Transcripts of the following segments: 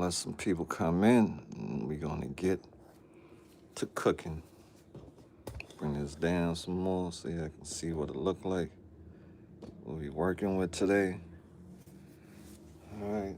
let some people come in and we're gonna get to cooking. Bring this down some more so you can see what it look like. We'll be working with today. All right.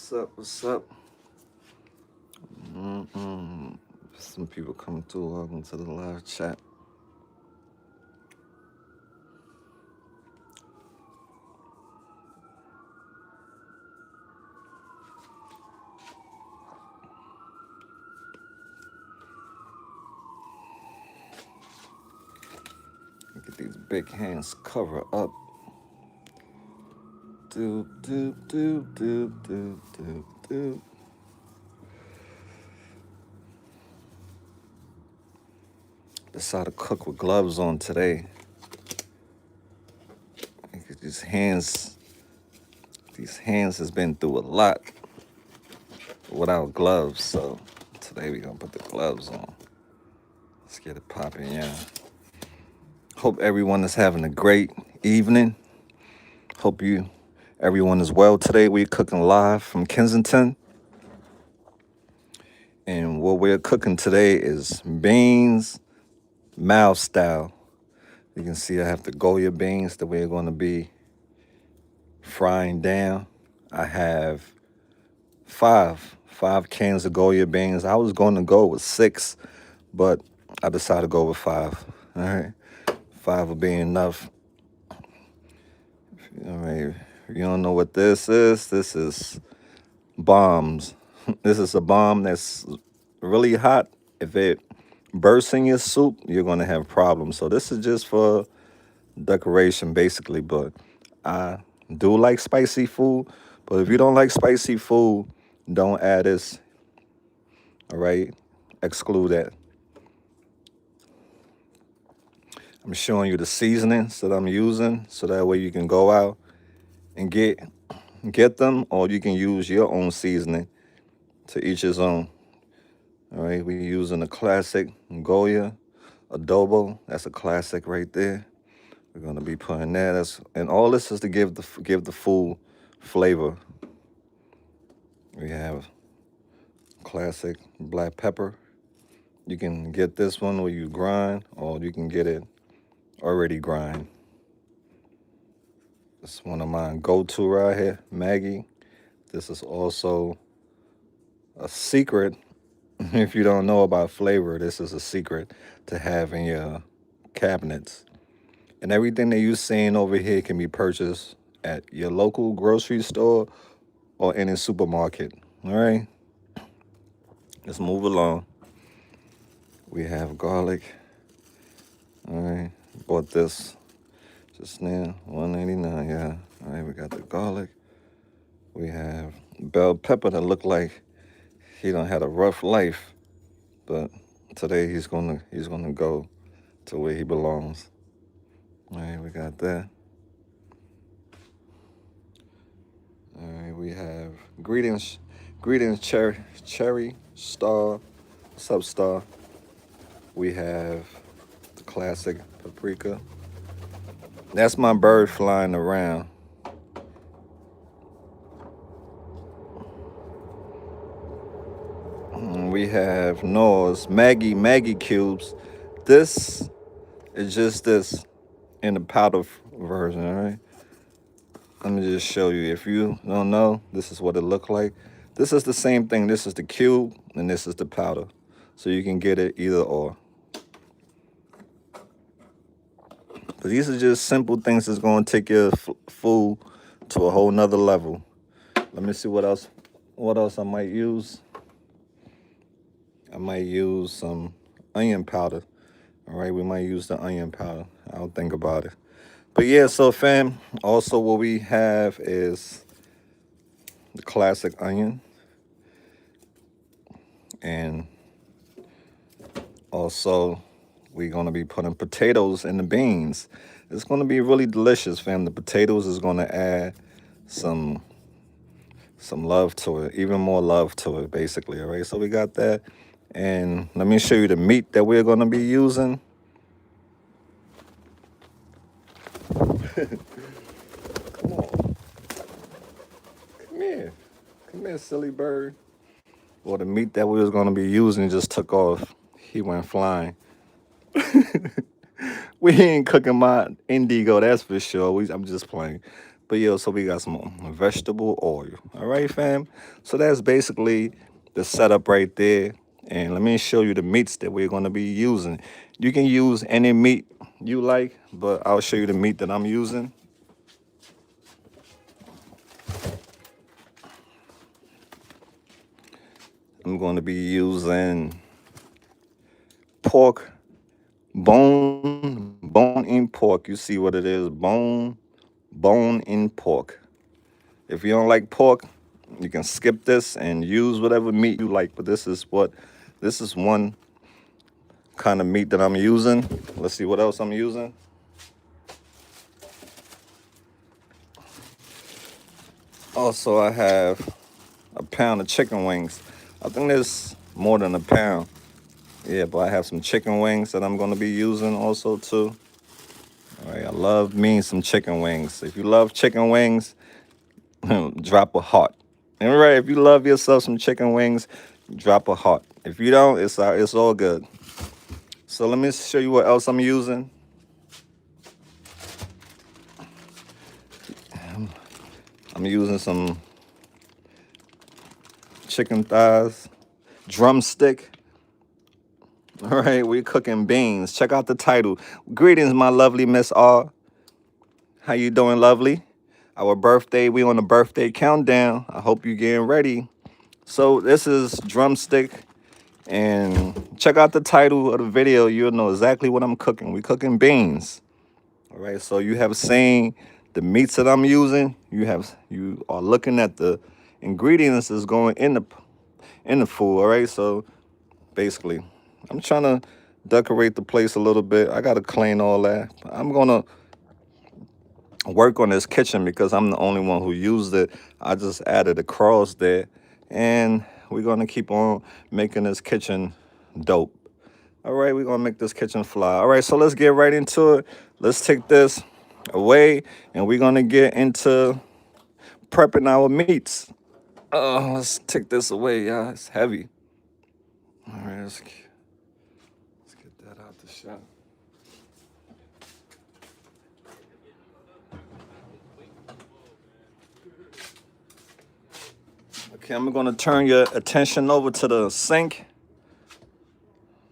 What's up? What's up? Some people coming through. Welcome to the live chat. Get these big hands cover up. Do. Decided to cook with gloves on today. These hands has been through a lot without gloves, so today we're gonna put the gloves on. Let's get it popping, yeah. Hope everyone is having a great evening. Hope everyone is well today. We're cooking live from Kensington. And what we're cooking today is beans, Mao style. You can see I have the Goya beans that we're going to be frying down. I have five cans of Goya beans. I was going to go with 6, but I decided to go with 5. All right, 5 will be enough. All right, if you don't know what this is bombs. This is a bomb that's really hot. If it bursts in your soup, you're going to have problems. So this is just for decoration, basically. But I do like spicy food. But if you don't like spicy food, don't add this. All right? Exclude that. I'm showing you the seasonings that I'm using so that way you can go out and get them, or you can use your own seasoning. To each his own. All right, we're using a classic Goya adobo. That's a classic right there. We're gonna be putting that. And all this is to give the food flavor. We have classic black pepper. You can get this one where you grind, or you can get it already grind. It's one of mine go-to right here, Maggie. This is also a secret. If you don't know about flavor, this is a secret to have in your cabinets. And everything that you're seeing over here can be purchased at your local grocery store or any supermarket. All right? Let's move along. We have garlic. All right. Bought this just now, $1.99. Yeah. All right. We got the garlic. We have bell pepper that look like he done had a rough life, but today he's gonna go to where he belongs. All right, we got that. All right, we have greetings, cherry star, what's up, star? We have the classic paprika. That's my bird flying around. We have Noah's Maggie cubes. This is just this in the powder version, all right? Let me just show you. If you don't know, this is what it looked like. This is the same thing. This is the cube, and this is the powder. So you can get it either or. But these are just simple things that's going to take your food to a whole nother level. Let me see what else I might use. I might use some onion powder. All right, we might use the onion powder. I'll think about it. But yeah, so fam, also what we have is the classic onion, and also we're gonna be putting potatoes in the beans. It's gonna be really delicious, fam. The potatoes is gonna add some love to it, even more love to it, basically. All right, so we got that, and let me show you the meat that we're gonna be using. Come on, come here, silly bird. Well, the meat that we was gonna be using just took off. He went flying. We ain't cooking my indigo, that's for sure. I'm just playing. But yo, so we got some vegetable oil. All right, fam. So that's basically the setup right there. And let me show you the meats that we're gonna be using. You can use any meat you like, but I'll show you the meat that I'm using. I'm going to be using pork, bone in pork. You see what it is? Bone in pork. If you don't like pork, you can skip this and use whatever meat you like. But this is one kind of meat that I'm using. Let's see what else I'm using. Also, I have a pound of chicken wings. I think there's more than a pound. Yeah, but I have some chicken wings that I'm going to be using also too. All right, I love me some chicken wings. If you love chicken wings, drop a heart. And right, if you love yourself some chicken wings, drop a heart. If you don't, it's all good. So let me show you what else I'm using. I'm using some chicken thighs, drumstick. All right, we're cooking beans. Check out the title. Greetings, my lovely Miss R. How you doing, lovely? Our birthday, we on the birthday countdown. I hope you're getting ready. So this is drumstick, and check out the title of the video. You'll know exactly what I'm cooking. We cooking beans. All right, so you have seen the meats that I'm using. You are looking at the ingredients that's going in the food. All right, so basically, I'm trying to decorate the place a little bit. I gotta clean all that. I'm gonna work on this kitchen because I'm the only one who used it. I just added a cross there, and we're gonna keep on making this kitchen dope. All right, we're gonna make this kitchen fly. All right, so let's get right into it. Let's take this away, and we're gonna get into prepping our meats. Let's take this away, y'all. It's heavy. All right, let's get that out the shop. Okay, I'm gonna turn your attention over to the sink.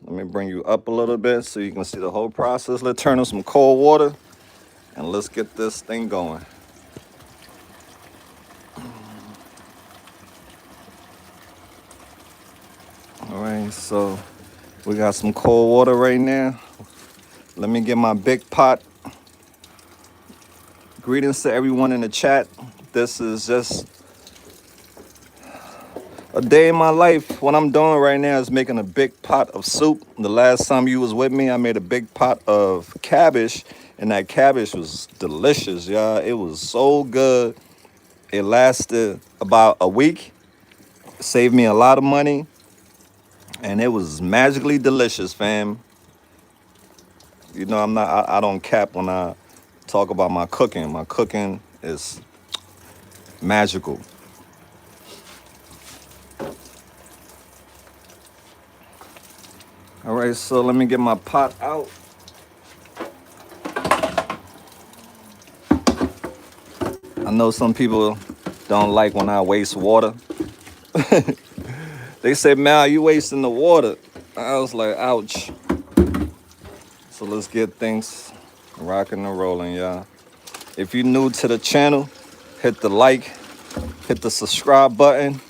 Let me bring you up a little bit so you can see the whole process. Let's turn on some cold water and let's get this thing going. All right, so we got some cold water right now. Let me get my big pot. Greetings to everyone in the chat. This is just a day in my life. What I'm doing right now is making a big pot of soup. The last time you was with me, I made a big pot of cabbage, and that cabbage was delicious, y'all. It was so good. It lasted about a week. Saved me a lot of money, and it was magically delicious, fam. You know, I don't cap when I talk about my cooking. My cooking is magical. All right, so let me get my pot out. I know some people don't like when I waste water. They say, Mal, you wasting the water. I was like, ouch. So let's get things rocking and rolling, y'all. If you're new to the channel, hit the like, hit the subscribe button.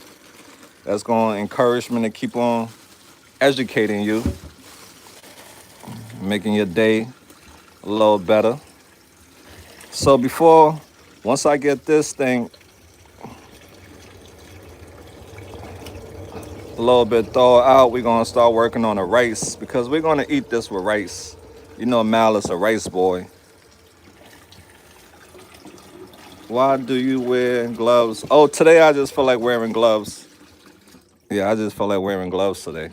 That's going to encourage me to keep on educating you, making your day a little better. So once I get this thing little bit thawed out. We're gonna start working on the rice because we're gonna eat this with rice. You know, Mal is a rice boy. Why do you wear gloves? Oh, today I just feel like wearing gloves. Yeah, I just felt like wearing gloves today.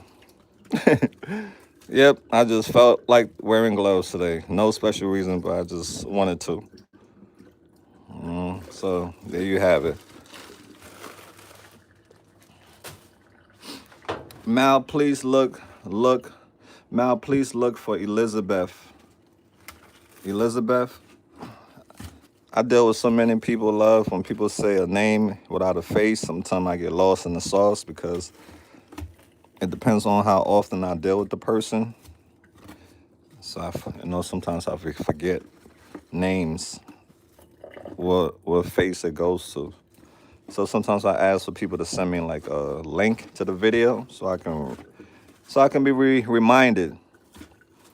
Yep, I just felt like wearing gloves today. No special reason, but I just wanted to. So there you have it. Mal, please look. Mal, please look for Elizabeth. Elizabeth. I deal with so many people, love, when people say a name without a face. Sometimes I get lost in the sauce because it depends on how often I deal with the person. So sometimes I forget names, what face it goes to. So sometimes I ask for people to send me like a link to the video so I can be reminded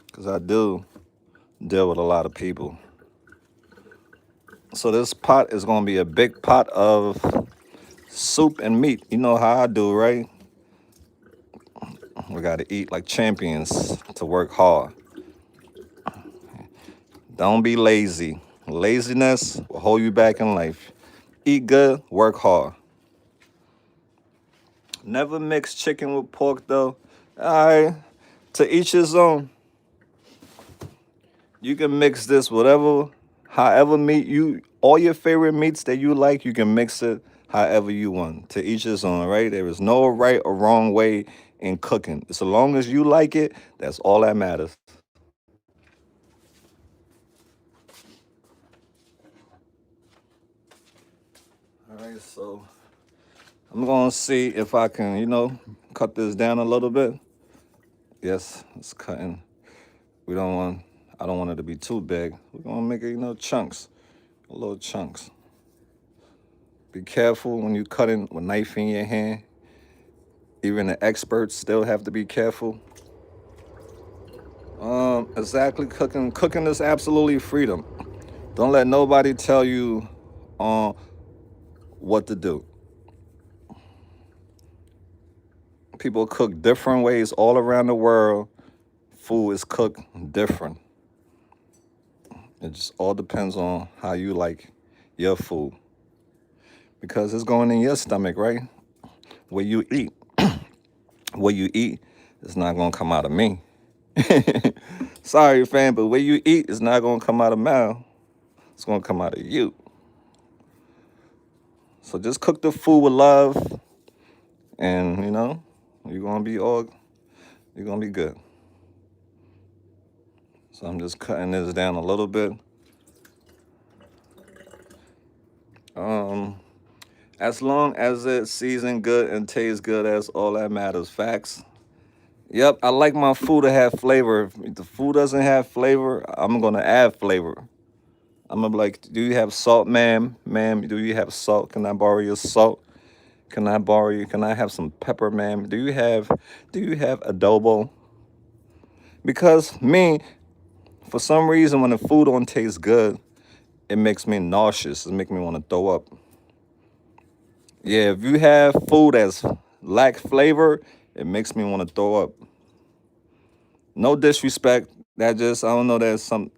because I do deal with a lot of people. So this pot is gonna be a big pot of soup and meat. You know how I do, right? We gotta eat like champions to work hard. Don't be lazy. Laziness will hold you back in life. Eat good, work hard. Never mix chicken with pork though. Alright. To each his own. You can mix this however meat all your favorite meats that you like, you can mix it however you want. To each his own, right? There is no right or wrong way in cooking. So long as you like it, that's all that matters. All right, so I'm gonna see if I can, cut this down a little bit. Yes, it's cutting. We don't want, I don't want it to be too big. We're gonna make it, chunks, little chunks. Be careful when you cutting with knife in your hand. Even the experts still have to be careful. Exactly, cooking is absolutely freedom. Don't let nobody tell you what to do. People cook different ways all around the world. Food is cooked different. It just all depends on how you like your food. Because it's going in your stomach, right? Where you eat. What you eat is not gonna come out of me. Sorry, fam, but where you eat is not gonna come out of Mal. It's gonna come out of you. So just cook the food with love, and you're gonna be good. So I'm just cutting this down a little bit. As long as it's seasoned good and tastes good, that's all that matters. Facts. Yep, I like my food to have flavor. If the food doesn't have flavor, I'm gonna add flavor. I'm gonna be like, do you have salt, ma'am? Ma'am, do you have salt? Can I borrow your salt? Can I have some pepper, ma'am? Do you have adobo? Because for some reason, when the food don't taste good, it makes me nauseous. It makes me want to throw up. Yeah, if you have food that's lack flavor, it makes me want to throw up. No disrespect. I don't know, there's some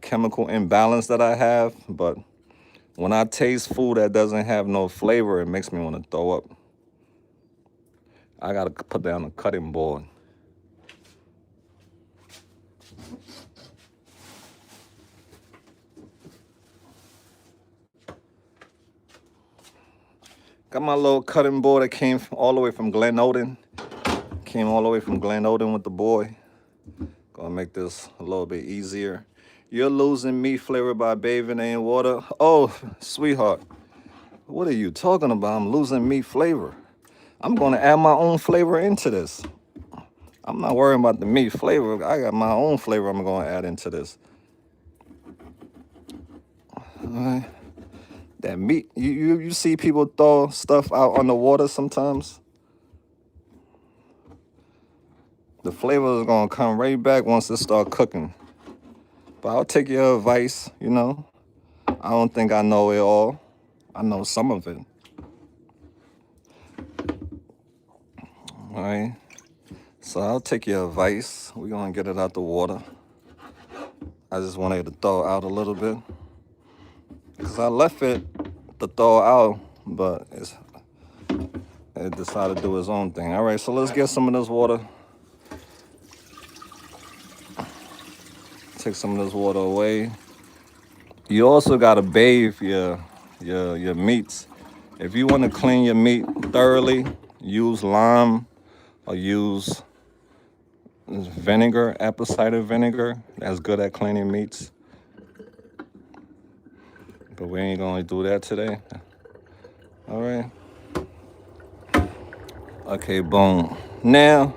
chemical imbalance that I have, but when I taste food that doesn't have no flavor, it makes me want to throw up. I gotta put down a cutting board. Got my little cutting board that came all the way from Glen Odin. Came all the way from Glen Odin with the boy. Gonna make this a little bit easier. You're losing meat flavor by bathing in water. Oh, sweetheart, what are you talking about? I'm losing meat flavor. I'm gonna add my own flavor into this. I'm not worrying about the meat flavor. I got my own flavor I'm gonna add into this. That meat, you see people throw stuff out on the water sometimes. The flavor is gonna come right back once it start cooking. But I'll take your advice, I don't think I know it all. I know some of it. All right. So I'll take your advice. We're gonna get it out the water. I just wanted to thaw out a little bit because I left it to thaw out, but it decided to do its own thing. All right, so let's get some of this water. Take some of this water away. You also gotta bathe your meats. If you want to clean your meat thoroughly, use lime or use vinegar, apple cider vinegar. That's good at cleaning meats. But we ain't gonna do that today. All right. Okay, boom. Now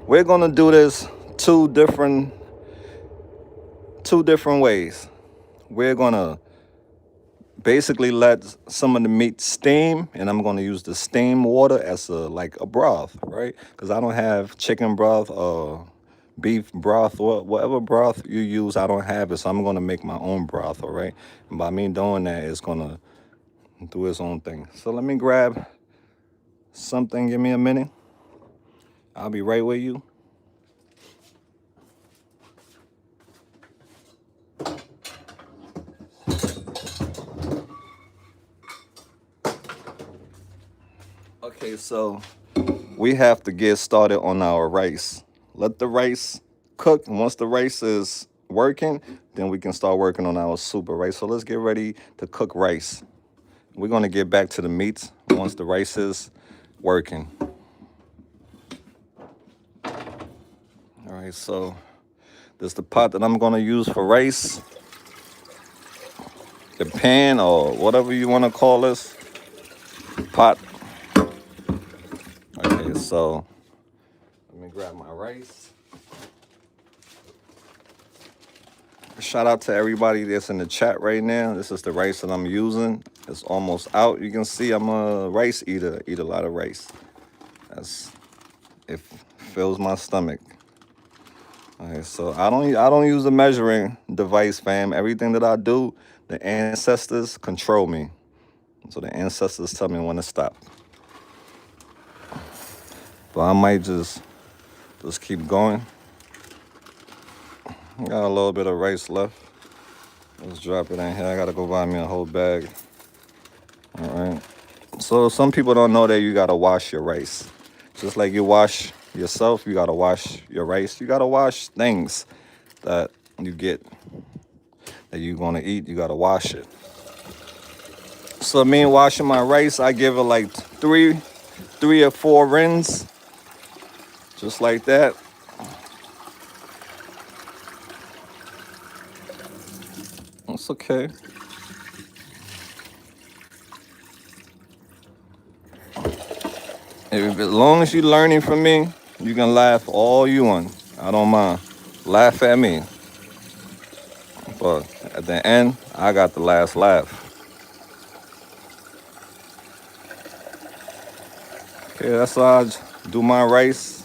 we're gonna do this two different ways. We're gonna basically let some of the meat steam, and I'm gonna use the steam water as like a broth, right? Because I don't have chicken broth or beef broth or whatever broth you use. I don't have it, so I'm gonna make my own broth, all right? And by me doing that, it's gonna do its own thing. So let me grab something. Give me a minute. I'll be right with you. Okay, so we have to get started on our rice. Let the rice cook, and once the rice is working, then we can start working on our soup, right? So let's get ready to cook rice. We're gonna get back to the meats once the rice is working. All right, so this is the pot that I'm gonna use for rice, the pan or whatever you wanna call this, pot. Okay, so let me grab my rice. Shout out to everybody that's in the chat right now. This is the rice that I'm using. It's almost out. You can see I'm a rice eater. I eat a lot of rice. It fills my stomach. Okay, so I don't use a measuring device, fam. Everything that I do, the ancestors control me. So the ancestors tell me when to stop. But I might just keep going. Got a little bit of rice left. Let's drop it in here. I gotta go buy me a whole bag. All right. So some people don't know that you gotta wash your rice. Just like you wash yourself, you gotta wash your rice. You gotta wash things that you get that you're gonna eat. You gotta wash it. So me washing my rice, I give it like three or four rinses, just like that. It's okay. As long as you're learning from me, you can laugh all you want. I don't mind. Laugh at me. But at the end, I got the last laugh. Okay, that's how I do my rice,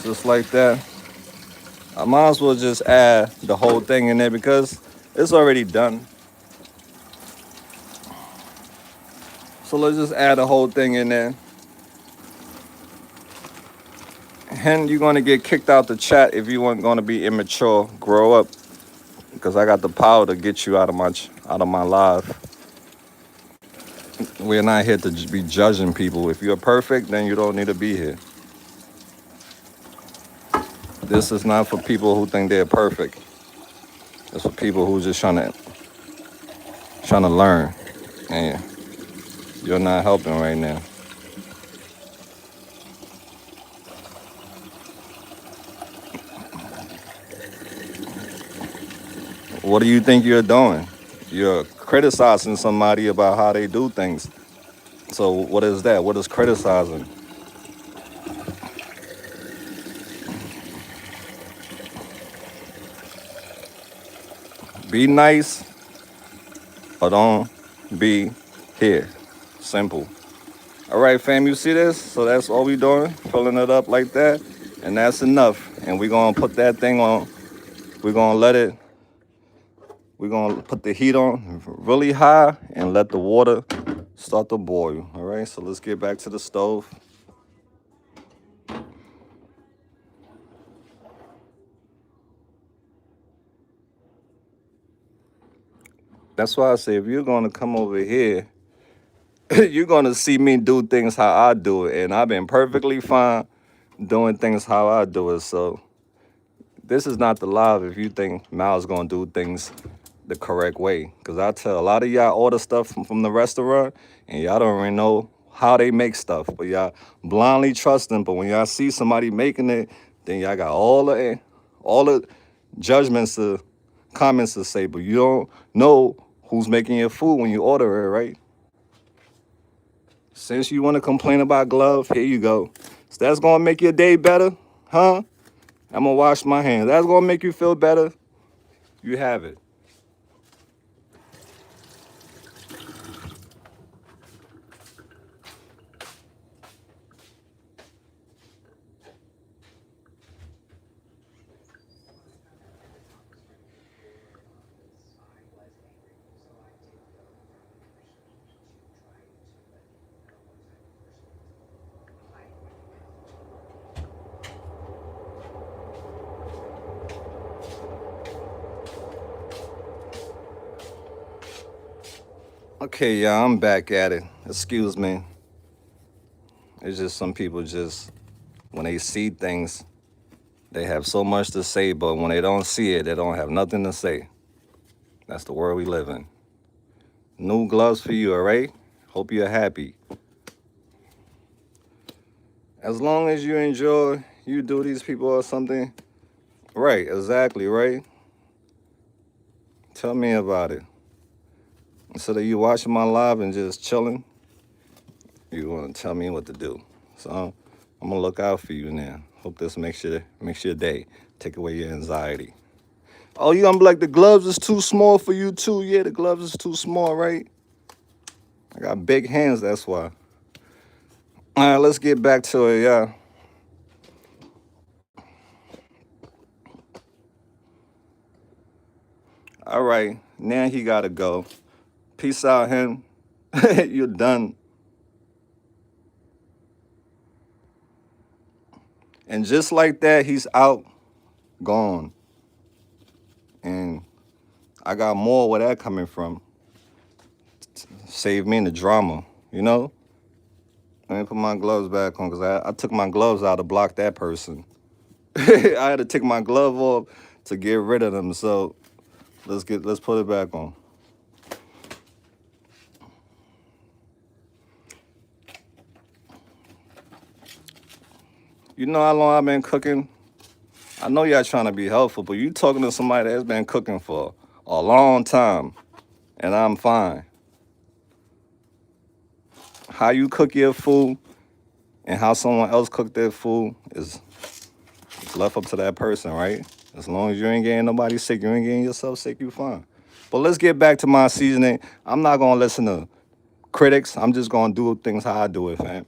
just like that. I might as well just add the whole thing in there because it's already done. So let's just add the whole thing in there. And you're gonna get kicked out the chat if you weren't gonna be immature. Grow up, because I got the power to get you out of my life. We're not here to be judging people. If you're perfect, then you don't need to be here. This is not for people who think they're perfect. It's for people who just trying to learn. And you're not helping right now. What do you think you're doing? You're criticizing somebody about how they do things. So what is that? What is criticizing? Be nice or don't be here. Simple. All right, fam, you see this? So that's all we doing, filling it up like that. And that's enough. And we're going to put that thing on. We're going to put the heat on really high and let the water start to boil. All right, so let's get back to the stove. That's why I say if you're gonna come over here, you're gonna see me do things how I do it, and I've been perfectly fine doing things how I do it. So this is not the live if you think Mal's gonna do things the correct way. Cause I tell a lot of y'all order stuff from the restaurant and y'all don't really know how they make stuff, but y'all blindly trust them. But when y'all see somebody making it, then y'all got all the judgments to comments to say, but you don't know who's making your food when you order it, right? Since you want to complain about gloves, here you go. So that's gonna make your day better, huh? I'm gonna wash my hands. That's gonna make you feel better. You have it. Okay, yeah, I'm back at it. Excuse me. It's just some people just when they see things, they have so much to say, but when they don't see it, they don't have nothing to say. That's the world we live in. New gloves for you, all right? Hope you're happy. As long as you enjoy, you do these people or something. Right, exactly, right? Tell me about it. Instead of you watching my live and just chilling, you want to tell me what to do. So I'm gonna look out for you now. Hope this makes your day. Take away your anxiety. Oh, you gonna be like the gloves is too small for you too? Yeah, the gloves is too small, right? I got big hands, that's why. All right, let's get back to it, yeah. All right, now he gotta go. Peace out, him. You're done. And just like that, he's out, gone. And I got more where that coming from. Save me in the drama, you know? Let me put my gloves back on because I took my gloves out to block that person. I had to take my glove off to get rid of them. So let's put it back on. You know how long I've been cooking? I know y'all trying to be helpful, but you talking to somebody that's been cooking for a long time, and I'm fine. How you cook your food and how someone else cook their food is left up to that person, right? As long as you ain't getting nobody sick, you ain't getting yourself sick, you fine. But let's get back to my seasoning. I'm not gonna listen to critics. I'm just gonna do things how I do it, fam.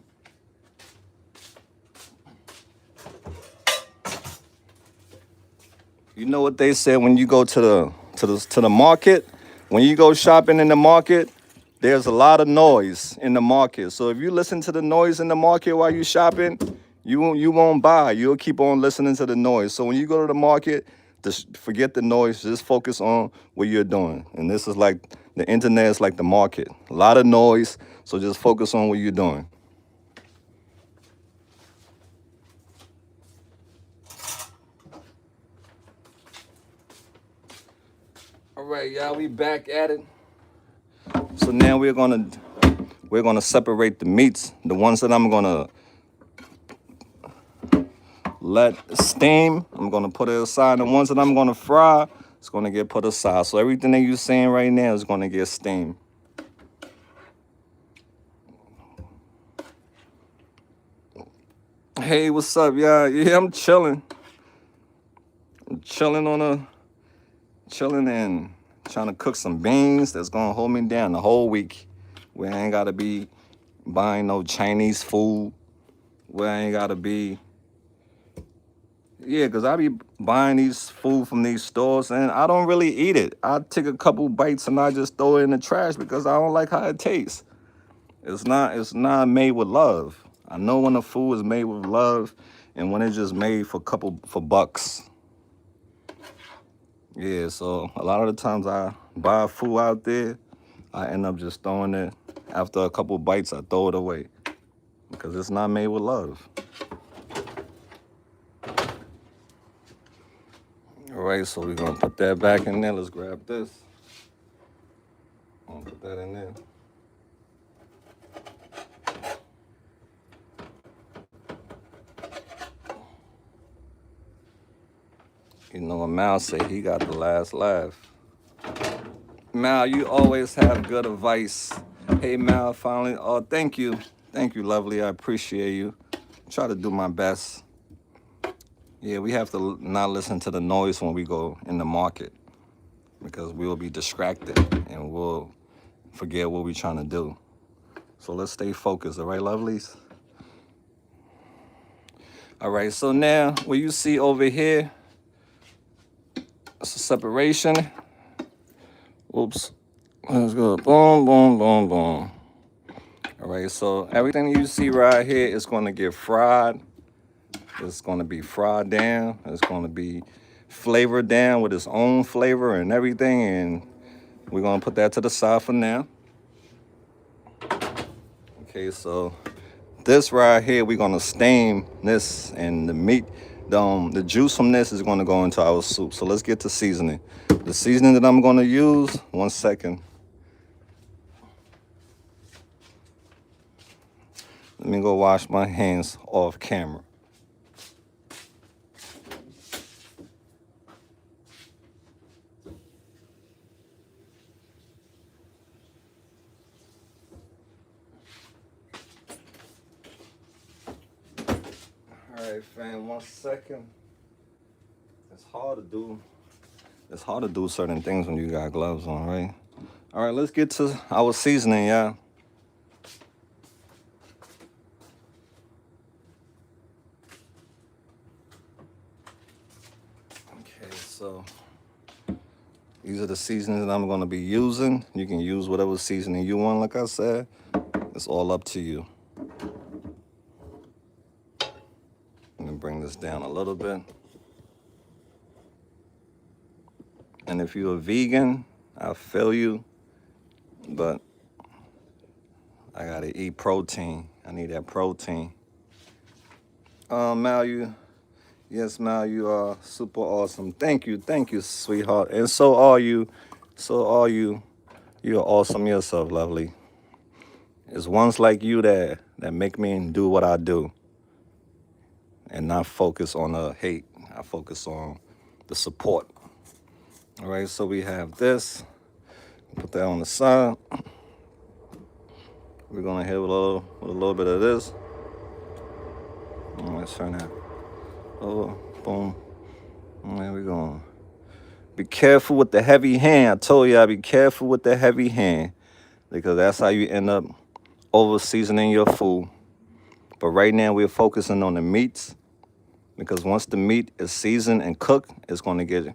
You know what they said when you go to the market, when you go shopping in the market, there's a lot of noise in the market. So if you listen to the noise in the market while you shopping, you won't buy. You'll keep on listening to the noise. So when you go to the market, just forget the noise. Just focus on what you're doing. And this is like the internet is like the market. A lot of noise. So just focus on what you're doing. All right, y'all, we back at it. So now we're gonna separate the meats, the ones that I'm gonna let steam. I'm gonna put it aside. The ones that I'm gonna fry, it's gonna get put aside. So everything that you're seeing right now is gonna get steamed. Hey, what's up, y'all? Yeah, I'm chilling. I'm chilling and trying to cook some beans that's gonna hold me down the whole week. Where I ain't gotta be buying no Chinese food. Where I ain't gotta be. Yeah, because I be buying these food from these stores and I don't really eat it. I take a couple bites and I just throw it in the trash because I don't like how it tastes. It's not made with love. I know when the food is made with love and when it's just made for bucks. Yeah, so a lot of the times I buy food out there, I end up just throwing it. After a couple bites, I throw it away because it's not made with love. All right, so we're gonna put that back in there. Let's grab this. I'm gonna put that in there. You know what Mal say, he got the last laugh. Mal, you always have good advice. Hey Mal, finally, oh thank you. Thank you, lovely. I appreciate you. Try to do my best. Yeah, we have to not listen to the noise when we go in the market because we will be distracted and we'll forget what we're trying to do. So let's stay focused, all right, lovelies? All right, so now what you see over here, it's a separation. Oops. Let's go. Boom, boom, boom, boom. All right, so everything you see right here is going to get fried. It's going to be fried down. It's going to be flavored down with its own flavor and everything. And we're going to put that to the side for now. Okay, so this right here, we're going to steam this, and the meat, the juice from this is going to go into our soup. So let's get to seasoning. The seasoning that I'm going to use, 1 second. Let me go wash my hands off camera. All right, fam, 1 second. It's hard to do. It's hard to do certain things when you got gloves on, right? All right, let's get to our seasoning, y'all. Okay, so these are the seasonings that I'm going to be using. You can use whatever seasoning you want, like I said. It's all up to you. Let me bring this down a little bit. And if you're a vegan, I feel you, but I gotta eat protein. I need that protein. Mal, yes, Mal, you are super awesome. Thank you, sweetheart. And so are you. You're awesome yourself, lovely. It's ones like you that make me do what I do and not focus on the hate. I focus on the support. All right, so we have this. Put that on the side. We're gonna hit with a little bit of this. Let's turn that over. Boom. And there we go. Be careful with the heavy hand. I told you, be careful with the heavy hand because that's how you end up over seasoning your food. But right now we're focusing on the meats because once the meat is seasoned and cooked, it's going to get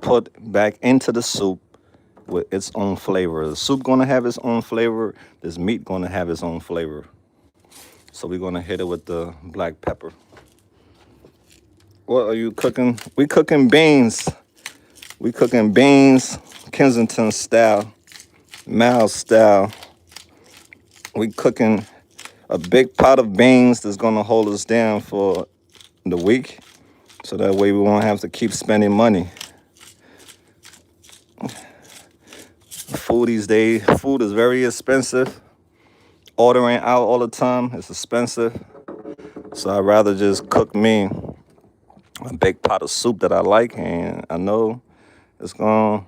put back into the soup with its own flavor. The soup going to have its own flavor. This meat going to have its own flavor. So we're going to hit it with the black pepper. What are you cooking? We cooking beans. We cooking beans, Kensington style, Mal style. We cooking a big pot of beans that's gonna hold us down for the week. So that way we won't have to keep spending money. Food these days, food is very expensive. Ordering out all the time is expensive. So I'd rather just cook me a big pot of soup that I like, and I know it's gonna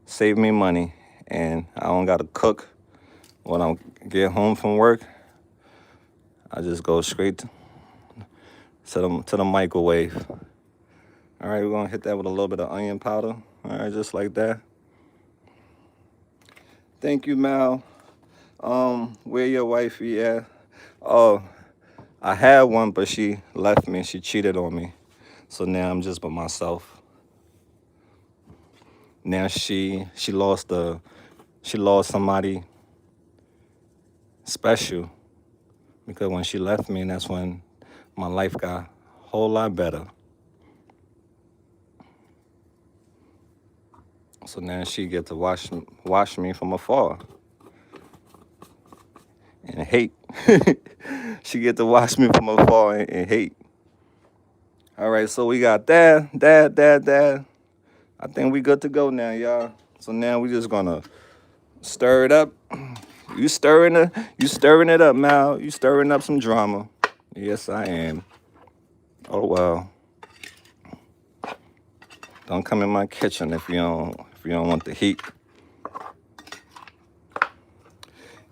save me money. And I don't gotta cook when I get home from work. I just go straight to the microwave. All right, we're gonna hit that with a little bit of onion powder. All right, just like that. Thank you, Mal. Where your wifey at? Oh, I had one, but she left me. She cheated on me. So now I'm just by myself. Now she lost somebody special because when she left me, that's when my life got a whole lot better. So now she get to watch me from afar and hate. She get to watch me from afar and hate. All right, so we got that. I think we good to go now, y'all. So now we just gonna stir it up. You stirring it up, Mal. You stirring up some drama. Yes, I am. Oh well. Don't come in my kitchen if you don't want the heat.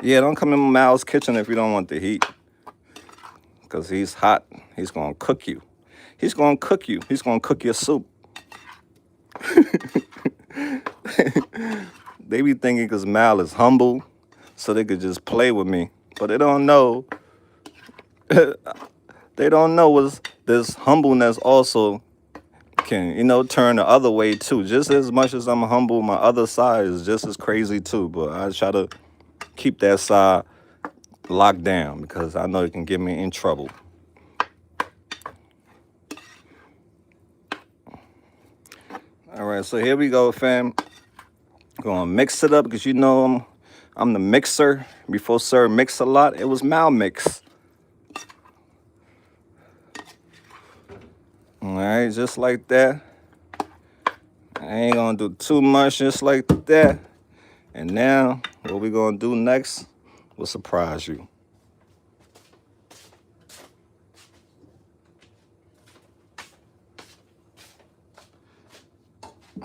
Yeah, don't come in Mal's kitchen if you don't want the heat. Cause he's hot. He's gonna cook you. He's gonna cook you. He's gonna cook your soup. They be thinking because Mal is humble, so they could just play with me. But they don't know. They don't know was this humbleness also can, turn the other way too. Just as much as I'm humble, my other side is just as crazy too. But I try to keep that side locked down because I know it can get me in trouble. All right, so here we go, fam. Gonna mix it up because I'm the mixer. Before Sir mix a lot, it was Mal mix. All right, just like that. I ain't gonna do too much, just like that. And now, what we gonna do next will surprise you.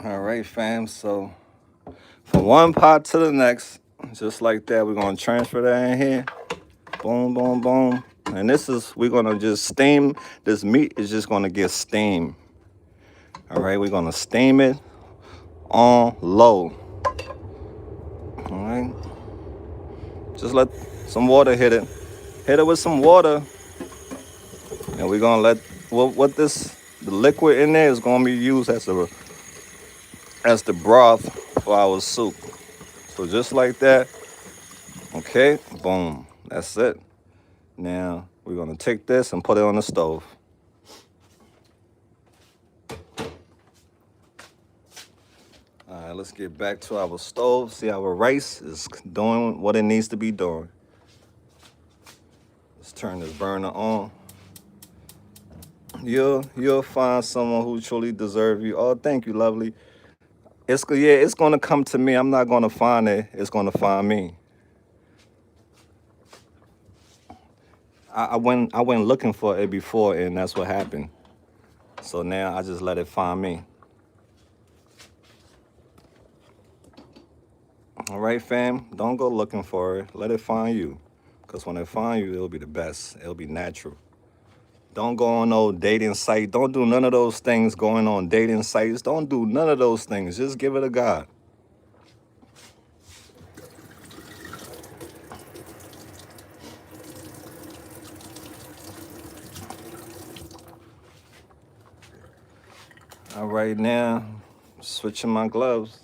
All right, fam. So from one pot to the next, just like that, we're gonna transfer that in here. Boom, boom, boom. And we're gonna just steam. This meat is just gonna get steamed. All right, we're gonna steam it on low. All right, just let some water hit it. Hit it with some water, and we're gonna let the liquid in there is gonna be used as the broth for our soup. So just like that. Okay, boom. That's it. Now we're gonna take this and put it on the stove. All right, let's get back to our stove. See, our rice is doing what it needs to be doing. Let's turn this burner on. You'll find someone who truly deserves you. Oh, thank you, lovely. It's gonna come to me. I'm not gonna find it. It's gonna find me. I went looking for it before, and that's what happened. So now I just let it find me. All right, fam. Don't go looking for it. Let it find you. Because when it find you, it'll be the best. It'll be natural. Don't go on no dating site. Don't do none of those things going on dating sites. Don't do none of those things. Just give it a God. All right, now, switching my gloves.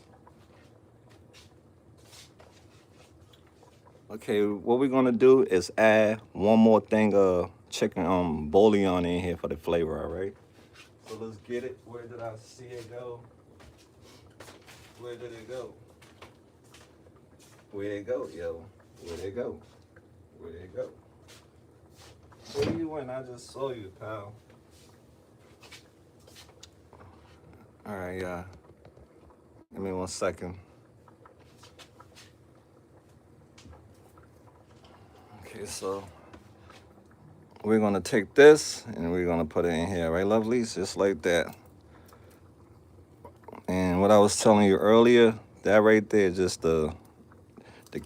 Okay, what we're gonna do is add one more thing of chicken bouillon in here for the flavor, all right? So let's get it. Where did I see it go? Where did it go? Where'd it go, yo? Where'd it go? Where'd it go? Where you went? I just saw you, pal. All right, yeah. Give me 1 second. Okay, so we're gonna take this and we're gonna put it in here, right, lovelies? Just like that. And what I was telling you earlier, that right there is just the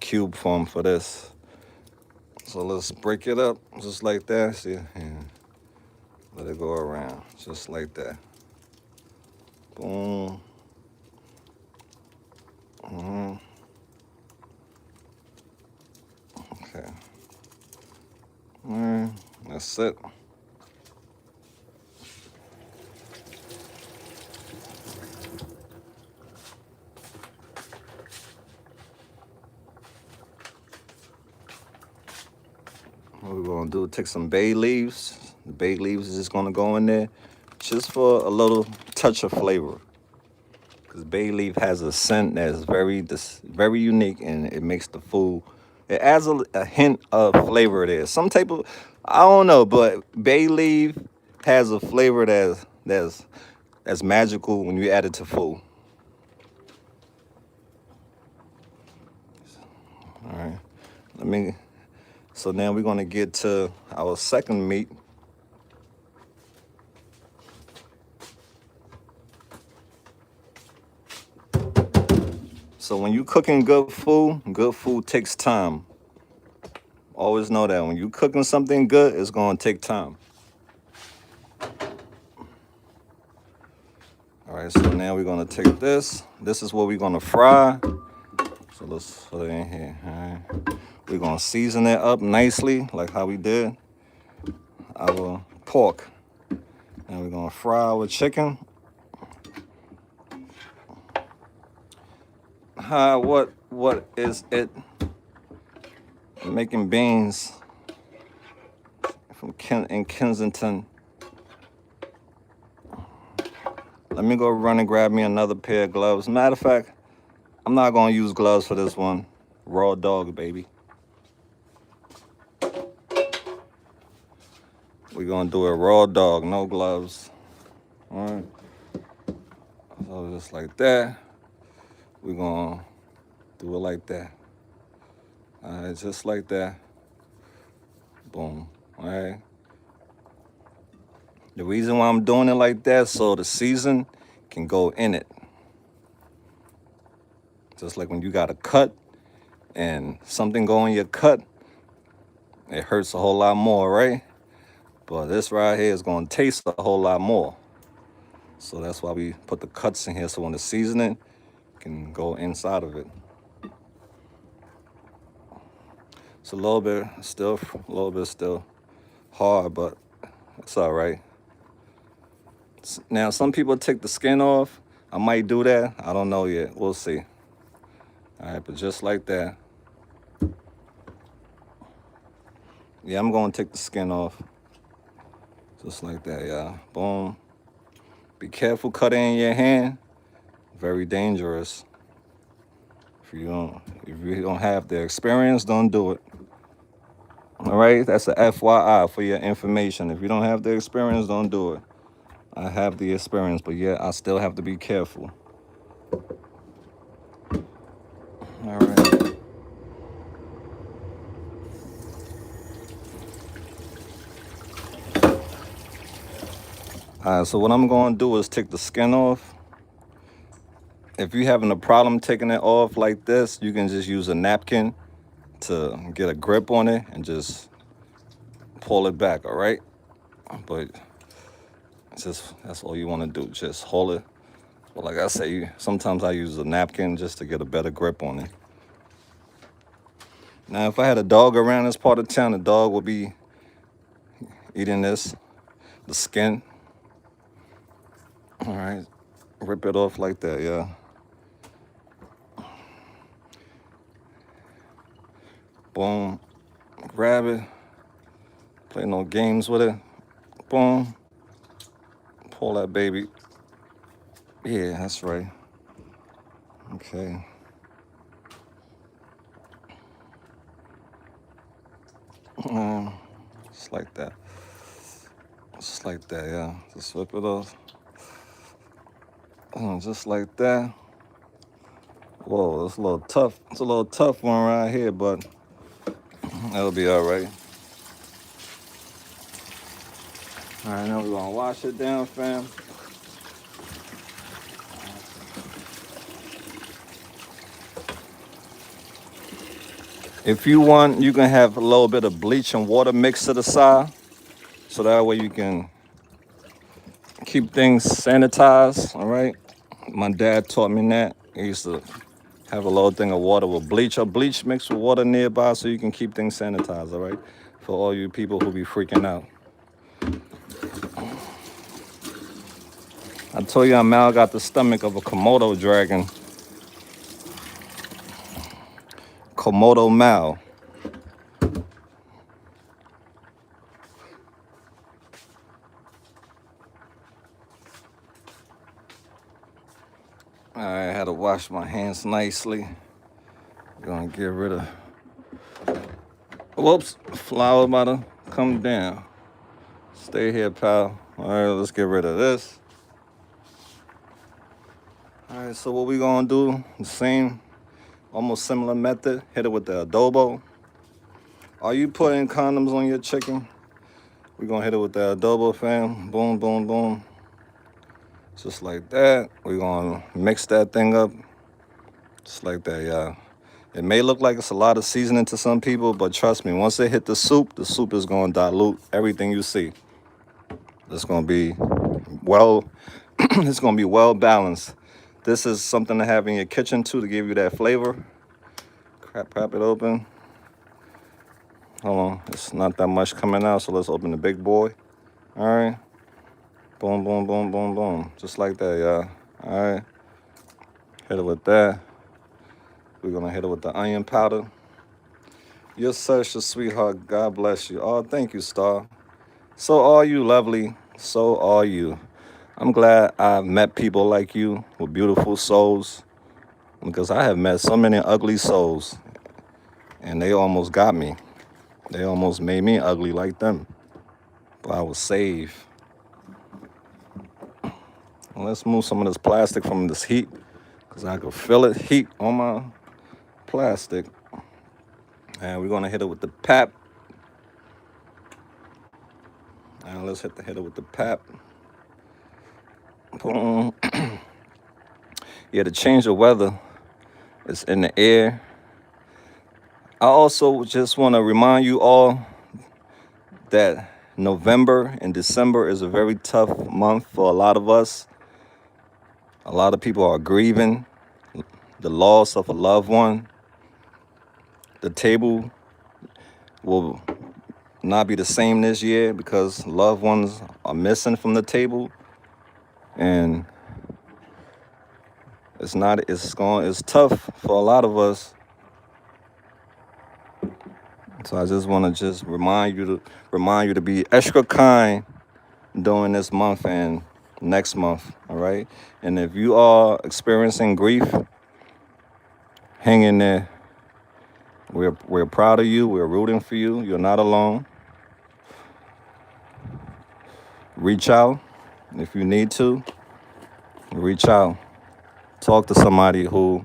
cube form for this. So let's break it up just like that. See, and let it go around just like that. Boom. Okay. That's it. What we're gonna do, take some bay leaves. The bay leaves is just gonna go in there just for a little touch of flavor. because bay leaf has a scent that's very unique, and it makes the food. It adds a hint of flavor there. Some type of, I don't know, but bay leaf has a flavor that's magical when you add it to food. All right, let me. So now we're gonna get to our second meat. So when you cooking good food takes time. Always know that when you cooking something good, it's gonna take time. All right, so now we're gonna take this. This is what we're gonna fry. So let's put it in here. All right. We're gonna season it up nicely, like how we did our pork. Now we're gonna fry our chicken. What is it? Making beans in Kensington. Let me go run and grab me another pair of gloves. Matter of fact, I'm not gonna use gloves for this one. Raw dog, baby. We're gonna do a raw dog, no gloves. All right. So just like that. We're gonna do it like that. All right, just like that. Boom. All right. The reason why I'm doing it like that, so the season can go in it. Just like when you got a cut and something go in your cut, it hurts a whole lot more, right? But this right here is gonna taste a whole lot more. So that's why we put the cuts in here, so when the seasoning can go inside of it. It's a little bit still hard, but it's all right. Now, some people take the skin off. I might do that. I don't know yet. We'll see. All right, but just like that. Yeah, I'm going to take the skin off. Just like that, yeah. Boom. Be careful cutting in your hand. Very dangerous. If you don't have the experience, don't do it. All right, that's a FYI for your information. If you don't have the experience, don't do it. I have the experience, but yeah, I still have to be careful. All right. All right, so what I'm going to do is take the skin off. If you're having a problem taking it off like this, you can just use a napkin to get a grip on it and just pull it back, all right? But that's all you want to do, just hold it. But like I say, sometimes I use a napkin just to get a better grip on it. Now, if I had a dog around this part of town, the dog would be eating the skin. All right, rip it off like that, yeah. Boom, grab it, play no games with it. Boom, pull that baby. Yeah, that's right. Okay. Just like that. Just like that, yeah. Just whip it off. Just like that. Whoa, it's a little tough. It's a little tough one right here, but that'll be all right. All right, now we're gonna wash it down, fam. If you want, you can have a little bit of bleach and water mixed to the side, so that way you can keep things sanitized, all right? My dad taught me that. He used to have a little thing of water with bleach or bleach mixed with water nearby so you can keep things sanitized, all right? For all you people who be freaking out. I told you Mal got the stomach of a Komodo dragon. Komodo Mal. I had to wash my hands nicely. Gonna get rid of. Whoops, flour about to come down. Stay here, pal. All right, let's get rid of this. All right, so what we gonna do? The same, almost similar method. Hit it with the adobo. Are you putting condoms on your chicken? We're gonna hit it with the adobo, fam. Boom, boom, boom. Just like that. We're gonna mix that thing up. Just like that, yeah. It may look like it's a lot of seasoning to some people, but trust me, once it hit the soup is gonna dilute everything you see. It's gonna be well, it's gonna be well balanced. This is something to have in your kitchen too to give you that flavor. Crap it open. Hold on, it's not that much coming out, so let's open the big boy. All right. Boom, boom, boom, boom, boom. Just like that, y'all. All right. Hit it with that. We're gonna hit it with the onion powder. You're such a sweetheart. God bless you. Oh, thank you, Star. So are you, lovely. So are you. I'm glad I've met people like you with beautiful souls, because I have met so many ugly souls, and they almost got me. They almost made me ugly like them, but I was saved. Let's move some of this plastic from this heat, because I could feel it heat on my plastic. And we're gonna hit it with the pap. And let's hit it with the pap. Boom. Yeah, to change the weather, it's in the air. I also just want to remind you all that November and December is a very tough month for a lot of us. A lot of people are grieving the loss of a loved one. The table will not be the same this year because loved ones are missing from the table, and it's tough for a lot of us. So I just want to remind you to be extra kind during this month and next month, all right? And if you are experiencing grief, hang in there. We're proud of you. We're rooting for you. You're not alone. Reach out if you need to. Reach out. Talk to somebody who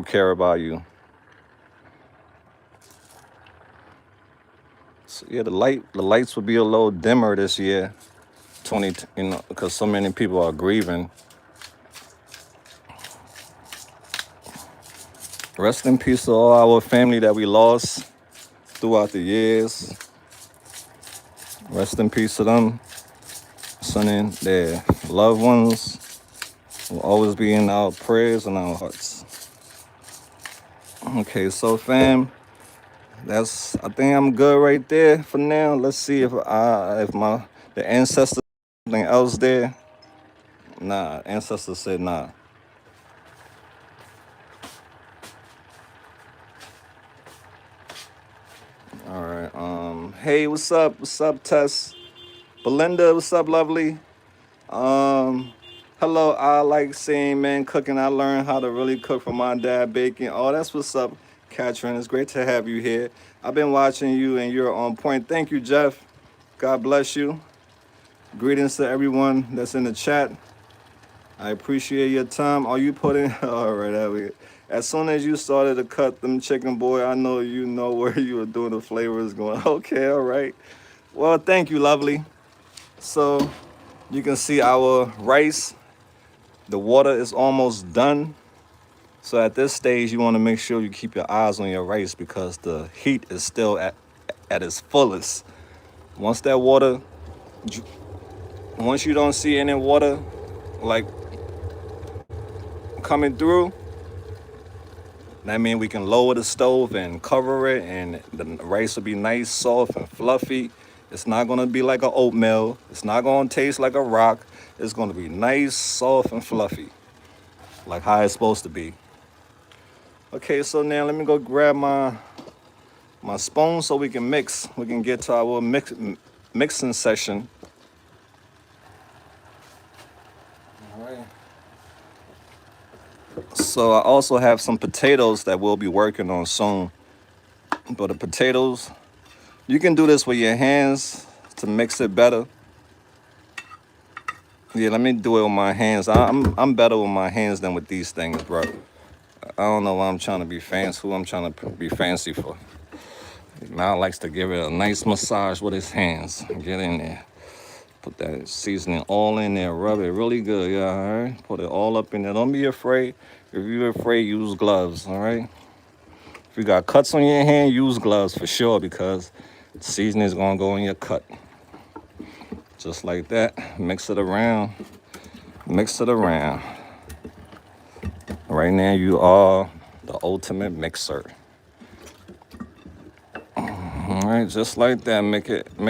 care about you. So yeah, the lights will be a little dimmer this year, because so many people are grieving. Rest in peace to all our family that we lost throughout the years. Rest in peace to them. Sending their loved ones will always be in our prayers and our hearts. Okay, so fam, I think I'm good right there for now. Let's see if the ancestors something else there. Nah, ancestors said nah. All right. Hey, what's up? What's up, Tess? Belinda, what's up, lovely? Hello. I like seeing men cooking. I learned how to really cook from my dad baking. Oh, that's what's up, Katrin. It's great to have you here. I've been watching you, and you're on point. Thank you, Jeff. God bless you. Greetings to everyone that's in the chat. I appreciate your time. Are you putting? All right, as soon as you started to cut them chicken, boy, I know you know where you were doing the flavors going. Okay, all right. Well, thank you, lovely. So you can see our rice. The water is almost done. So at this stage, you want to make sure you keep your eyes on your rice because the heat is still at its fullest. Once that water, once you don't see any water like coming through, that means we can lower the stove and cover it, and the rice will be nice, soft, and fluffy. It's not gonna be like an oatmeal. It's not gonna taste like a rock. It's gonna be nice, soft, and fluffy, like how it's supposed to be. Okay, so now let me go grab my spoon so we can mix. We can get to our mixing session. All right. So I also have some potatoes that we'll be working on soon. But the potatoes, you can do this with your hands to mix it better. Yeah, let me do it with my hands. I'm better with my hands than with these things, bro. I don't know why I'm trying to be fancy. Who I'm trying to be fancy for. Now likes to give it a nice massage with his hands. Get in there. Put that seasoning all in there. Rub it really good. Yeah, all right. Put it all up in there. Don't be afraid. If you're afraid, use gloves. All right. If you got cuts on your hand, use gloves for sure because seasoning is gonna go in your cut. Just like that. Mix it around. Mix it around. Right now, you are the ultimate mixer. All right, just like that. Make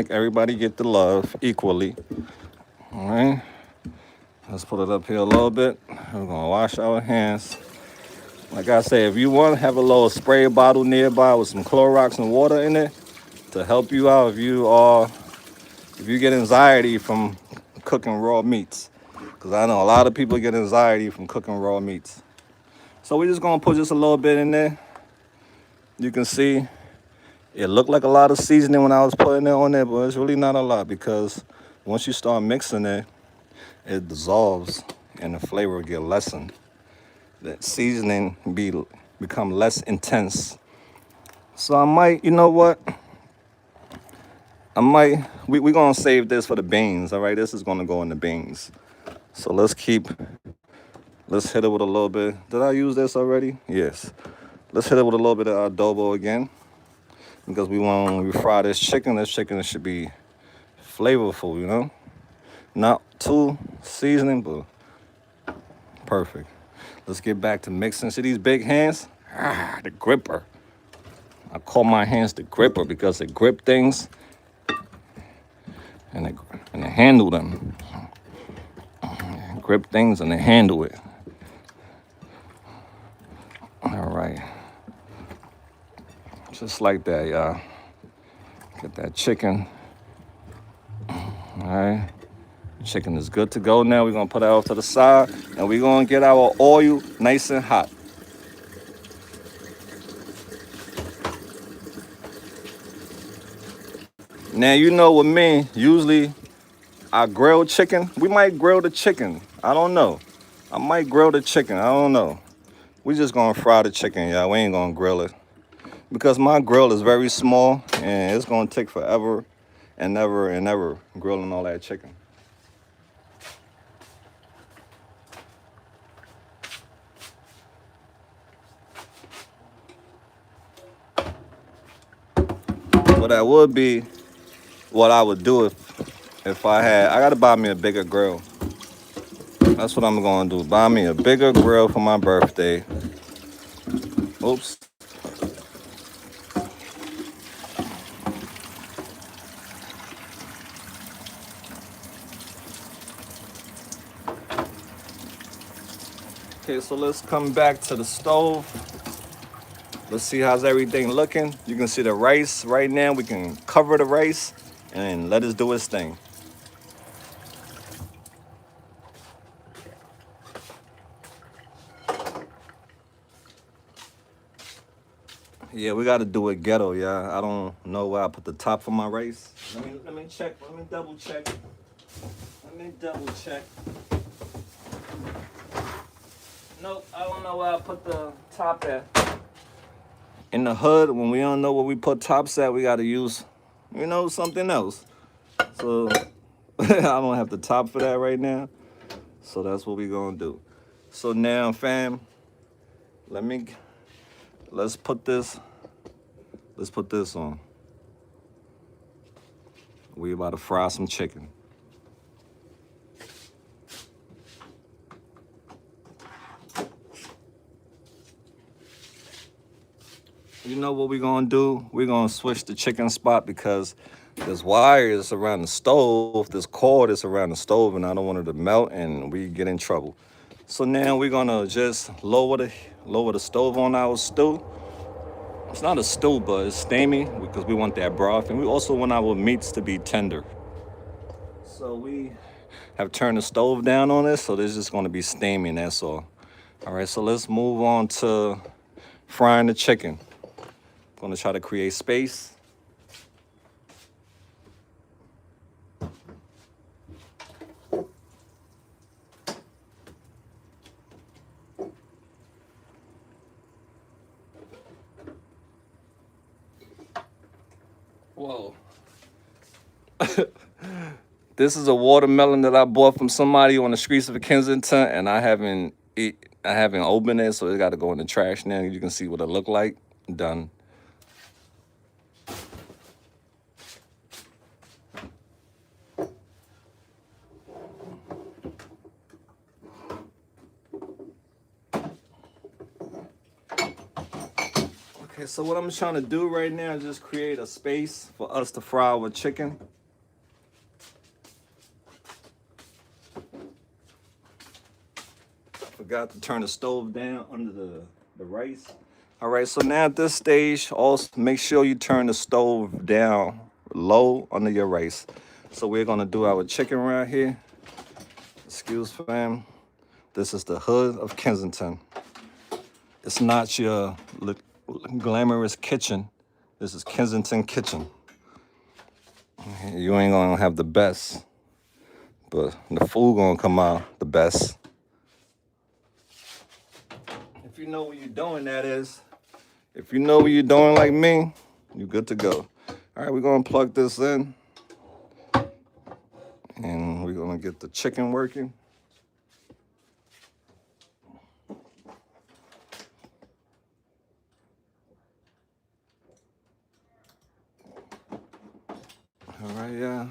everybody get the love equally. All right. Let's put it up here a little bit. We're gonna wash our hands. Like I say, if you want, have a little spray bottle nearby with some Clorox and water in it to help you out if you get anxiety from cooking raw meats. Because I know a lot of people get anxiety from cooking raw meats. So we're just gonna put just a little bit in there. You can see it looked like a lot of seasoning when I was putting it on there, but it's really not a lot because once you start mixing it, it dissolves and the flavor will get lessened. That seasoning become less intense. So I might, you know what? We're gonna save this for the beans, all right? This is gonna go in the beans. So let's hit it with a little bit. Did I use this already? Yes. Let's hit it with a little bit of adobo again. Because when we fry this chicken should be flavorful, you know? Not too seasoning, but perfect. Let's get back to mixing. See these big hands? The gripper. I call my hands the gripper because they grip things and they handle them. Grip things and they handle it. All right. Just like that, y'all. Get that chicken. All right. Chicken is good to go now. We're going to put it off to the side and we're going to get our oil nice and hot. Now, you know with me, usually I grill chicken. We might grill the chicken. I don't know. I might grill the chicken. I don't know. We just going to fry the chicken, y'all. We ain't going to grill it. Because my grill is very small and it's going to take forever and ever grilling all that chicken. But that would be what I would do if I got to buy me a bigger grill. That's what I'm going to do. Buy me a bigger grill for my birthday. Oops. Okay, so let's come back to the stove. Let's see how's everything looking. You can see the rice right now. We can cover the rice and let it do its thing. Yeah, we got to do it ghetto, yeah. I don't know where I put the top for my rice. Let me check. Let me double check. Let me double check. Nope, I don't know where I put the top at. In the hood, when we don't know where we put tops at, we got to use, something else. So I don't have the top for that right now. So that's what we gonna do. So now, fam, let's put this on. We about to fry some chicken. You know what we're gonna do? We're gonna switch the chicken spot because this wire is around the stove, this cord is around the stove, and I don't want it to melt and we get in trouble. So now we're gonna just lower the stove on our stew. It's not a stew, but it's steamy because we want that broth, and we also want our meats to be tender. So we have turned the stove down on this, so this is gonna be steaming, that's all. All right, so let's move on to frying the chicken. I'm gonna try to create space. Whoa. This is a watermelon that I bought from somebody on the streets of Kensington, and I haven't opened it, so it got to go in the trash now. You can see what it look like. Done. Okay, so what I'm trying to do right now is just create a space for us to fry our chicken. Forgot to turn the stove down under the rice. All right, so now at this stage, also make sure you turn the stove down low under your rice. So we're gonna do our chicken right here. Excuse fam. This is the hood of Kensington. It's not your glamorous kitchen. This is Kensington kitchen. You ain't gonna have the best, but the food gonna come out the best. If you know what you're doing, that is. If you know what you're doing like me, you're good to go. All right, we're gonna plug this in, and we're gonna get the chicken working. All right, yeah.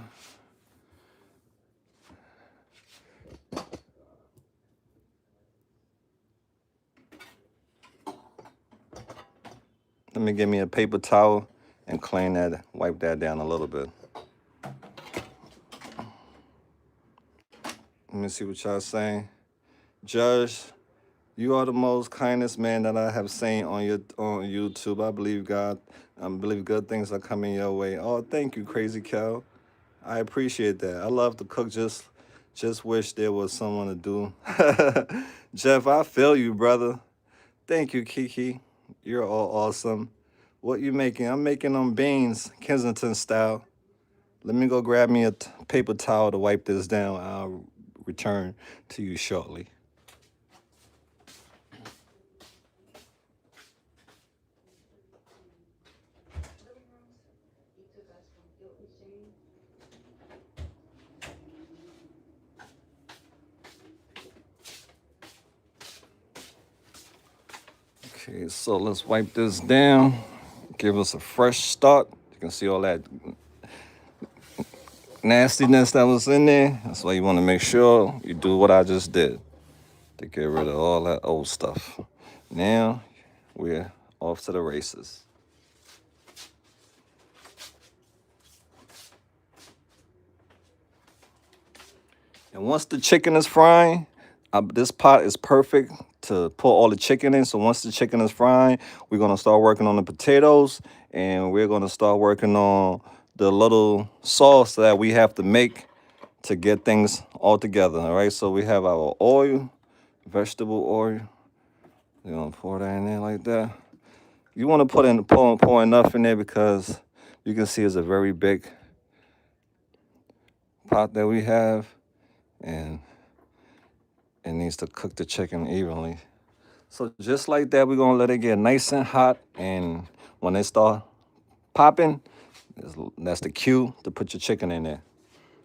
Let me get me a paper towel and clean that, wipe that down a little bit. Let me see what y'all saying. Judge, you are the most kindest man that I have seen on YouTube. I believe good things are coming your way. Oh, thank you, Crazy Cow. I appreciate that. I love to cook. Just wish there was someone to do. Jeff, I feel you, brother. Thank you, Kiki. You're all awesome. What you making? I'm making them beans, Kensington style. Let me go grab me a paper towel to wipe this down. I'll return to you shortly. Okay, so let's wipe this down. Give us a fresh start. You can see all that nastiness that was in there. That's why you want to make sure you do what I just did to get rid of all that old stuff. Now we're off to the races. And once the chicken is frying, this pot is perfect to put all the chicken in. So once the chicken is frying, we're gonna start working on the potatoes, and we're gonna start working on the little sauce that we have to make to get things all together. All right, so we have our oil, vegetable oil. You're gonna pour that in there like that. You want to pour enough in there because you can see it's a very big pot that we have, and it needs to cook the chicken evenly. So just like that, we're gonna let it get nice and hot, and when it start popping, that's the cue to put your chicken in there.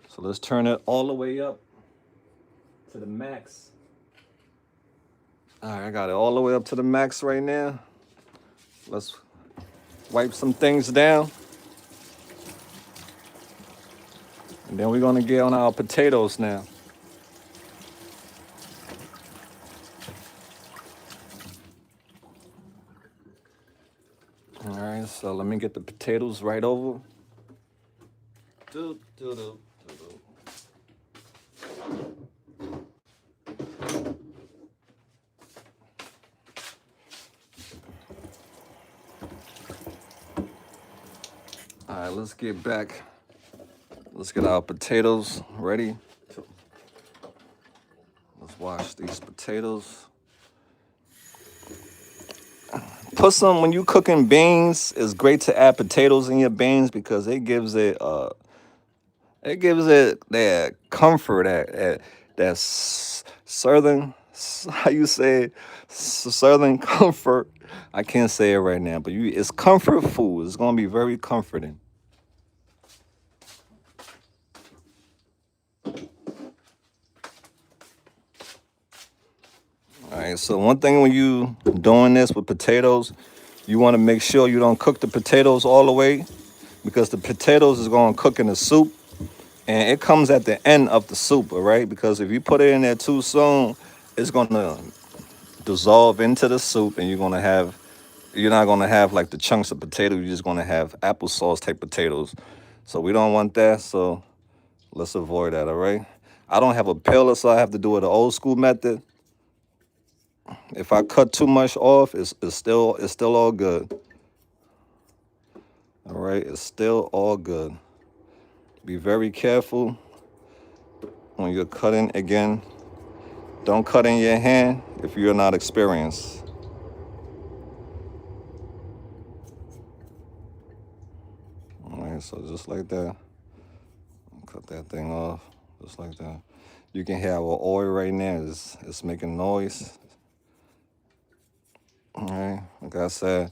So let's turn it all the way up to the max. All right, I got it all the way up to the max right now. Let's wipe some things down. And then we're gonna get on our potatoes now. All right, so let me get the potatoes right over. All right, let's get back. Let's get our potatoes ready. Let's wash these potatoes. Put some when you cooking beans. It's great to add potatoes in your beans because it gives it that comfort, that southern, how you say it, southern comfort. I can't say it right now, but it's comfort food. It's gonna be very comforting. All right. So one thing when you doing this with potatoes, you want to make sure you don't cook the potatoes all the way because the potatoes is gonna cook in the soup, and it comes at the end of the soup. All right, because if you put it in there too soon, it's gonna dissolve into the soup, and you're not gonna have like the chunks of potato. You're just gonna have applesauce type potatoes. So we don't want that. So let's avoid that. All right. I don't have a peeler, so I have to do it the old school method. If I cut too much off, it's still all good. All right, it's still all good. Be very careful when you're cutting. Again, don't cut in your hand if you're not experienced. All right, so just like that, cut that thing off, just like that. You can hear our oil right now. It's making noise. All right, like I said,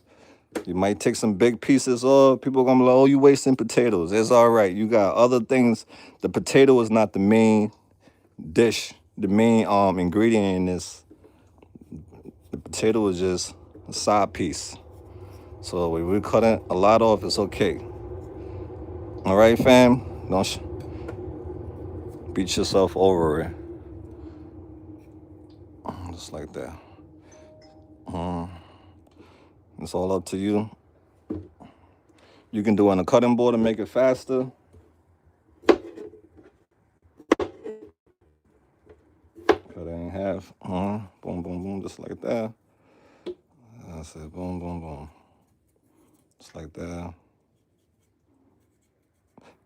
you might take some big pieces off. People are gonna be like, "Oh, you wasting potatoes." It's all right. You got other things. The potato is not the main dish. The main ingredient in this. The potato is just a side piece. So when we cut it a lot off, it's okay. All right, fam. Don't beat yourself over it. Just like that. It's all up to you. You can do it on a cutting board and make it faster. Cut it in half. Boom, boom, boom, just like that. I said boom, boom, boom. Just like that.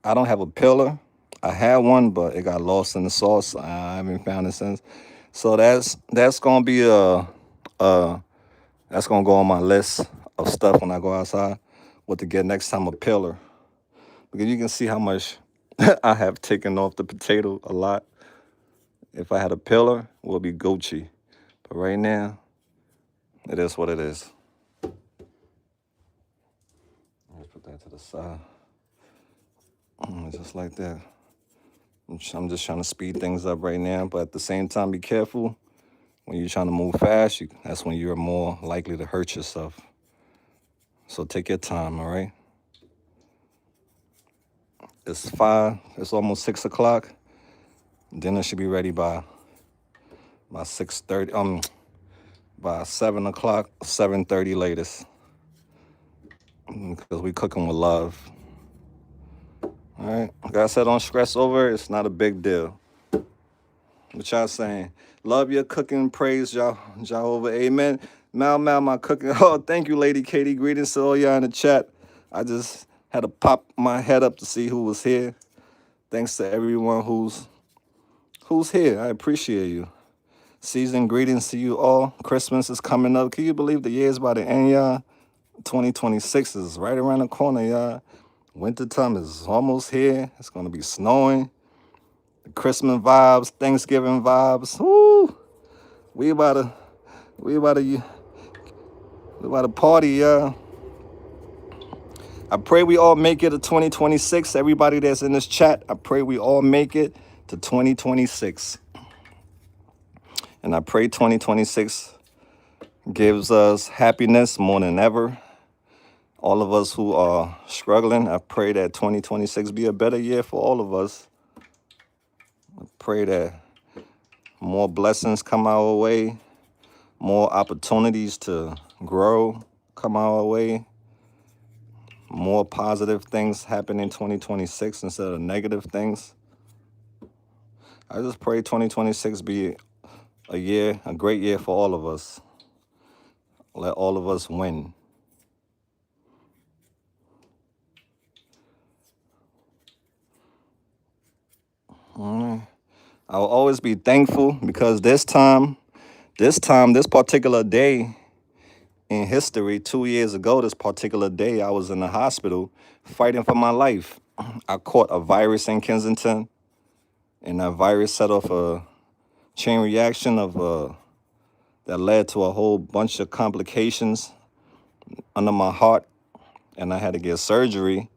I don't have a pillar. I had one, but it got lost in the sauce. I haven't found it since. So that's gonna be that's gonna go on my list of stuff when I go outside. What to get next time, a pillar, because you can see how much I have taken off the potato a lot. If I had a pillar, it would be Gucci. But right now, it is what it is. Let's put that to the side. Just like that. I'm just trying to speed things up right now, but at the same time, be careful. When you're trying to move fast, that's when you're more likely to hurt yourself. So take your time, all right? It's 5. It's almost 6 o'clock. Dinner should be ready by 6:30. By 7 o'clock, 7:30 latest. Because we cooking with love. All right. Like I said, don't stress over it. It's not a big deal. What y'all saying? Love your cooking. Praise Jehovah. Amen. Mal, my cooking. Oh, thank you, Lady Katie. Greetings to all y'all in the chat. I just had to pop my head up to see who was here. Thanks to everyone who's here. I appreciate you. Season greetings to you all. Christmas is coming up. Can you believe the year's by the end, y'all? 2026 is right around the corner, y'all. Wintertime is almost here. It's gonna be snowing. The Christmas vibes, Thanksgiving vibes. Woo! We about to we about to party, y'all. I pray we all make it to 2026. Everybody that's in this chat, I pray we all make it to 2026. And I pray 2026 gives us happiness more than ever. All of us who are struggling, I pray that 2026 be a better year for all of us. I pray that more blessings come our way, more opportunities to grow come our way, more positive things happen in 2026 instead of negative things. I just pray 2026 be a great year for all of us. Let all of us win. I'll always be thankful because this particular day in history, 2 years ago, this particular day, I was in the hospital fighting for my life. I caught a virus in Kensington, and that virus set off a chain reaction of that led to a whole bunch of complications under my heart, and I had to get surgery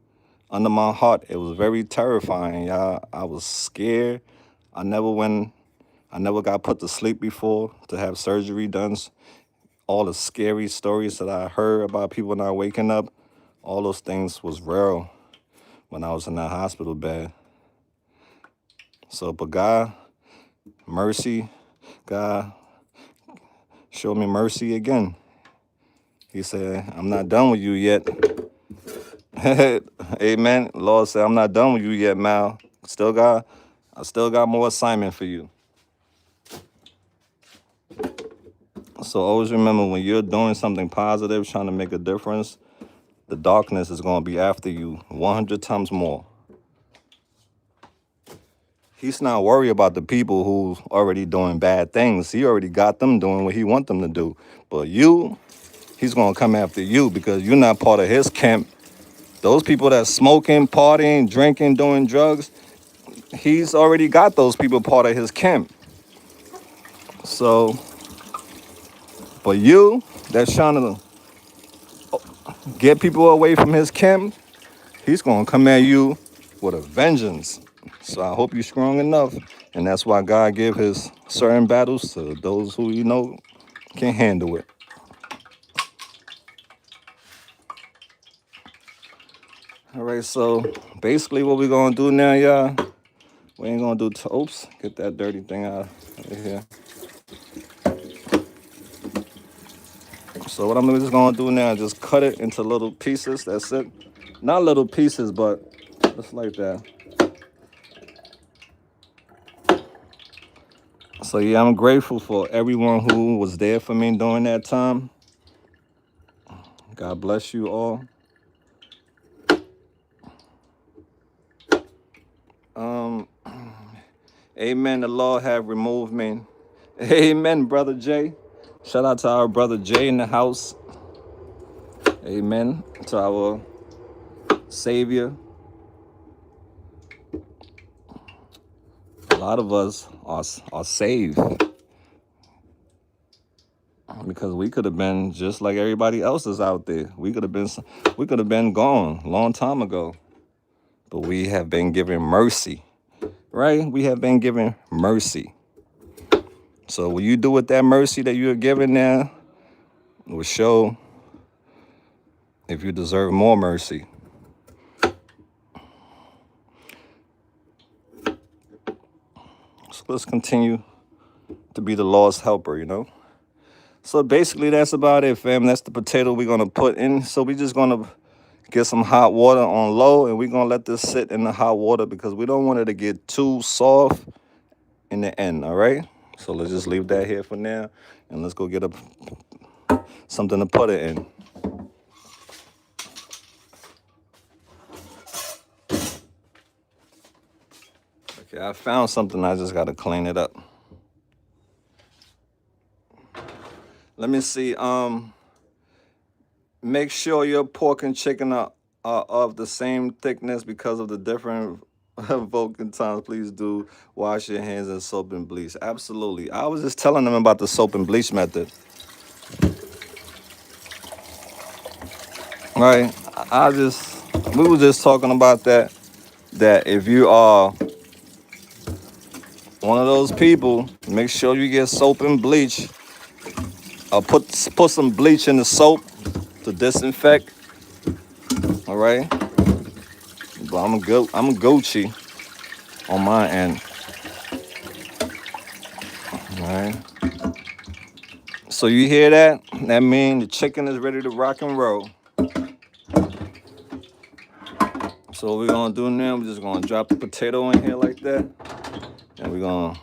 under my heart. It was very terrifying, y'all. I was scared. I never got put to sleep before to have surgery done. All the scary stories that I heard about people not waking up, all those things was real when I was in that hospital bed. So, but God, mercy, God showed me mercy again. He said, I'm not done with you yet. Amen. Lord said, I'm not done with you yet, Mal. I still got more assignment for you. So always remember, when you're doing something positive, trying to make a difference, the darkness is going to be after you 100 times more. He's not worried about the people who's already doing bad things. He already got them doing what he wants them to do. But you, he's going to come after you because you're not part of his camp. Those people that smoking, partying, drinking, doing drugs, he's already got those people part of his camp. So, but you that's trying to get people away from his camp, he's going to come at you with a vengeance. So I hope you're strong enough. And that's why God give his certain battles to those who, can handle it. All right, so basically what we're going to do now, y'all, we ain't going to do, oops, get that dirty thing out of here. So what I'm just going to do now is just cut it into little pieces. That's it. Not little pieces, but just like that. So yeah, I'm grateful for everyone who was there for me during that time. God bless you all. Amen. The Lord have removed me. Amen, Brother Jay. Shout out to our brother Jay in the house. Amen. To our Savior. A lot of us are saved because we could have been just like everybody else is out there. We could have been gone a long time ago. But we have been given mercy. Right? We have been given mercy. So what you do with that mercy that you're given now will show if you deserve more mercy. So let's continue to be the Lord's helper, So basically that's about it, fam. That's the potato we're going to put in. So we're just going to get some hot water on low, and we're going to let this sit in the hot water because we don't want it to get too soft in the end, all right? So let's just leave that here for now, and let's go get something to put it in. Okay, I found something. I just got to clean it up. Let me see. Make sure your pork and chicken are of the same thickness because of the different voting times. Please do wash your hands in soap and bleach. Absolutely. I was just telling them about the soap and bleach method. Right. We were just talking about that if you are one of those people, make sure you get soap and bleach. Put some bleach in the soap to disinfect. All right. But I'm Gucci on my end. All right. So you hear that? That means the chicken is ready to rock and roll. So what we're gonna do now, we're just gonna drop the potato in here like that. And we're gonna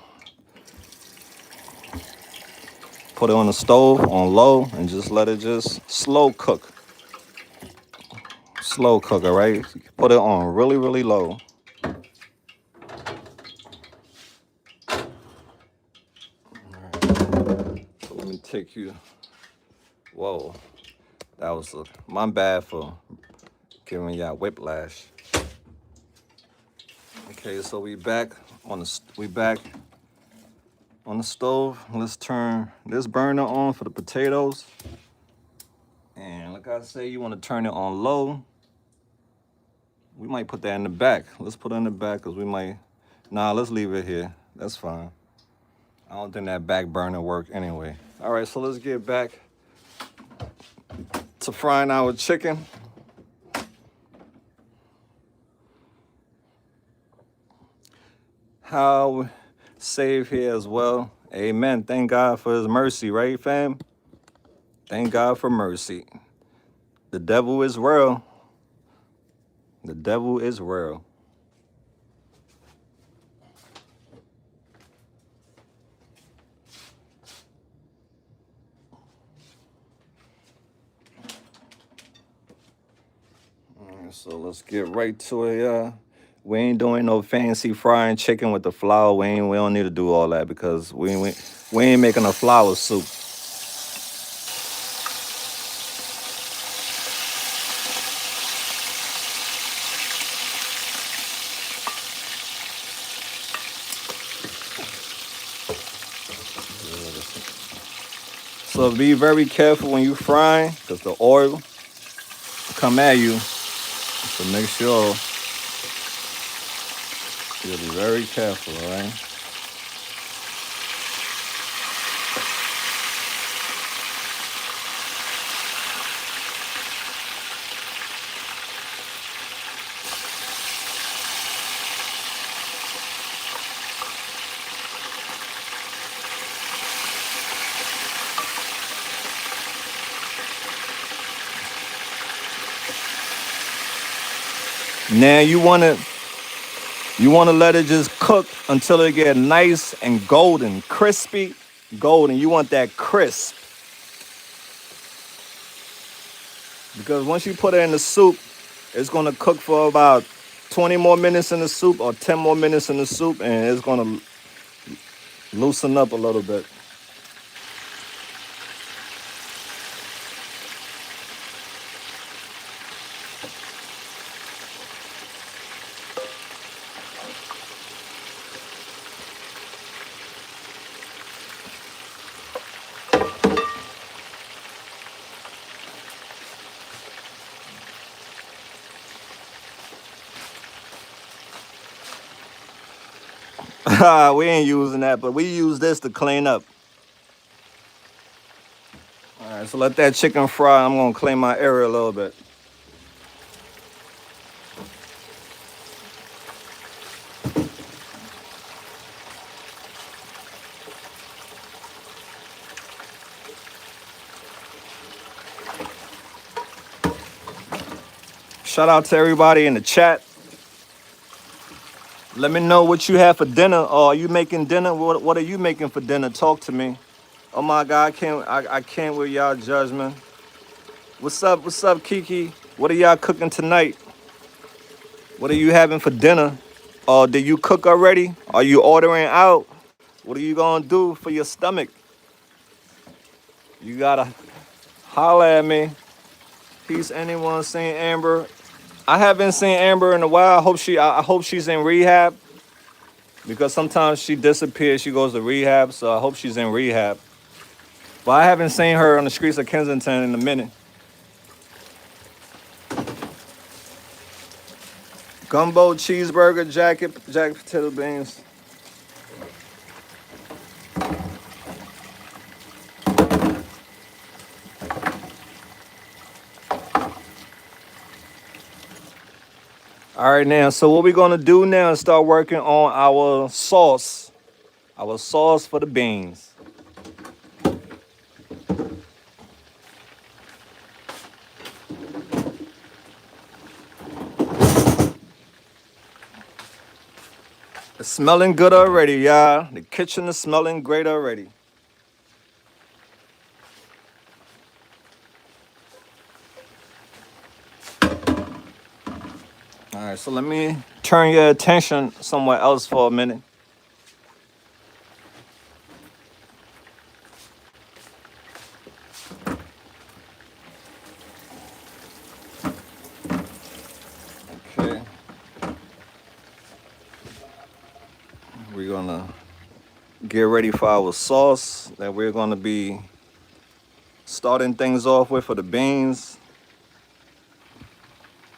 put it on the stove on low and just let it just slow cook. Slow cook, all right? Put it on really, really low. All right. So let me take you. Whoa. That was my bad for giving y'all whiplash. Okay, so we back on the stove. Let's turn this burner on for the potatoes. And like I say, you want to turn it on low. We might put that in the back. Let's put it in the back because we might. Nah, let's leave it here. That's fine. I don't think that back burner work anyway. All right, so let's get back to frying our chicken. How save here as well. Amen. Thank God for his mercy, right, fam? Thank God for mercy. The devil is real. The devil is real. So let's get right to it. We ain't doing no fancy frying chicken with the flour. We don't need to do all that because we ain't making a flour soup. So be very careful when you frying because the oil come at you. So make sure you'll be very careful, all right? Now you wanna let it just cook until it get nice and golden, crispy, golden. You want that crisp. Because once you put it in the soup, it's gonna cook for about 20 more minutes in the soup or 10 more minutes in the soup, and it's gonna loosen up a little bit. We ain't using that, but we use this to clean up. All right, so let that chicken fry. I'm gonna clean my area a little bit. Shout out to everybody in the chat. Let me know what you have for dinner. Or are you making dinner? What are you making for dinner? Talk to me. Oh my God, I can't with y'all judgment. What's up? What's up, Kiki? What are y'all cooking tonight? What are you having for dinner? Did you cook already? Are you ordering out? What are you gonna do for your stomach? You gotta holler at me. Peace, anyone seen Amber? I haven't seen Amber in a while. I hope she's in rehab because sometimes she disappears. She goes to rehab, so I hope she's in rehab. But I haven't seen her on the streets of Kensington in a minute. Gumbo, cheeseburger, jacket potato beans. All right, now, so what we're gonna do now is start working on our sauce for the beans. It's smelling good already, y'all. The kitchen is smelling great already. All right, so let me turn your attention somewhere else for a minute. get ready for our sauce that we're going to be starting things off with for the beans.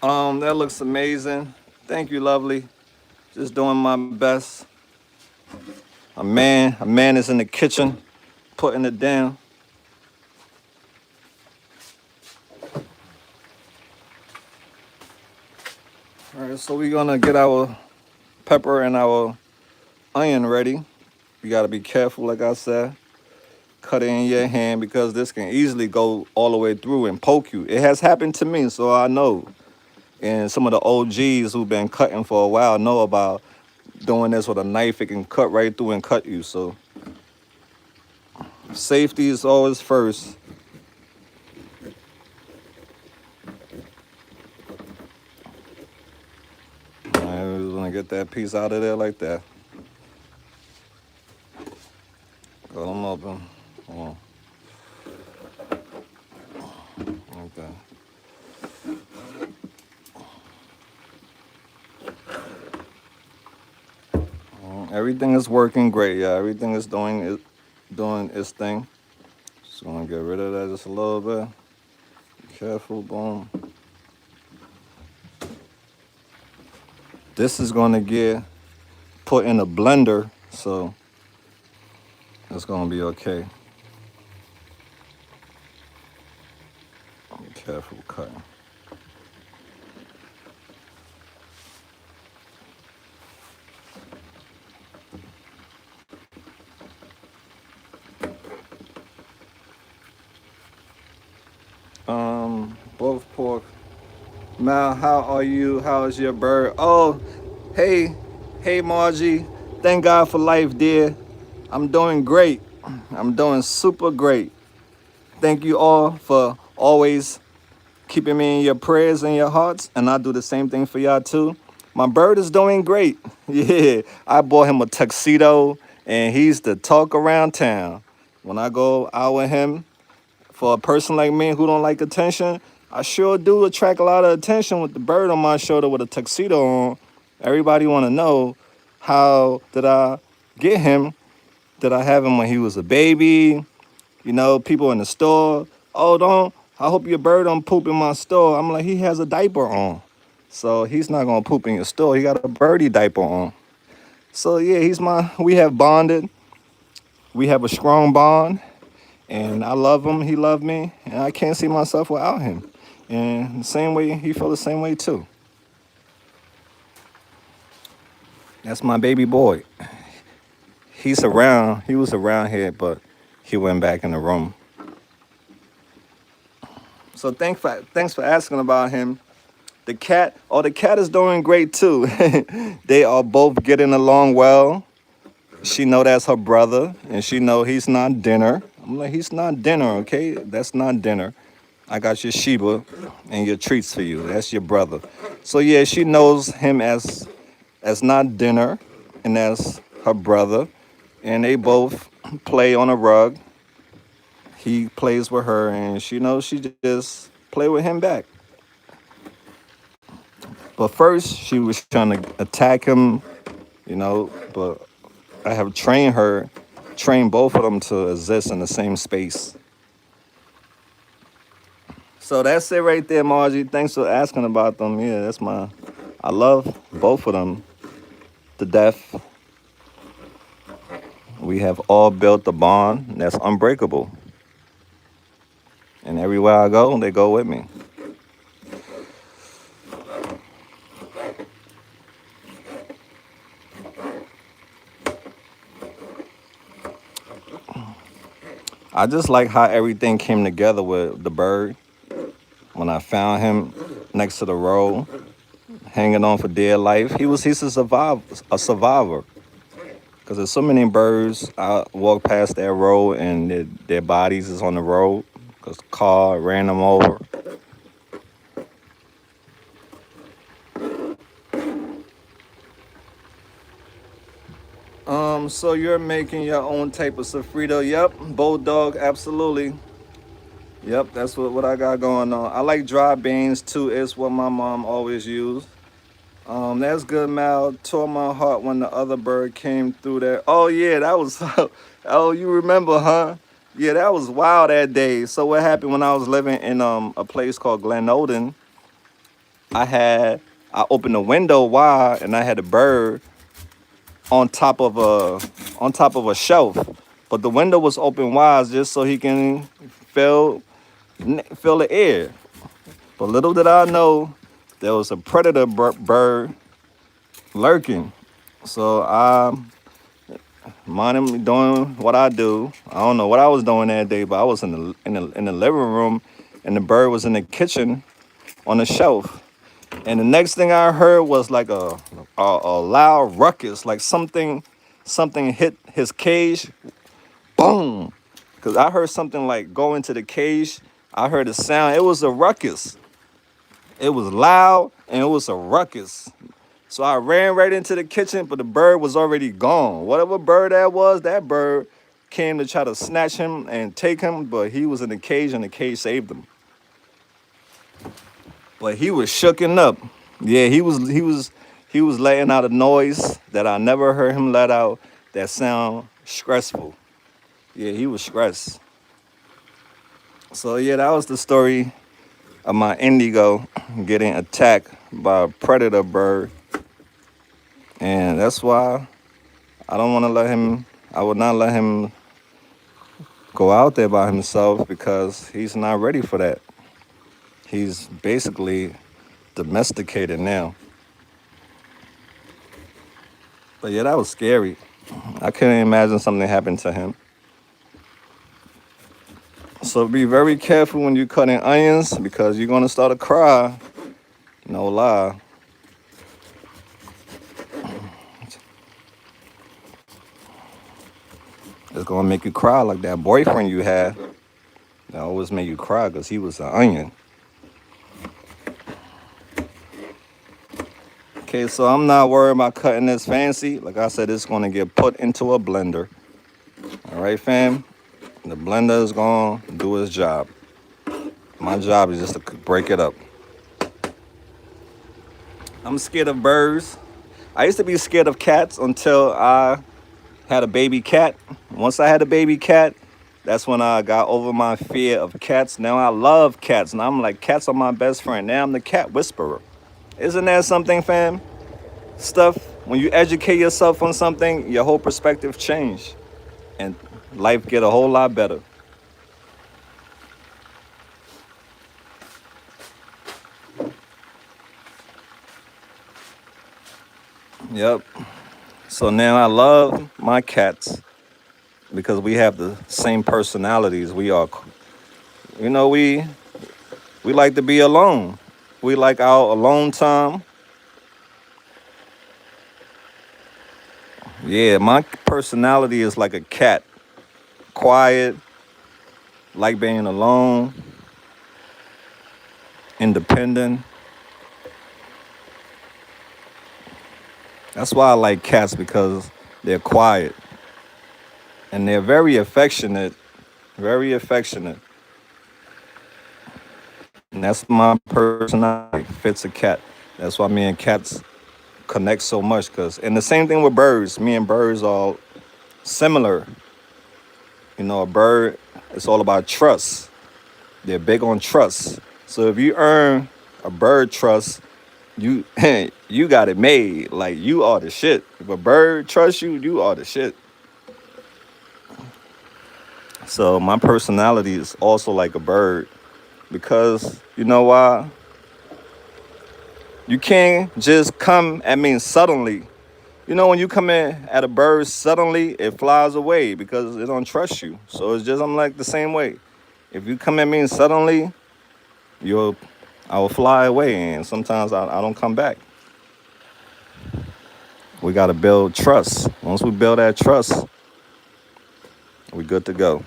That looks amazing. Thank you, lovely. Just doing my best. A man is in the kitchen putting it down. All right, so we're gonna get our pepper and our onion ready. You gotta be careful, like I said. Cut it in your hand because this can easily go all the way through and poke you. It has happened to me, so I know. And some of the OGs who've been cutting for a while know about doing this with a knife. It can cut right through and cut you. So safety is always first. All right, we're gonna get that piece out of there like that. Cut them open. Oh, like that. Everything is working great, yeah. Everything is doing its thing. Just gonna get rid of that just a little bit. Be careful, boom. This is gonna get put in a blender, so it's gonna be okay. Be careful cutting. Both pork. Mal, how are you? How is your bird? Oh, hey, hey, Margie. Thank God for life, dear. I'm doing great. I'm doing super great. Thank you all for always keeping me in your prayers and your hearts, and I do the same thing for y'all too. My bird is doing great. Yeah, I bought him a tuxedo, and he's the talk around town. When I go out with him, for a person like me who don't like attention, I sure do attract a lot of attention with the bird on my shoulder with a tuxedo on. Everybody want to know how did I get him? Did I have him when he was a baby? You know, people in the store, oh, don't, I hope your bird don't poop in my store. I'm like, he has a diaper on. So he's not going to poop in your store. He got a birdie diaper on. So yeah, we have bonded. We have a strong bond. And I love him. He loved me. And I can't see myself without him. And the same way, he felt the same way too. That's my baby boy. He was around here, but he went back in the room. So thanks for asking about him. The cat is doing great too. They are both getting along well. She know that's her brother, and she know he's not dinner. I'm like, he's not dinner, okay? That's not dinner. I got your Sheba and your treats for you. That's your brother. So yeah, she knows him as not dinner, and as her brother, and they both play on a rug. He plays with her, and she knows she just play with him back. But first, she was trying to attack him, but I have trained both of them to exist in the same space. So that's it right there, Margie. Thanks for asking about them. Yeah, I love both of them to death. We have all built a bond that's unbreakable. And everywhere I go, they go with me. I just like how everything came together with the bird. When I found him next to the road, hanging on for dear life, he's a survivor. Because there's so many birds. I walk past that road and their bodies is on the road because the car ran them over. So you're making your own type of sofrito? Yep, bulldog, absolutely. Yep, that's what I got going on. I like dry beans too. It's what my mom always used. That's good, Mal. Tore my heart when the other bird came through there. Oh yeah, that was. Oh, you remember, huh? Yeah, that was wild that day. So what happened when I was living in a place called Glen Olden? I had I opened the window wide and I had a bird on top of a shelf, but the window was open wide just so he can feel feel the air. But little did I know there was a predator bird lurking. So I minded me doing what I do. I don't know what I was doing that day, but I was in the living room, and the bird was in the kitchen on the shelf. And the next thing I heard was like a loud ruckus, like something hit his cage. Boom! Cause I heard something like go into the cage. I heard a sound. It was a ruckus. It was loud and it was a ruckus. So I ran right into the kitchen, but the bird was already gone. Whatever bird that bird came to try to snatch him and take him, but he was in the cage and the cage saved him. But he was shooken up. Yeah, he was letting out a noise that I never heard him let out that sound stressful. Yeah, he was stressed. So yeah, that was the story of my indigo getting attacked by a predator bird. And that's why I don't want to let him, I would not let him go out there by himself because he's not ready for that. He's basically domesticated now. But yeah, that was scary. I couldn't imagine something happened to him. So be very careful when you're cutting onions because you're gonna start to cry. No lie. It's gonna make you cry like that boyfriend you had. That always made you cry because he was an onion. Okay, so I'm not worried about cutting this fancy. Like I said, it's gonna get put into a blender. All right, fam. The blender is gonna do its job. My job is just to break it up. I'm scared of birds. I used to be scared of cats until I had a baby cat. Once I had a baby cat, that's when I got over my fear of cats. Now I love cats. And I'm like, cats are my best friend. Now I'm the cat whisperer. Isn't that something, fam? Stuff, when you educate yourself on something, your whole perspective change. And life get a whole lot better. Yep. So now I love my cats because we have the same personalities. We like to be alone. We like our alone time. Yeah, my personality is like a cat, quiet, like being alone, independent. That's why I like cats because they're quiet and they're very affectionate, very affectionate. And that's my personality, fits a cat. That's why me and cats connect so much. And the same thing with birds. Me and birds are similar. You know, a bird, it's all about trust. They're big on trust. So if you earn a bird trust, you you got it made. Like you are the shit. If a bird trusts you, you are the shit. So my personality is also like a bird because you know why? You can't just come at me suddenly. You know when you come in at a bird suddenly, it flies away because it don't trust you. So it's just I'm like the same way. If you come at me suddenly, you'll I will fly away and sometimes I don't come back. We got to build trust. Once we build that trust, we good to go.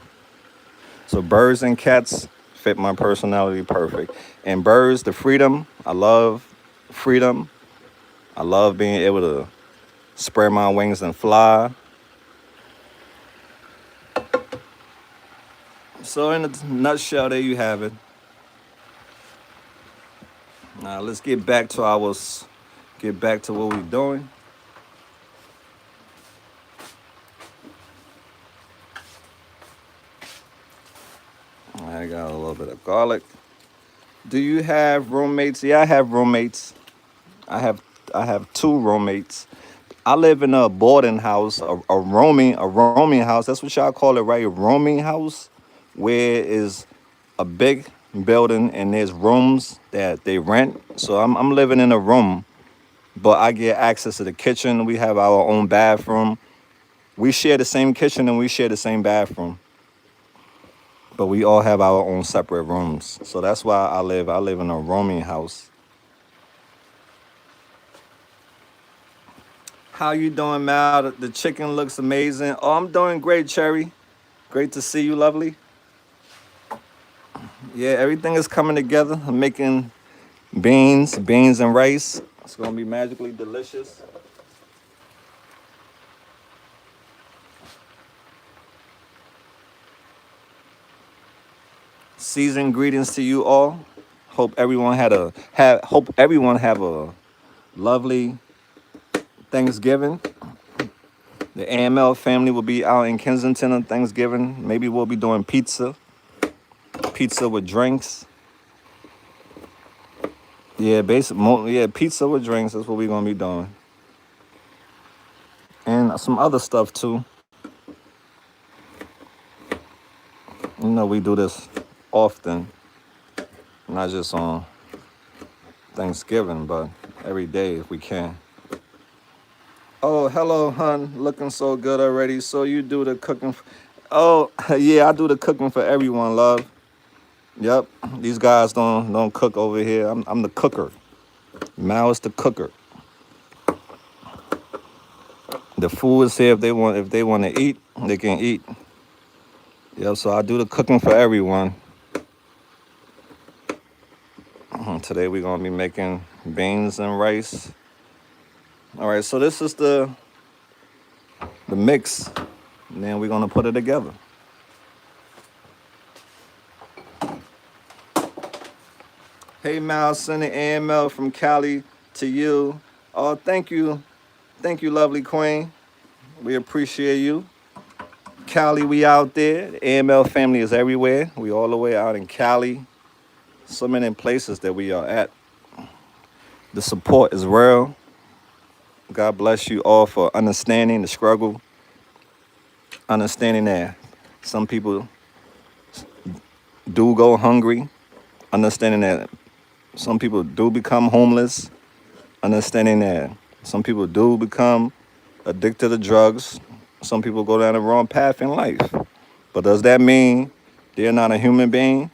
So birds and cats fit my personality perfect. And birds, the freedom, I love freedom. I love being able to spread my wings and fly. So in a nutshell, there you have it. Now let's get back to our get back to what we're doing. I got a little bit of garlic. Do you have roommates? Yeah, I have roommates. I have I have two roommates. I live in a boarding house, a roaming house. That's what y'all call it, right? A roaming house, where is a big building and there's rooms that they rent. So I'm living in a room, but I get access to the kitchen. We have our own bathroom. We share the same kitchen and we share the same bathroom, but we all have our own separate rooms. So that's why I live in a roaming house. How you doing, Mal? The chicken looks amazing. Oh, I'm doing great, Cherry. Great to see you, lovely. Yeah, everything is coming together. I'm making beans and rice. It's gonna be magically delicious. Seasoned greetings to you all. Hope everyone have a lovely Thanksgiving. The AML family will be out in Kensington on Thanksgiving. Maybe we'll be doing pizza with drinks. Yeah, pizza with drinks. That's what we're gonna be doing, and some other stuff too. You know, we do this often, not just on Thanksgiving, but every day if we can. Oh, hello, hun. Looking so good already. So you do the cooking. Oh, yeah, I do the cooking for everyone, love. Yep. These guys don't cook over here. I'm the cooker. Mal is the cooker. The food is here if they want to eat, they can eat. Yep, so I do the cooking for everyone. Today we're gonna be making beans and rice. All right, so this is the mix, and then we're gonna put it together. Hey, Mal, sending AML from Cali to you. Oh, thank you, lovely queen. We appreciate you. Cali, we out there. The AML family is everywhere. We all the way out in Cali. So many places that we are at. The support is real. God bless you all for understanding the struggle, understanding that some people do go hungry, understanding that some people do become homeless, understanding that some people do become addicted to drugs. Some people go down the wrong path in life. But does that mean they're not a human being?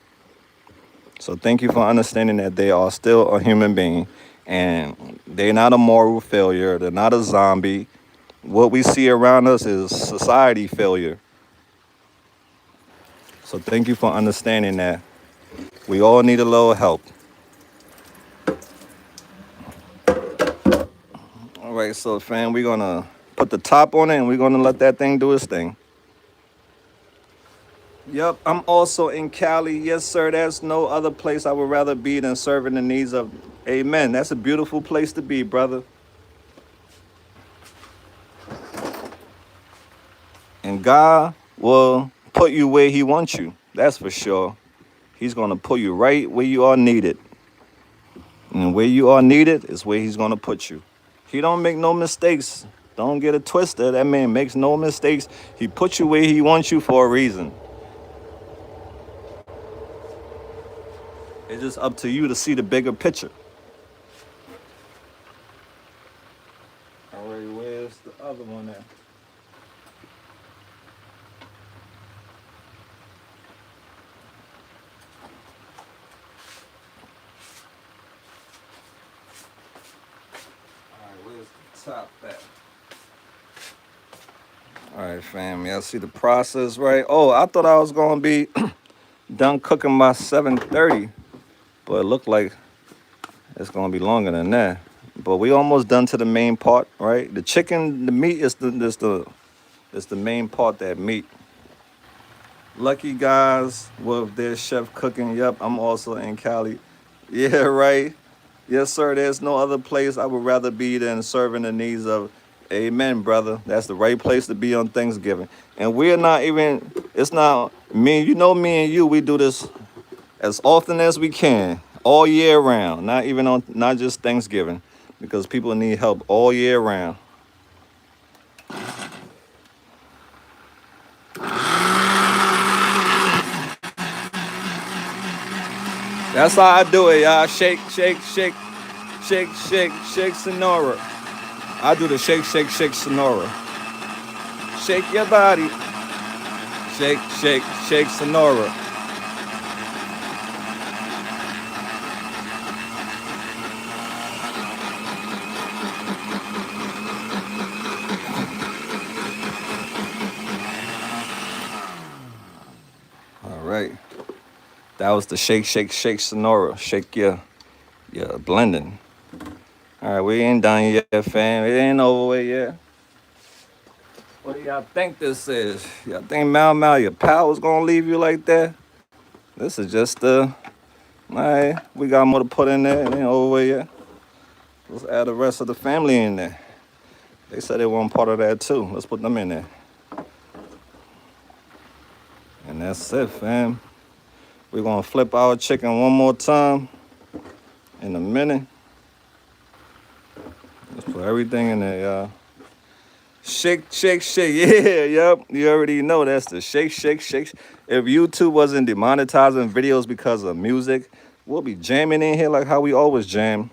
So thank you for understanding that they are still a human being and they're not a moral failure. They're not a zombie. What we see around us is society failure. So thank you for understanding that we all need a little help. All right, so fam, we're gonna put the top on it and we're gonna let that thing do its thing. Yep, I'm also in Cali. Yes, sir. There's no other place I would rather be than serving the needs of. Amen. That's a beautiful place to be, brother. And God will put you where He wants you. That's for sure. He's gonna put you right where you are needed. And where you are needed is where He's gonna put you. He don't make no mistakes. Don't get it twisted. That man makes no mistakes. He puts you where He wants you for a reason. It's just up to you to see the bigger picture. All right, where's the other one at? All right, where's the top at? All right, fam. Y'all see the process, right? Oh, I thought I was gonna be done cooking by 7:30, but it looked like it's gonna be longer than that. But we almost done to the main part, right? The chicken, the meat is the main part, that meat. Lucky guys with their chef cooking. Yep, I'm also in Cali. Yeah, right. Yes, sir. There's no other place I would rather be than serving the needs of. Amen, brother. That's the right place to be on Thanksgiving. And we're not even. It's not me. You know, me and you. We do this as often as we can, all year round. Not even on. Not just Thanksgiving, because people need help all year round. That's how I do it, y'all. Shake, shake, shake, shake, shake, shake, Sonora. I do the shake, shake, shake, Sonora. Shake your body. Shake, shake, shake, Sonora. All right. That was the shake, shake, shake, Sonora. Shake your blending. All right, we ain't done yet, fam. It ain't over with yet. What do y'all think this is? Y'all think Mal, your pal was gonna leave you like that? This is just alright, we got more to put in there. It ain't over with yet. Let's add the rest of the family in there. They said they want part of that too. Let's put them in there. And that's it, fam. We're gonna flip our chicken one more time in a minute. Let's put everything in there, y'all. Shake, shake, shake. Yeah, yep. You already know that's the shake, shake, shake. If YouTube wasn't demonetizing videos because of music, we'll be jamming in here like how we always jam.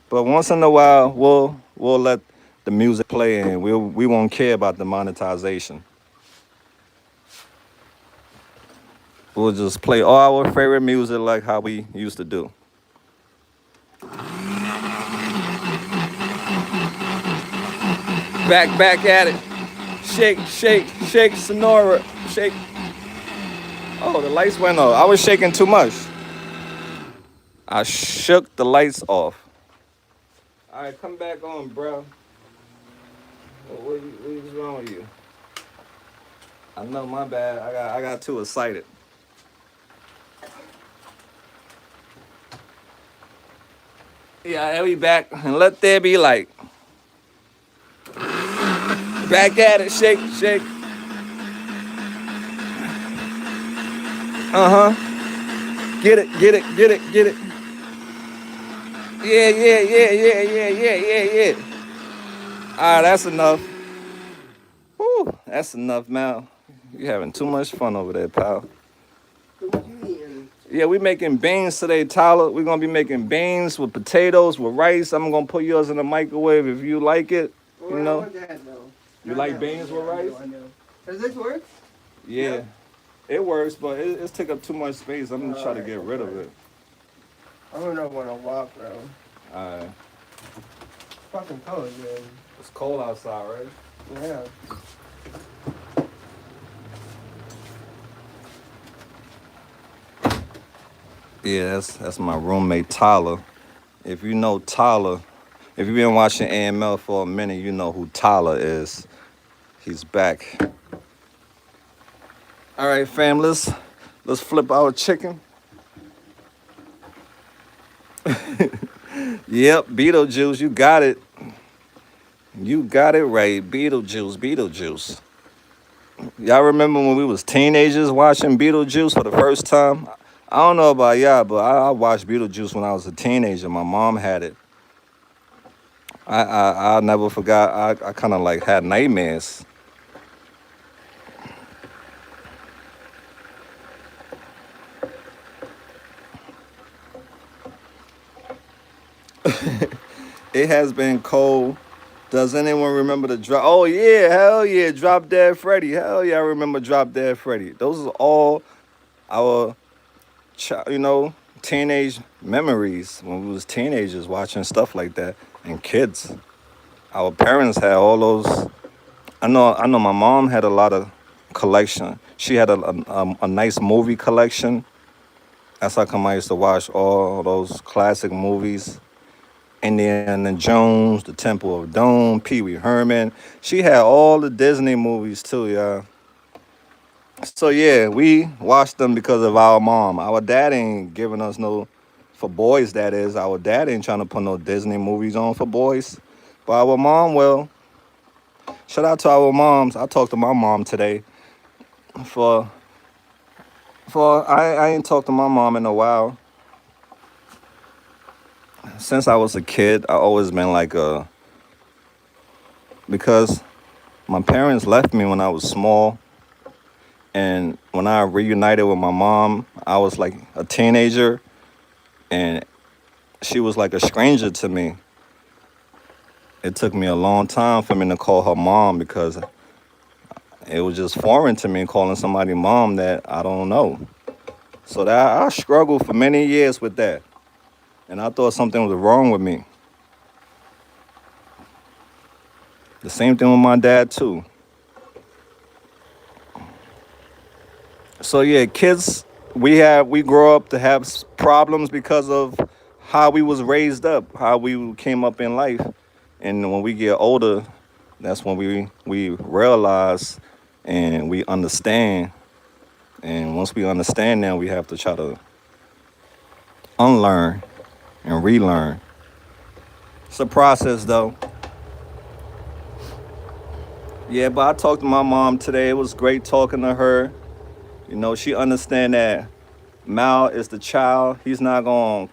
But once in a while, we'll let the music play and we won't care about the monetization. We'll just play all our favorite music like how we used to do. Back at it. Shake, shake, shake, Sonora. Shake. Oh, the lights went off. I was shaking too much. I shook the lights off. All right, come back on, bro. What is wrong with you? I know, my bad. I got too excited. Yeah, I'll be back and let there be light. Back at it, shake, shake. Get it, get it, get it, get it. Yeah. All right, that's enough. Whew, that's enough, man. You having too much fun over there, pal. What you eating? Yeah, we making beans today, Tyler. We're gonna be making beans with potatoes, with rice. I'm gonna put yours in the microwave if you like it. Well, You know. I want that, though. You Not like that beans one. with rice? I know. Does this work? Yeah. It works, but it's take up too much space. I'm gonna try to get rid of it. I don't know when I walk, bro. Alright. It's fucking cold, man. It's cold outside, right? Yeah. Yeah, that's my roommate Tyler. If you know Tyler, if you've been watching AML for a minute, you know who Tyler is. He's back. All right, fam, let's flip our chicken. Yep, Beetlejuice, you got it. You got it right, Beetlejuice. Y'all remember when we was teenagers watching Beetlejuice for the first time? I don't know about y'all, but I watched Beetlejuice when I was a teenager. My mom had it. I never forgot. I kind of like had nightmares. It has been cold. Does anyone remember the drop? Oh yeah, hell yeah, Drop Dead Freddy. Hell yeah, I remember Drop Dead Freddy. Those are all our, teenage memories when we was teenagers watching stuff like that and kids. Our parents had all those. I know. My mom had a lot of collection. She had a nice movie collection. That's how come I used to watch all those classic movies. Indiana Jones, The Temple of Doom, Pee Wee Herman. She had all the Disney movies too, y'all. So yeah, we watched them because of our mom. Our dad ain't giving us no For boys, that is. Our dad ain't trying to put no Disney movies on for boys. But our mom will. Shout out to our moms. I talked to my mom today. For I ain't talked to my mom in a while. Since I was a kid, I always been like a because my parents left me when I was small, and when I reunited with my mom, I was like a teenager, and she was like a stranger to me. It took me a long time for me to call her mom because it was just foreign to me calling somebody mom that I don't know. So that I struggled for many years with that, and I thought something was wrong with me. The same thing with my dad too. So yeah, kids, we grow up to have problems because of how we was raised up, how we came up in life, and when we get older, that's when we realize and we understand. And once we understand that, we have to try to unlearn and relearn. It's a process though. Yeah, but I talked to my mom today. It was great talking to her. You know, she understand that Mal is the child. He's not gonna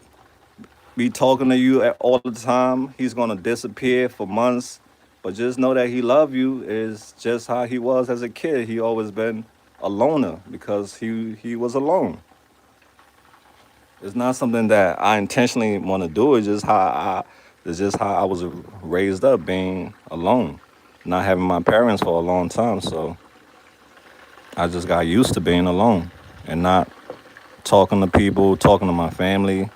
be talking to you all the time. He's gonna disappear for months. But just know that he love you is just how he was as a kid. He always been a loner because he was alone. It's not something that I intentionally want to do. It's just how I was raised up, being alone, not having my parents for a long time. So I just got used to being alone and not talking to people, talking to my family.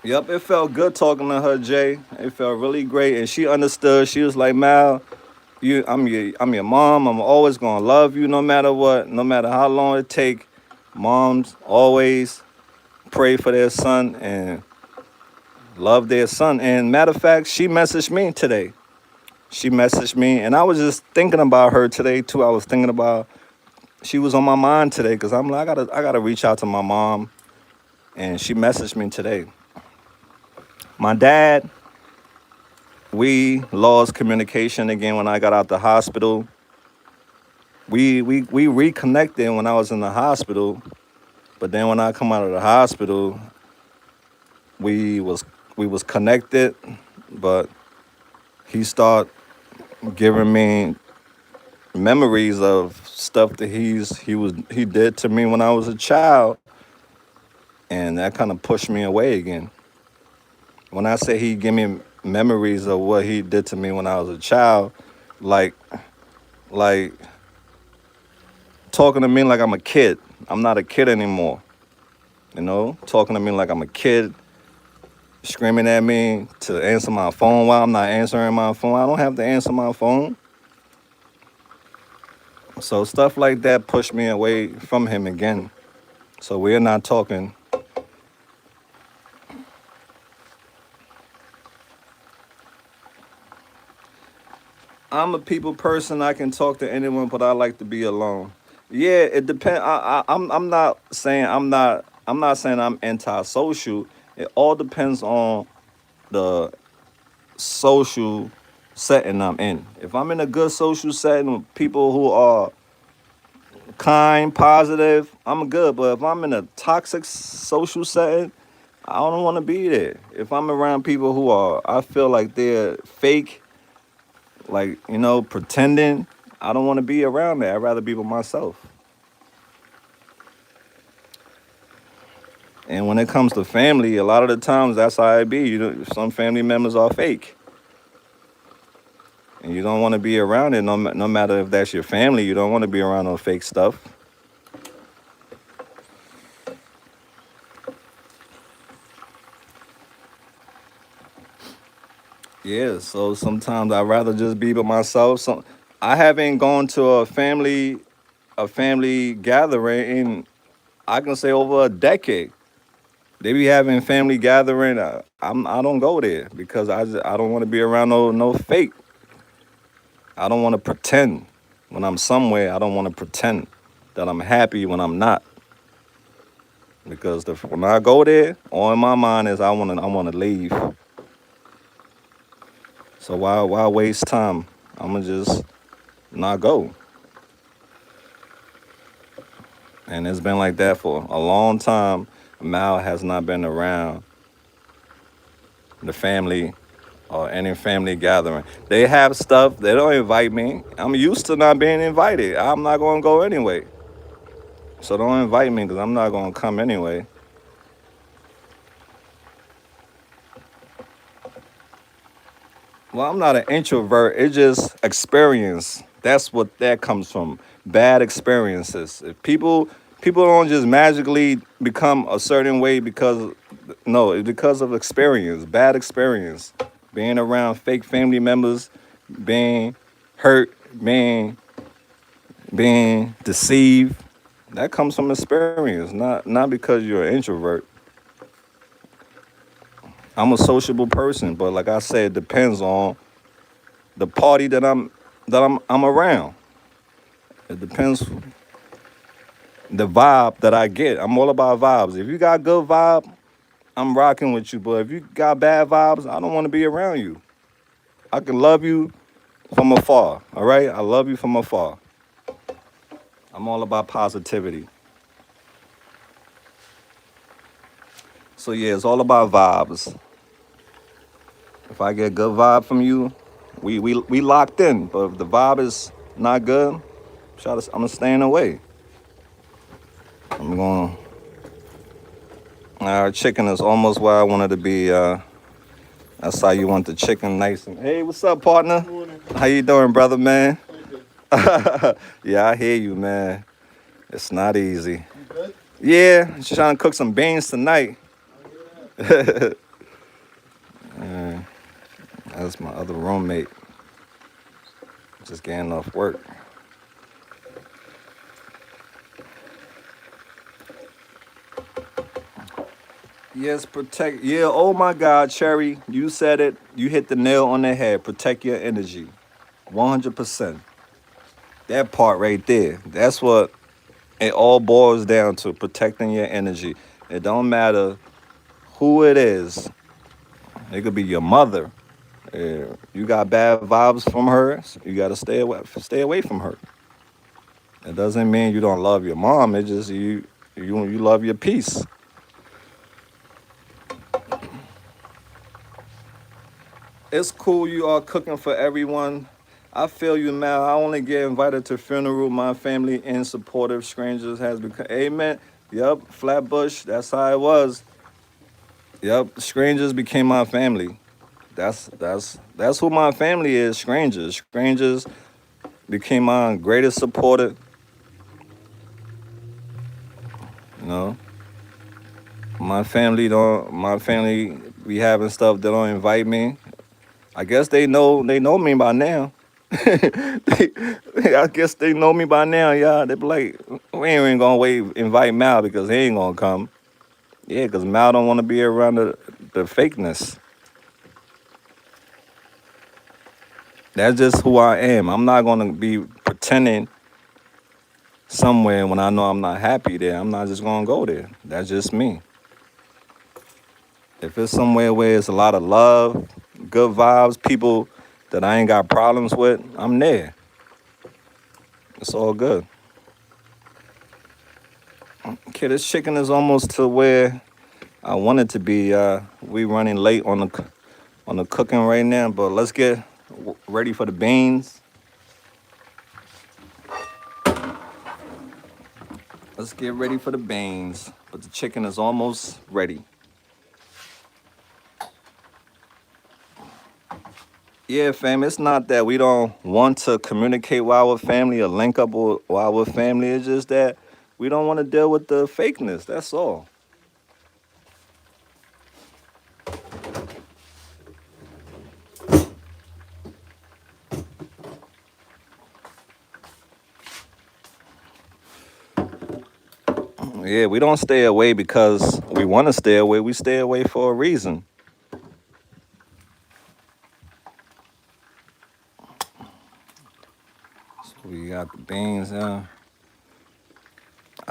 Yep, it felt good talking to her, Jay. It felt really great, and she understood. She was like, "Mal, I'm your mom. I'm always gonna love you, no matter what, no matter how long it take. Moms always pray for their son and love their son." And matter of fact, she messaged me today. She messaged me, and I was just thinking about her today too. I was thinking about she was on my mind today because I'm like, I gotta reach out to my mom, and she messaged me today. My dad, we lost communication again when I got out the hospital. We reconnected when I was in the hospital, but then when I come out of the hospital, we was we was connected, but he started giving me memories of stuff that he did to me when I was a child, and that kind of pushed me away again. When I say he gave me memories of what he did to me when I was a child, like like talking to me like I'm a kid. I'm not a kid anymore. You know, talking to me like I'm a kid, screaming at me to answer my phone while I'm not answering my phone. I don't have to answer my phone. So stuff like that pushed me away from him again. So we're not talking. I'm a people person. I can talk to anyone, but I like to be alone. Yeah, it depends. I'm not saying I'm not saying I'm antisocial. It all depends on the social setting I'm in. If I'm in a good social setting with people who are kind, positive, I'm good. But if I'm in a toxic social setting, I don't want to be there. If I'm around people who are, I feel like they're fake, like, pretending, I don't want to be around that. I'd rather be with myself. And when it comes to family, a lot of the times that's how it be. Some family members are fake, and you don't want to be around it. No matter if that's your family, you don't want to be around no fake stuff. Yeah, so sometimes I'd rather just be with myself. I haven't gone to a family gathering in, I can say, over a decade. They be having family gathering. I don't go there because I don't want to be around no fake. I don't want to pretend. When I'm somewhere, I don't want to pretend that I'm happy when I'm not. Because when I go there, all in my mind is I wanna leave. So why waste time? I'ma just not go. And it's been like that for a long time. Mal has not been around the family or any family gathering. They have stuff, they don't invite me. I'm used to not being invited. I'm not gonna go anyway. So don't invite me because I'm not gonna come anyway. Well, I'm not an introvert. It's just experience. That's what that comes from. Bad experiences. If people don't just magically become a certain way because no, it's because of experience. Bad experience. Being around fake family members, being hurt, being deceived. That comes from experience, not because you're an introvert. I'm a sociable person, but like I said, it depends on the party that I'm around. It depends the vibe that I get. I'm all about vibes. If you got good vibe, I'm rocking with you. But if you got bad vibes, I don't want to be around you. I can love you from afar. All right, I love you from afar. I'm all about positivity. So yeah, it's all about vibes. If I get good vibe from you, we locked in. But if the vibe is not good, I'm staying away. I'm going. Our chicken is almost where I wanted to be. That's how you want the chicken, nice and. Hey, what's up, partner? Morning. How you doing, brother, man? Okay. Yeah, I hear you, man. It's not easy. You good? Yeah, just trying to cook some beans tonight. I hear that. That's my other roommate. Just getting off work. Yes, protect. Yeah, oh my God, Cherry, you said it. You hit the nail on the head. Protect your energy. 100%. That part right there. That's what it all boils down to, protecting your energy. It don't matter who it is. It could be your mother. You got bad vibes from her. So you got to stay away from her. It doesn't mean you don't love your mom. It just you love your peace. It's cool you are cooking for everyone. I feel you, man. I only get invited to funeral. My family and supportive strangers has become. Amen. Yep, Flatbush. That's how it was. Yep, strangers became my family. That's who my family is. Strangers. Strangers became my greatest supporter. You know, My family be having stuff. They don't invite me. I guess they know me by now. I guess they know me by now, y'all. They be like, we ain't gonna wait invite Mal because he ain't gonna come. Yeah, because Mal don't want to be around the fakeness. That's just who I am. I'm not gonna be pretending somewhere when I know I'm not happy there. I'm not just gonna go there. That's just me. If it's somewhere where it's a lot of love, good vibes, people that I ain't got problems with, I'm there. It's all good. Okay, this chicken is almost to where I want it to be. We running late on the cooking right now, but let's get ready for the beans. Let's get ready for the beans. But the chicken is almost ready. Yeah, fam, it's not that we don't want to communicate with our family or link up with our family. It's just that we don't want to deal with the fakeness. That's all. Yeah, we don't stay away because we want to stay away. We stay away for a reason. We got the beans. I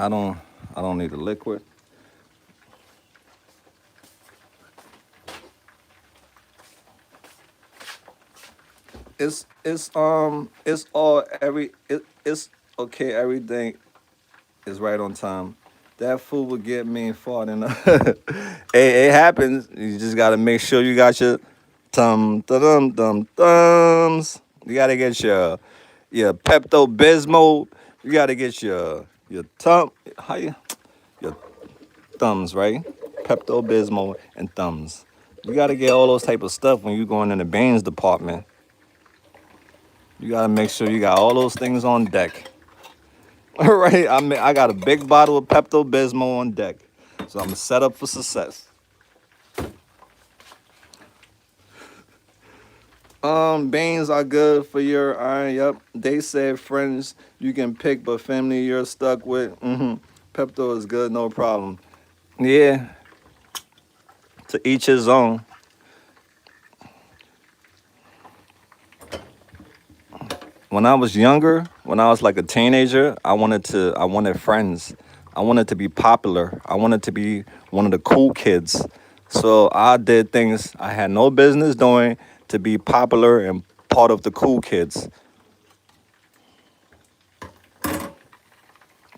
don't I don't need the liquid. It's all it's okay. Everything is right on time. That food would get me farting. It happens. You just gotta make sure you got your thumbs. You gotta get your Pepto Bismol. You gotta get your how your thumbs, right? Pepto Bismol and thumbs. You gotta get all those type of stuff when you going in the beans department. You gotta make sure you got all those things on deck. All right, I got a big bottle of Pepto Bismol on deck, so I'm set up for success. Beans are good for your iron. Yep, they said friends you can pick, but family you're stuck with. Pepto is good, no problem. Yeah, to each his own. When I was younger, when I was like a teenager, I wanted friends. I wanted to be popular. I wanted to be one of the cool kids. So I did things I had no business doing to be popular and part of the cool kids.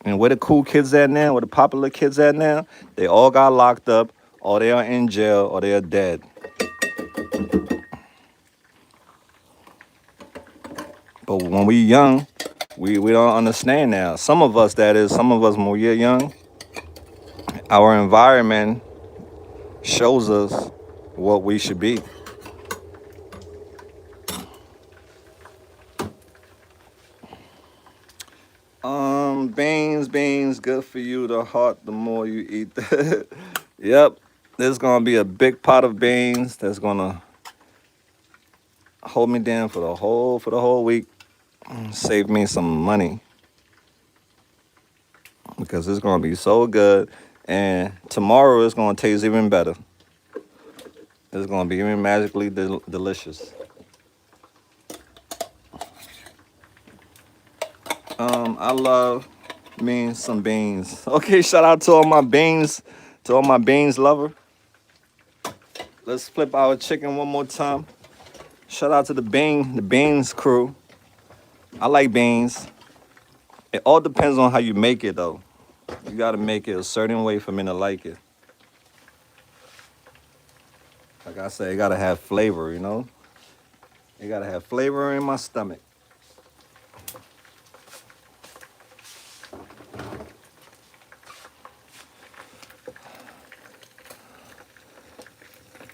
And where the cool kids at now, where the popular kids at now, they all got locked up, or they are in jail, or they are dead. But when we young, we don't understand now. Some of us, that is, some of us when we're young, our environment shows us what we should be. Beans, good for you. The heart, the more you eat. Yep, there's gonna be a big pot of beans that's gonna hold me down for the whole week. Save me some money because it's gonna be so good. And tomorrow it's gonna taste even better. It's gonna be even magically delicious. I love me some beans. Okay, shout out to all my beans lover. Let's flip our chicken one more time. Shout out to the beans crew. I like beans. It all depends on how you make it though. You gotta make it a certain way for me to like it. Like I said, it gotta have flavor, you know? It gotta have flavor in my stomach.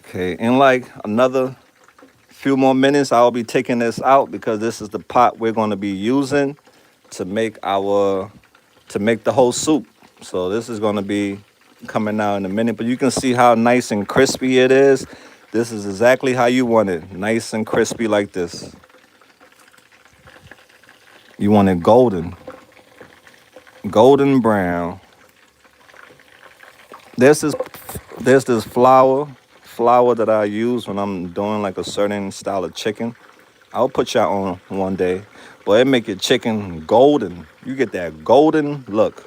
Okay, in like another few more minutes, I'll be taking this out because this is the pot we're gonna be using to make the whole soup. So this is gonna be coming out in a minute, but you can see how nice and crispy it is. This is exactly how you want it, nice and crispy like this. You want it golden brown. There's this there's this flour that I use when I'm doing like a certain style of chicken. I'll put y'all on one day, but it make your chicken golden. You get that golden look.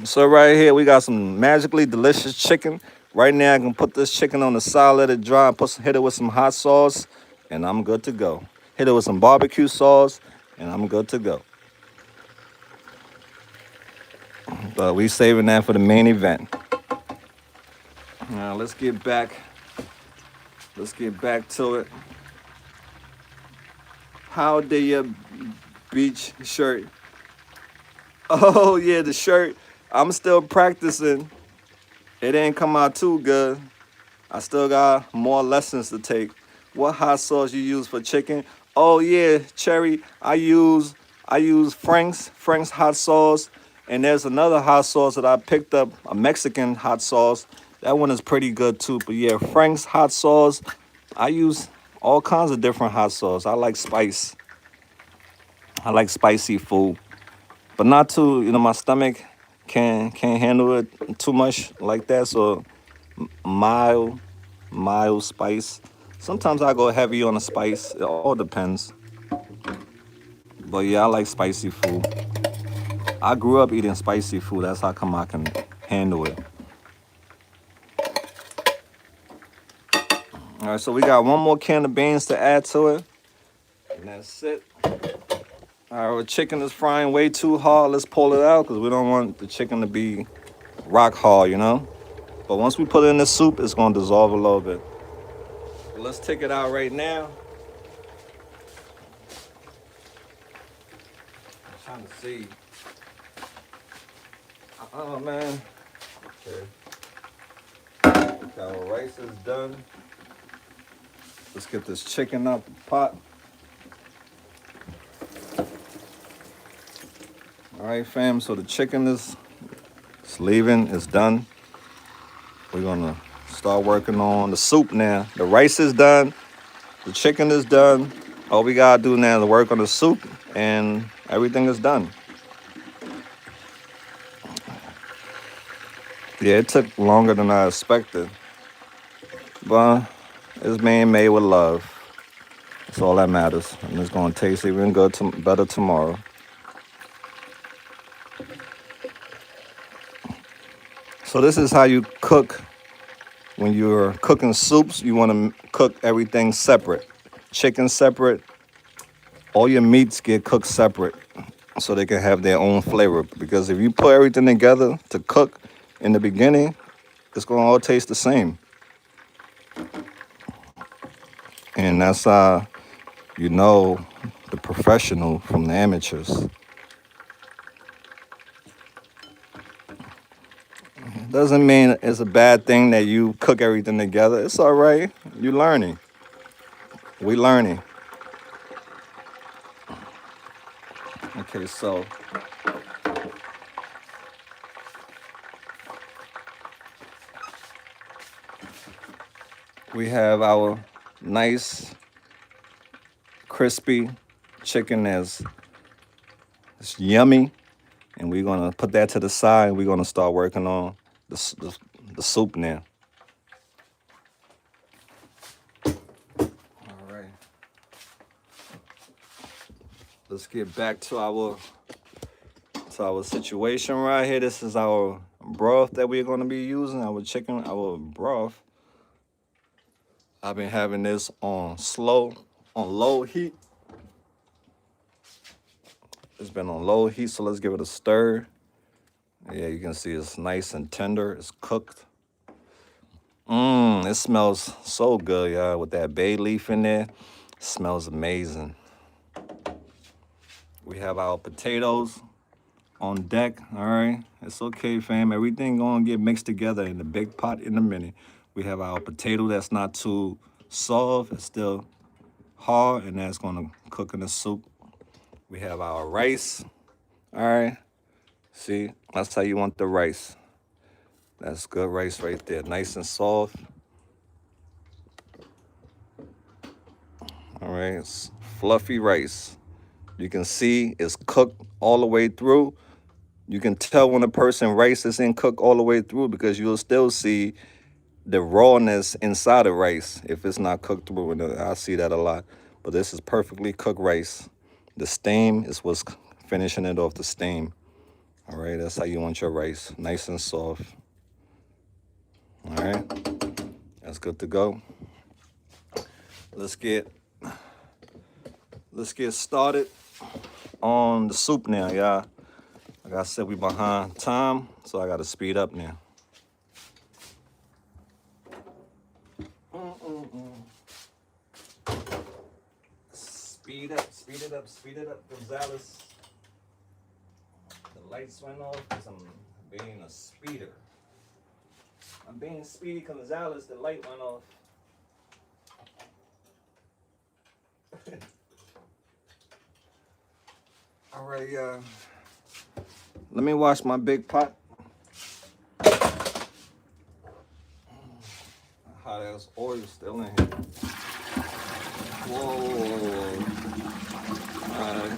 So right here we got some magically delicious chicken. Right now I can put this chicken on the side, let it dry, hit it with some hot sauce, and I'm good to go. Hit it with some barbecue sauce, and I'm good to go. But we saving that for the main event. Now let's get back. Let's get back to it. How did your beach shirt? Oh yeah, the shirt. I'm still practicing. It didn't come out too good. I still got more lessons to take. What hot sauce you use for chicken? Oh yeah, Cherry. I use Frank's hot sauce, and there's another hot sauce that I picked up, a Mexican hot sauce. That one is pretty good too. But yeah, Frank's hot sauce. I use all kinds of different hot sauce. I like spice. I like spicy food, but not too. My stomach can't handle it too much like that. So mild, mild spice. Sometimes I go heavy on the spice. It all depends. But yeah, I like spicy food. I grew up eating spicy food. That's how come I can handle it. All right, so we got one more can of beans to add to it, and that's it. All right, our chicken is frying way too hard. Let's pull it out because we don't want the chicken to be rock hard, you know? But once we put it in the soup, it's gonna dissolve a little bit. But let's take it out right now. I'm trying to see. Oh man. Okay. Okay, our rice is done. Let's get this chicken out the pot. All right, fam. So the chicken is it's leaving. It's done. We're gonna start working on the soup now. The rice is done. The chicken is done. All we gotta do now is work on the soup, and everything is done. Yeah, it took longer than I expected, but it's being made with love. That's all that matters, and it's gonna taste even good, better tomorrow. So this is how you cook when you're cooking soups. You want to cook everything separate. Chicken separate. All your meats get cooked separate, so they can have their own flavor. Because if you put everything together to cook in the beginning, it's gonna all taste the same. And that's how you know the professional from the amateurs. Doesn't mean it's a bad thing that you cook everything together. It's all right. You learning. We learning. Okay, so we have our nice crispy chicken that's it's yummy, and we're gonna put that to the side. And we're gonna start working on the soup now. All right, let's get back to our situation right here. This is our broth that we're gonna be using. Our chicken, our broth. I've been having this on low heat. It's been on low heat, so let's give it a stir. Yeah, you can see it's nice and tender. It's cooked. It smells so good, y'all, with that bay leaf in there. It smells amazing. We have our potatoes on deck, all right? It's okay, fam. Everything gonna get mixed together in the big pot in a minute. We have our potato that's not too soft. It's still hard, and that's gonna cook in the soup. We have our rice, all right? See, that's how you want the rice. That's good rice right there, nice and soft. All right, it's fluffy rice. You can see it's cooked all the way through. You can tell when a person rice isn't cooked all the way through because you'll still see the rawness inside the rice if it's not cooked through. And I see that a lot. But this is perfectly cooked rice. The steam is what's finishing it off, the steam. All right, that's how you want your rice, nice and soft. All right, that's good to go. Let's get started on the soup now, y'all. Like I said, we behind time, so I gotta speed up now. Speed up, speed it up, speed it up, Gonzalez. The lights went off because I'm being a speeder. I'm being speedy, Gonzalez, the light went off. All right, let me wash my big pot. Hot ass oil still in here. Whoa. All right.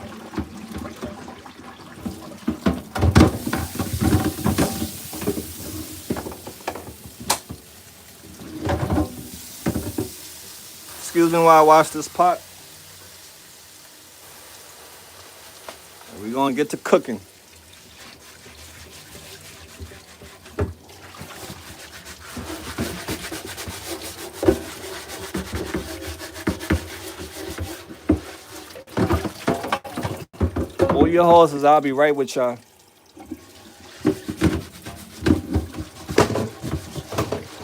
Excuse me while I wash this pot. We're gonna get to cooking. Hold your horses, I'll be right with y'all.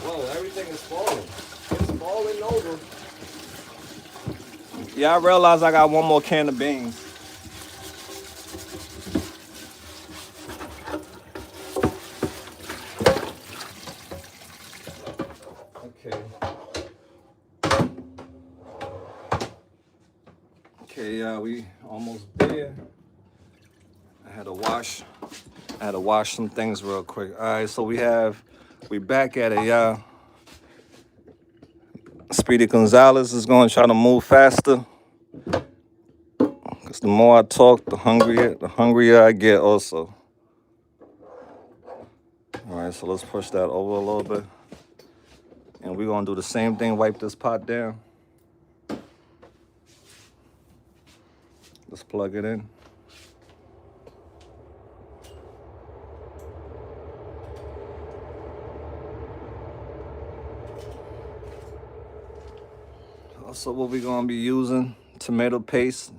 Whoa, everything is falling. It's falling over. Yeah, I realize I got one more can of beans. Okay. Okay, yeah, we almost there. I had to wash some things real quick. All right, so we back at it, y'all. Speedy Gonzalez is gonna try to move faster. Cause the more I talk, the hungrier I get also. All right, so let's push that over a little bit. And we're gonna do the same thing, wipe this pot down. Let's plug it in. Also, what we're gonna be using, tomato paste.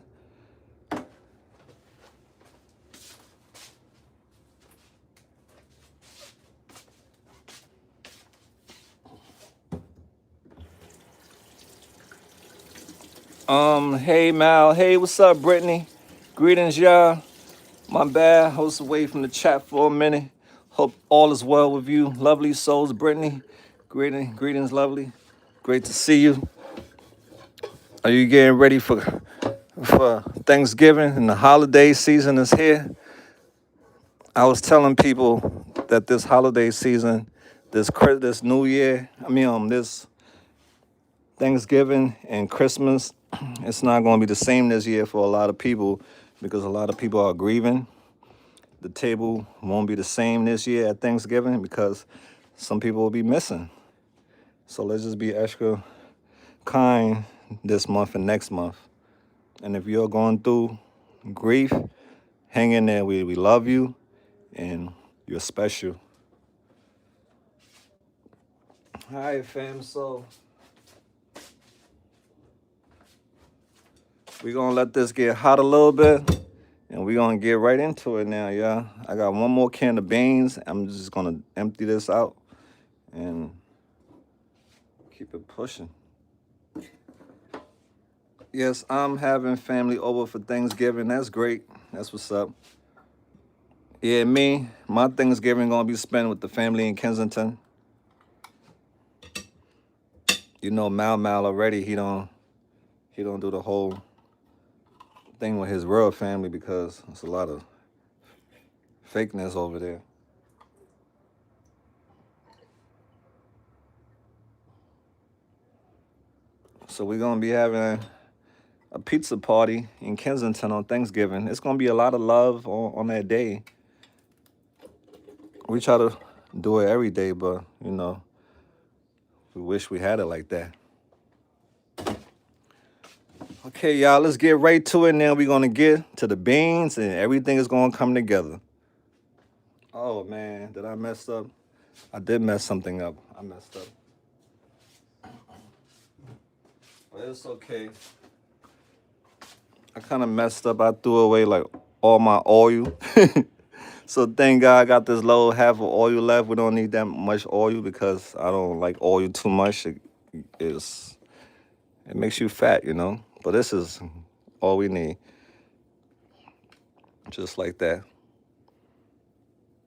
Hey Mal, hey, what's up, Brittany? Greetings, y'all. My bad, I was away from the chat for a minute. Hope all is well with you, lovely souls, Brittany. Greetings, lovely. Great to see you. Are you getting ready for Thanksgiving and the holiday season is here? I was telling people that this holiday season, this New Year, this Thanksgiving and Christmas, it's not going to be the same this year for a lot of people because a lot of people are grieving. The table won't be the same this year at Thanksgiving because some people will be missing. So let's just be extra kind this month and next month. And if you're going through grief, hang in there. We love you and you're special. All right, fam. So we're going to let this get hot a little bit. And we're going to get right into it now, y'all. I got one more can of beans. I'm just going to empty this out and keep it pushing. Yes, I'm having family over for Thanksgiving. That's great. That's what's up. Yeah, my Thanksgiving going to be spent with the family in Kensington. You know Mal already. He don't do the whole thing with his real family because there's a lot of fakeness over there. So we're gonna be having a pizza party in Kensington on Thanksgiving. It's gonna be a lot of love on that day. We try to do it every day, but we wish we had it like that. Okay, y'all, let's get right to it now. We're gonna get to the beans and everything is gonna come together. Oh man, did I mess up? I did mess something up. I messed up. But it's okay. I kind of messed up. I threw away like all my oil. So thank God I got this little half of oil left. We don't need that much oil because I don't like oil too much. It makes you fat, But this is all we need. Just like that.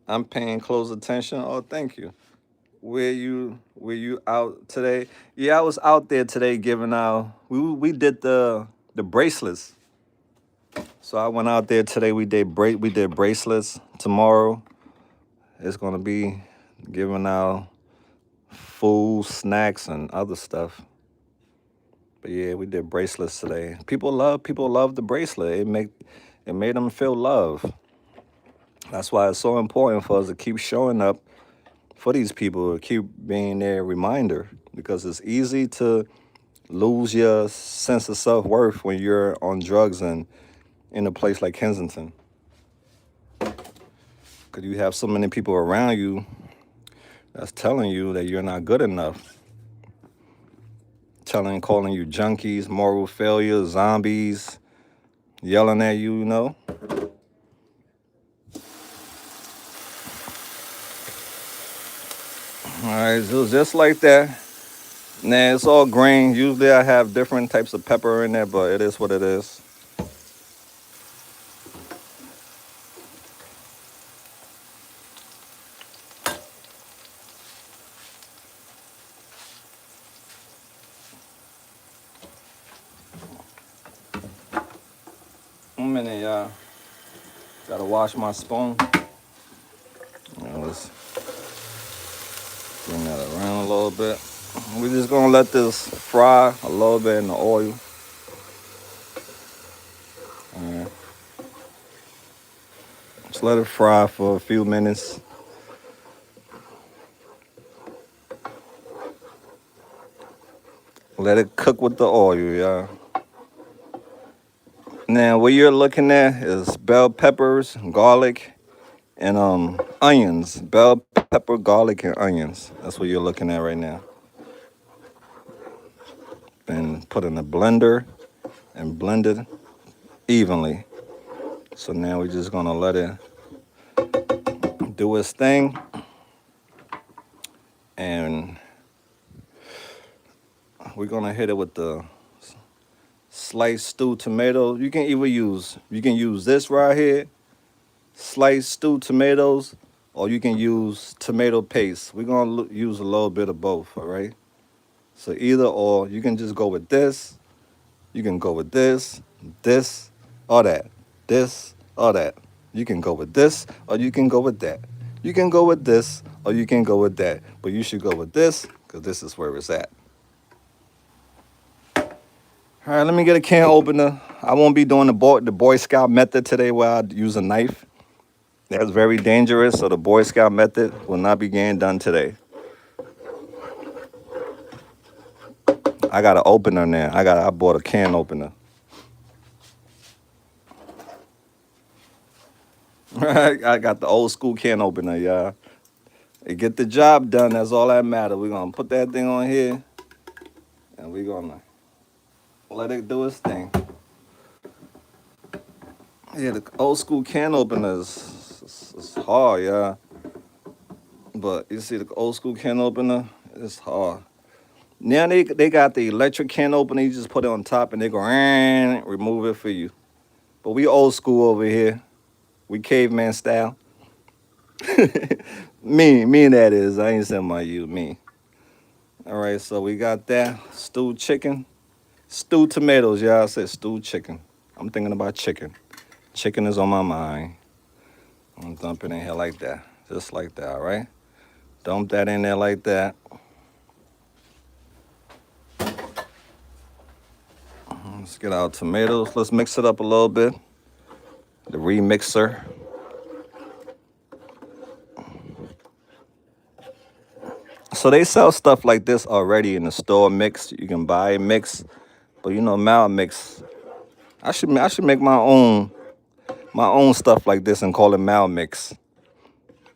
I'm paying close attention. Oh, thank you. Were you out today? Yeah, I was out there today giving out. We did the bracelets. So I went out there today. We did bracelets. Tomorrow it's gonna be giving out food, snacks, and other stuff. But yeah, we did bracelets today. People love the bracelet. It made them feel love. That's why it's so important for us to keep showing up for these people, to keep being their reminder, because it's easy to lose your sense of self-worth when you're on drugs and in a place like Kensington. Because you have so many people around you that's telling you that you're not good enough. Calling you junkies, moral failures, zombies, yelling at you, you know. All right, so just like that. Nah, it's all green. Usually I have different types of pepper in there, but it is what it is. One minute, y'all. Gotta wash my spoon. Let's bring that around a little bit. We're just gonna let this fry a little bit in the oil. All right. Just let it fry for a few minutes. Let it cook with the oil, y'all. Now, what you're looking at is bell peppers, garlic, and onions. Bell pepper, garlic, and onions. That's what you're looking at right now. And put in a blender and blend it evenly. So now we're just gonna let it do its thing. And we're gonna hit it with the sliced stewed tomato. You can use this right here, sliced stewed tomatoes, or you can use tomato paste. We're gonna use a little bit of both, all right? So either or, you can just go with this. You can go with this, or that, this or that. You can go with this, or you can go with that. You can go with this, or you can go with that. But you should go with this, because this is where it's at. All right, let me get a can opener. I won't be doing the Boy Scout method today where I use a knife. That's very dangerous, so the Boy Scout method will not be getting done today. I got an opener now. I bought a can opener. I got the old school can opener, y'all. It get the job done. That's all that matters. We're gonna put that thing on here, and we're gonna let it do its thing. Yeah, the old school can opener is hard, yeah. But you see the old school can opener, it's hard. Now they got the electric can opener. You just put it on top, and they go and remove it for you. But we old school over here. We caveman style. Me that is. I ain't saying my you, me. All right, so we got that stewed chicken. Stewed tomatoes, y'all. I said stewed chicken. I'm thinking about chicken. Chicken is on my mind. I'm dumping in here like that. Just like that, all right? Dump that in there like that. Let's get our tomatoes. Let's mix it up a little bit. The remixer. So they sell stuff like this already in the store mixed. You can buy a mix. But you know, mild mix. I should make my own stuff like this and call it Mal Mix.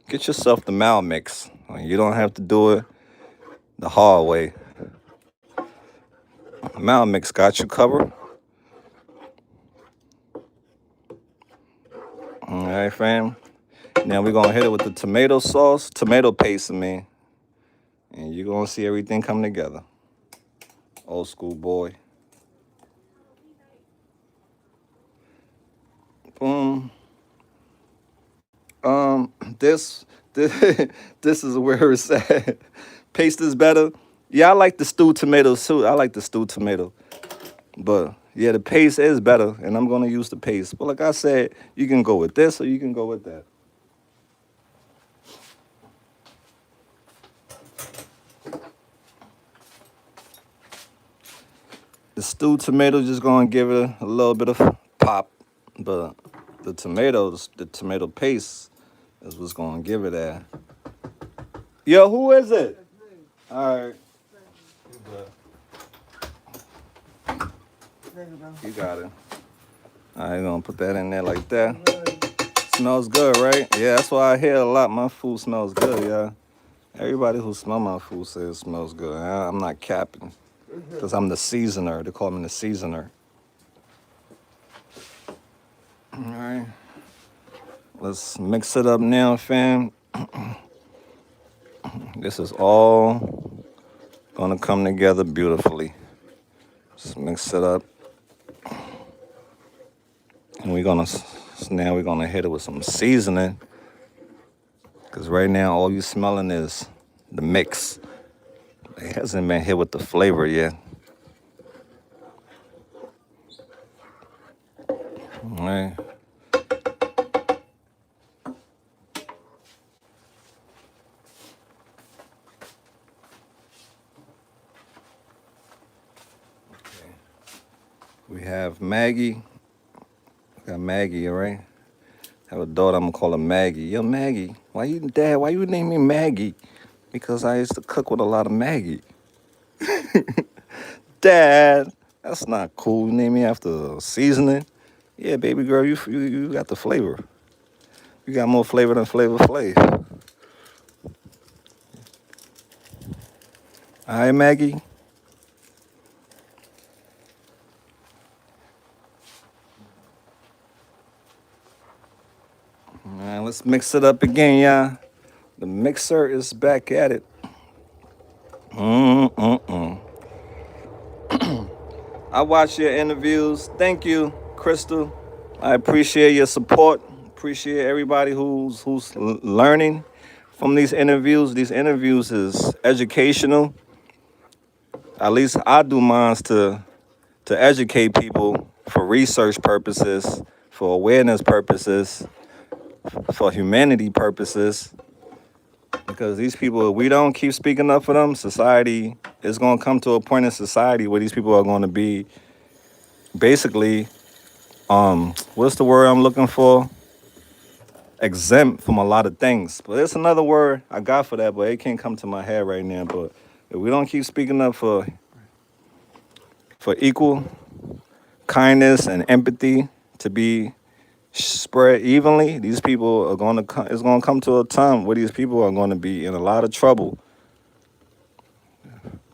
Get yourself the Mal Mix. You don't have to do it the hard way. Mal Mix got you covered. All right, fam. Now we're gonna hit it with the tomato sauce, tomato paste, and you're gonna see everything come together. Old school boy. Boom. This this is where it's at. Paste is better. Yeah, I like the stewed tomatoes too. I like the stewed tomato. But yeah, the paste is better, and I'm gonna use the paste. But like I said, you can go with this or you can go with that. The stewed tomato just gonna give it a little bit of pop, but the tomato paste is what's gonna give it that. Yo, who is it? All right, you got it. All right, gonna put that in there like that. Smells good, right? Yeah, that's why I hear a lot. My food smells good, yeah. Everybody who smell my food says it smells good. I'm not capping, because I'm the seasoner. They call me the seasoner. All right. Let's mix it up now, fam. This is all gonna come together beautifully. Just mix it up. And now we're gonna hit it with some seasoning. Cause right now all you smelling is the mix. It hasn't been hit with the flavor yet. All right. We have Maggie. We got Maggie, all right? I have a daughter, I'm gonna call her Maggie. Yo, Maggie, why you name me Maggie? Because I used to cook with a lot of Maggie. Dad, that's not cool. You name me after seasoning. Yeah, baby girl, you got the flavor. You got more flavor than Flavor Flav. All right, Maggie. All right, let's mix it up again, y'all. The mixer is back at it. Mm-mm-mm. I watch your interviews. Thank you, Crystal. I appreciate your support. Appreciate everybody who's learning from these interviews. These interviews is educational. At least I do mine to educate people for research purposes, for awareness purposes, for humanity purposes. Because these people, if we don't keep speaking up for them, society is going to come to a point in society where these people are going to be basically, what's the word I'm looking for? Exempt from a lot of things. But there's another word I got for that, but it can't come to my head right now. But if we don't keep speaking up for equal kindness and empathy to be spread evenly, these people are going to come. It's going to come to a time where these people are going to be in a lot of trouble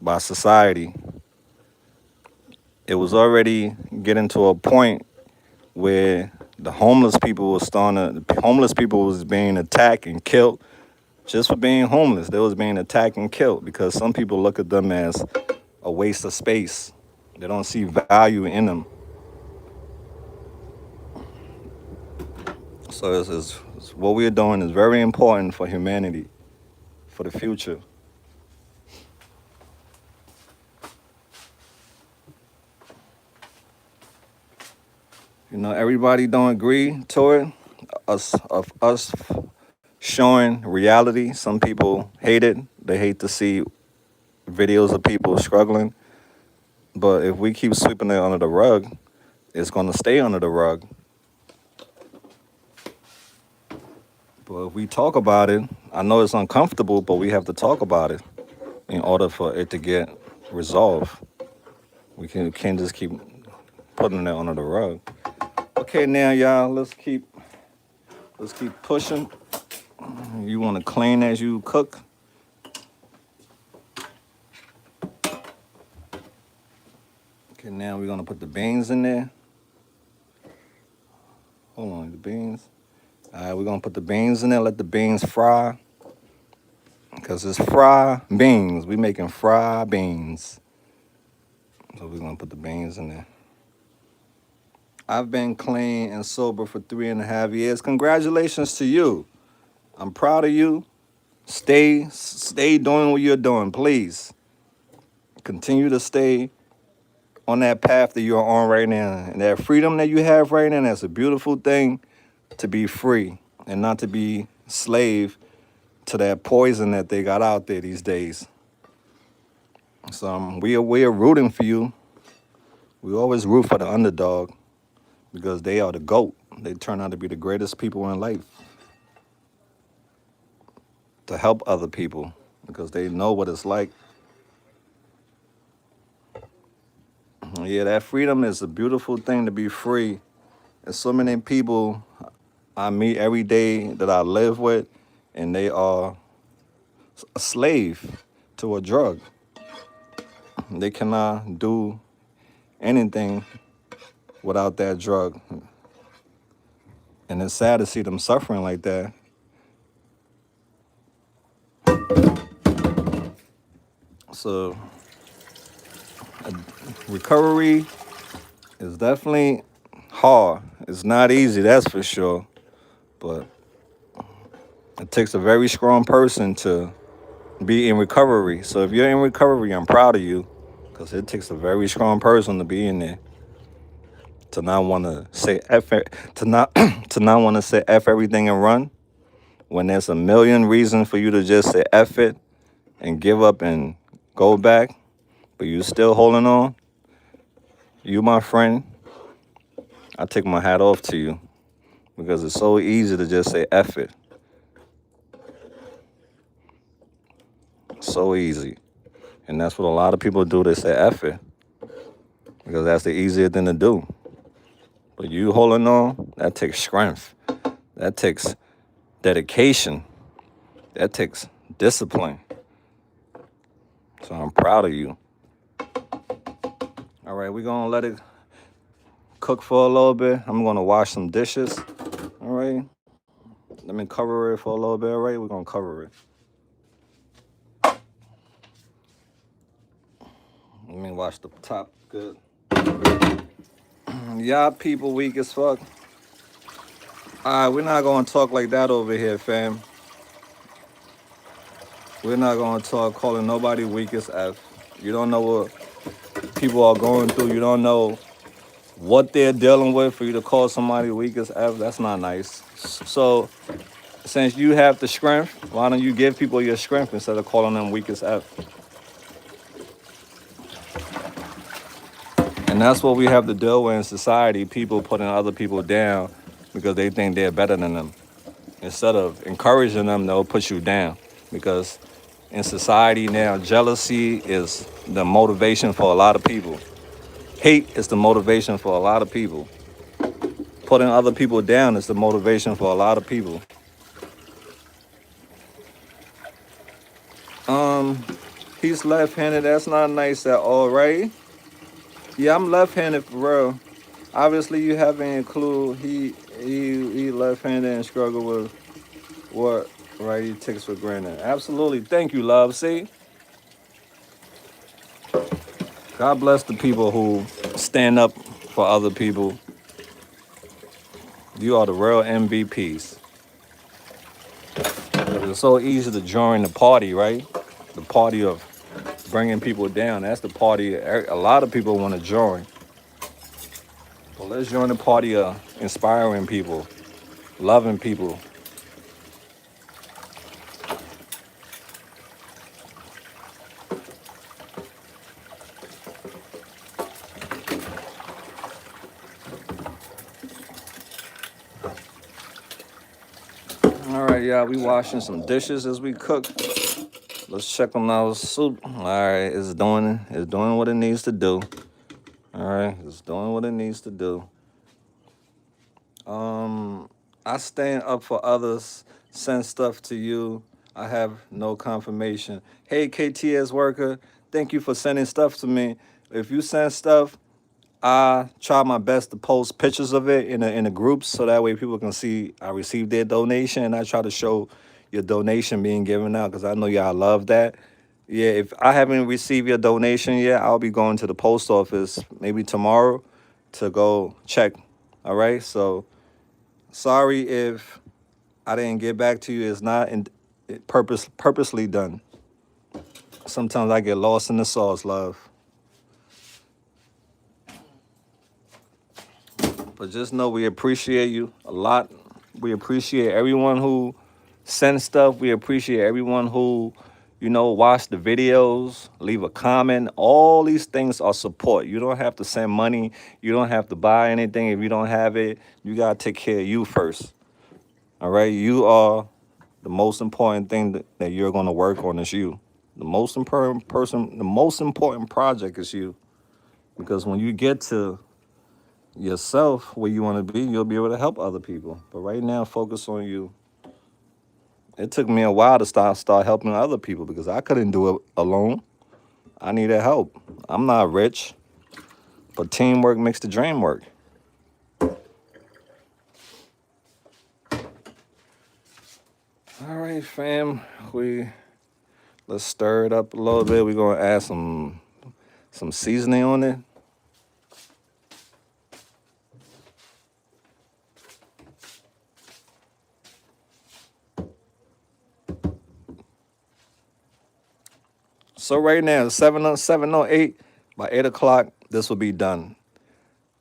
by society. It was already getting to a point where the homeless people was being attacked and killed just for being homeless. They was being attacked and killed because some people look at them as a waste of space. They don't see value in them. So it's what we're doing is very important for humanity, for the future. You know, everybody don't agree to it. Us showing reality. Some people hate it. They hate to see videos of people struggling. But if we keep sweeping it under the rug, it's going to stay under the rug. But if we talk about it, I know it's uncomfortable, but we have to talk about it in order for it to get resolved. Can't just keep putting it under the rug. Okay, now y'all, let's keep pushing. You want to clean as you cook. Okay, now we're gonna put the beans in there. Hold on, the beans. All right, we're gonna put the beans in there. Let the beans fry, cause it's fry beans. We making fry beans. So we're gonna put the beans in there. I've been clean and sober for 3.5 years. Congratulations to you. I'm proud of you. Stay doing what you're doing, please. Continue to stay on that path that you're on right now. And that freedom that you have right now, that's a beautiful thing, to be free and not to be slave to that poison that they got out there these days. So we are rooting for you. We always root for the underdog because they are the GOAT. They turn out to be the greatest people in life to help other people because they know what it's like. Yeah, that freedom is a beautiful thing, to be free. There's so many people I meet every day that I live with, and they are a slave to a drug. They cannot do anything without that drug. And it's sad to see them suffering like that. So, recovery is definitely hard. It's not easy, that's for sure. But it takes a very strong person to be in recovery. So if you're in recovery, I'm proud of you, because it takes a very strong person to be in there. To not want to say F, to not to not want to say F everything and run, when there's a million reasons for you to just say F it and give up and go back, but you still holding on. You, my friend, I take my hat off to you, because it's so easy to just say F it. So easy. And that's what a lot of people do. They say F it, because that's the easier thing to do. But you holding on, that takes strength. That takes dedication. That takes discipline. So I'm proud of you. All right, we're going to let it cook for a little bit. I'm going to wash some dishes. All right. Let me cover it for a little bit. All right, we're going to cover it. Let me wash the top good. Y'all people weak as fuck. All right, we're not going to talk like that over here, fam. We're not going to talk calling nobody weak as F. You don't know what people are going through. You don't know what they're dealing with for you to call somebody weak as F. That's not nice. So, since you have the strength, why don't you give people your strength instead of calling them weak as F? And that's what we have to deal with in society. People putting other people down because they think they're better than them. Instead of encouraging them, they'll put you down. Because in society now, jealousy is the motivation for a lot of people. Hate is the motivation for a lot of people. Putting other people down is the motivation for a lot of people. He's left-handed. That's not nice at all, right? Yeah, I'm left-handed for real. Obviously, you haven't included he left-handed and struggle with what right he takes for granted. Absolutely. Thank you, love. See, God bless the people who stand up for other people. You are the real MVPs. It's so easy to join the party, right? The party of bringing people down. That's the party a lot of people want to join. Well, let's join the party of inspiring people, loving people. All right, y'all, we washing some dishes as we cook. Let's check on our soup. All right, it's doing what it needs to do. All right, it's doing what it needs to do. I stand up for others, send stuff to you. I have no confirmation. Hey, KTS worker, thank you for sending stuff to me. If you send stuff, I try my best to post pictures of it in the groups, so that way people can see I received their donation, and I try to show your donation being given out, because I know y'all love that. Yeah, if I haven't received your donation yet, I'll be going to the post office maybe tomorrow to go check. All right, so sorry if I didn't get back to you. It's not purposely done. Sometimes I get lost in the sauce, love. But just know we appreciate you a lot. We appreciate everyone who sends stuff. We appreciate everyone who, watch the videos, leave a comment. All these things are support. You don't have to send money. You don't have to buy anything if you don't have it. You got to take care of you first. All right? You are the most important thing that you're going to work on is you. The most important person, the most important project is you. Because when you get to yourself where you want to be, you'll be able to help other people. But right now, focus on you. It took me a while to start helping other people because I couldn't do it alone. I needed help. I'm not rich, but teamwork makes the dream work. All right, fam. Let's stir it up a little bit. We're gonna add some seasoning on it. So right now, 7:08. By 8 o'clock, this will be done.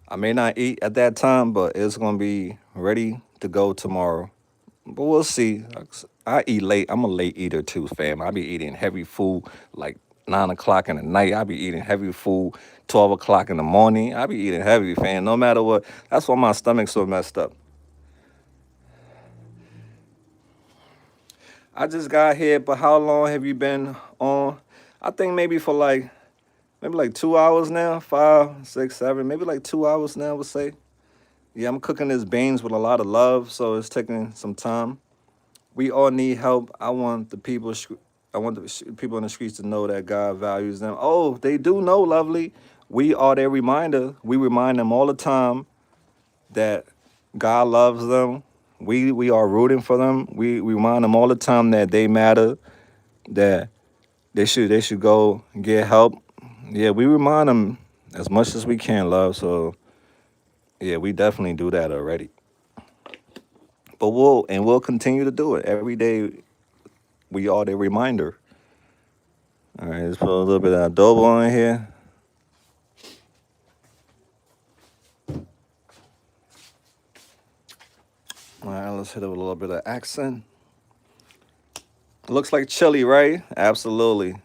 I may not eat at that time, but it's gonna be ready to go tomorrow. But we'll see. I eat late. I'm a late eater too, fam. I be eating heavy food like 9 o'clock in the night. I be eating heavy food 12 o'clock in the morning. I be eating heavy, fam. No matter what. That's why my stomach's so messed up. I just got here, but how long have you been on? I think maybe like 2 hours now, 5, 6, 7, maybe like 2 hours now, I would say. Yeah, I'm cooking these beans with a lot of love, so it's taking some time. We all need help. I want the people in the streets to know that God values them. Oh, they do know, lovely. We are their reminder. We remind them all the time that God loves them. We are rooting for them. We remind them all the time that they matter, that they should go get help. Yeah, we remind them as much as we can, love. So yeah, we definitely do that already. But we'll continue to do it every day. We are the reminder. All right, let's put a little bit of adobo in here. All right, let's hit it with a little bit of accent. Looks like chili, right? Absolutely.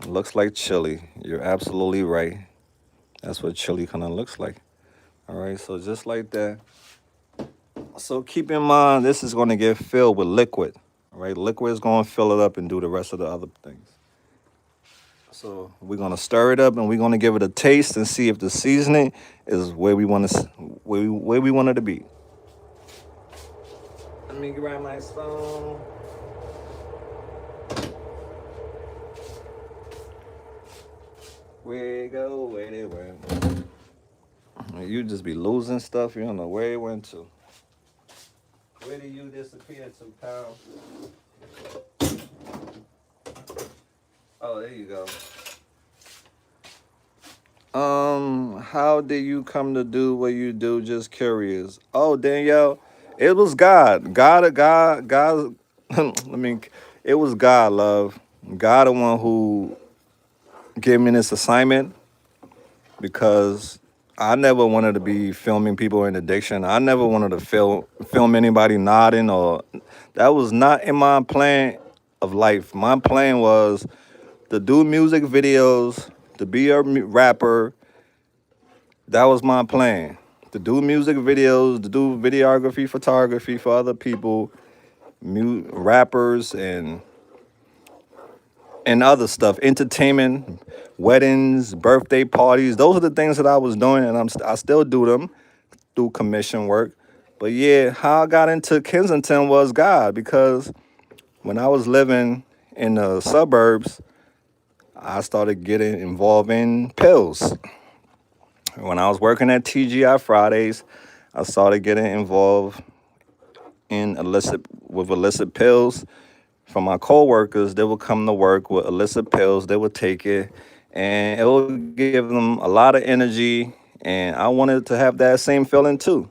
Looks like chili. You're absolutely right. That's what chili kind of looks like. All right, so just like that. So keep in mind, this is going to get filled with liquid. All right, liquid is going to fill it up and do the rest of the other things. So we're going to stir it up and we're going to give it a taste and see if the seasoning is where we want it to be. Let me grab my spoon. Where it go? Where it went? You just be losing stuff. You don't know where it went to. Where did you disappear to, pal? Oh, there you go. How did you come to do what you do? Just curious. Oh, Danielle, it was God. God. I mean, it was God, love. God, the one who gave me this assignment because I never wanted to be filming people in addiction. I never wanted to film anybody nodding or that was not in my plan of life. My plan was to do music videos, to be a rapper. That was my plan. To do music videos, to do videography, photography for other people, rappers and other stuff, entertainment, weddings, birthday parties. Those are the things that I was doing, and I still do them through commission work. But yeah, how I got into Kensington was God because when I was living in the suburbs, I started getting involved in pills. When I was working at TGI Fridays, I started getting involved in illicit pills. From my coworkers, they would come to work with illicit pills. They would take it, and it would give them a lot of energy. And I wanted to have that same feeling too.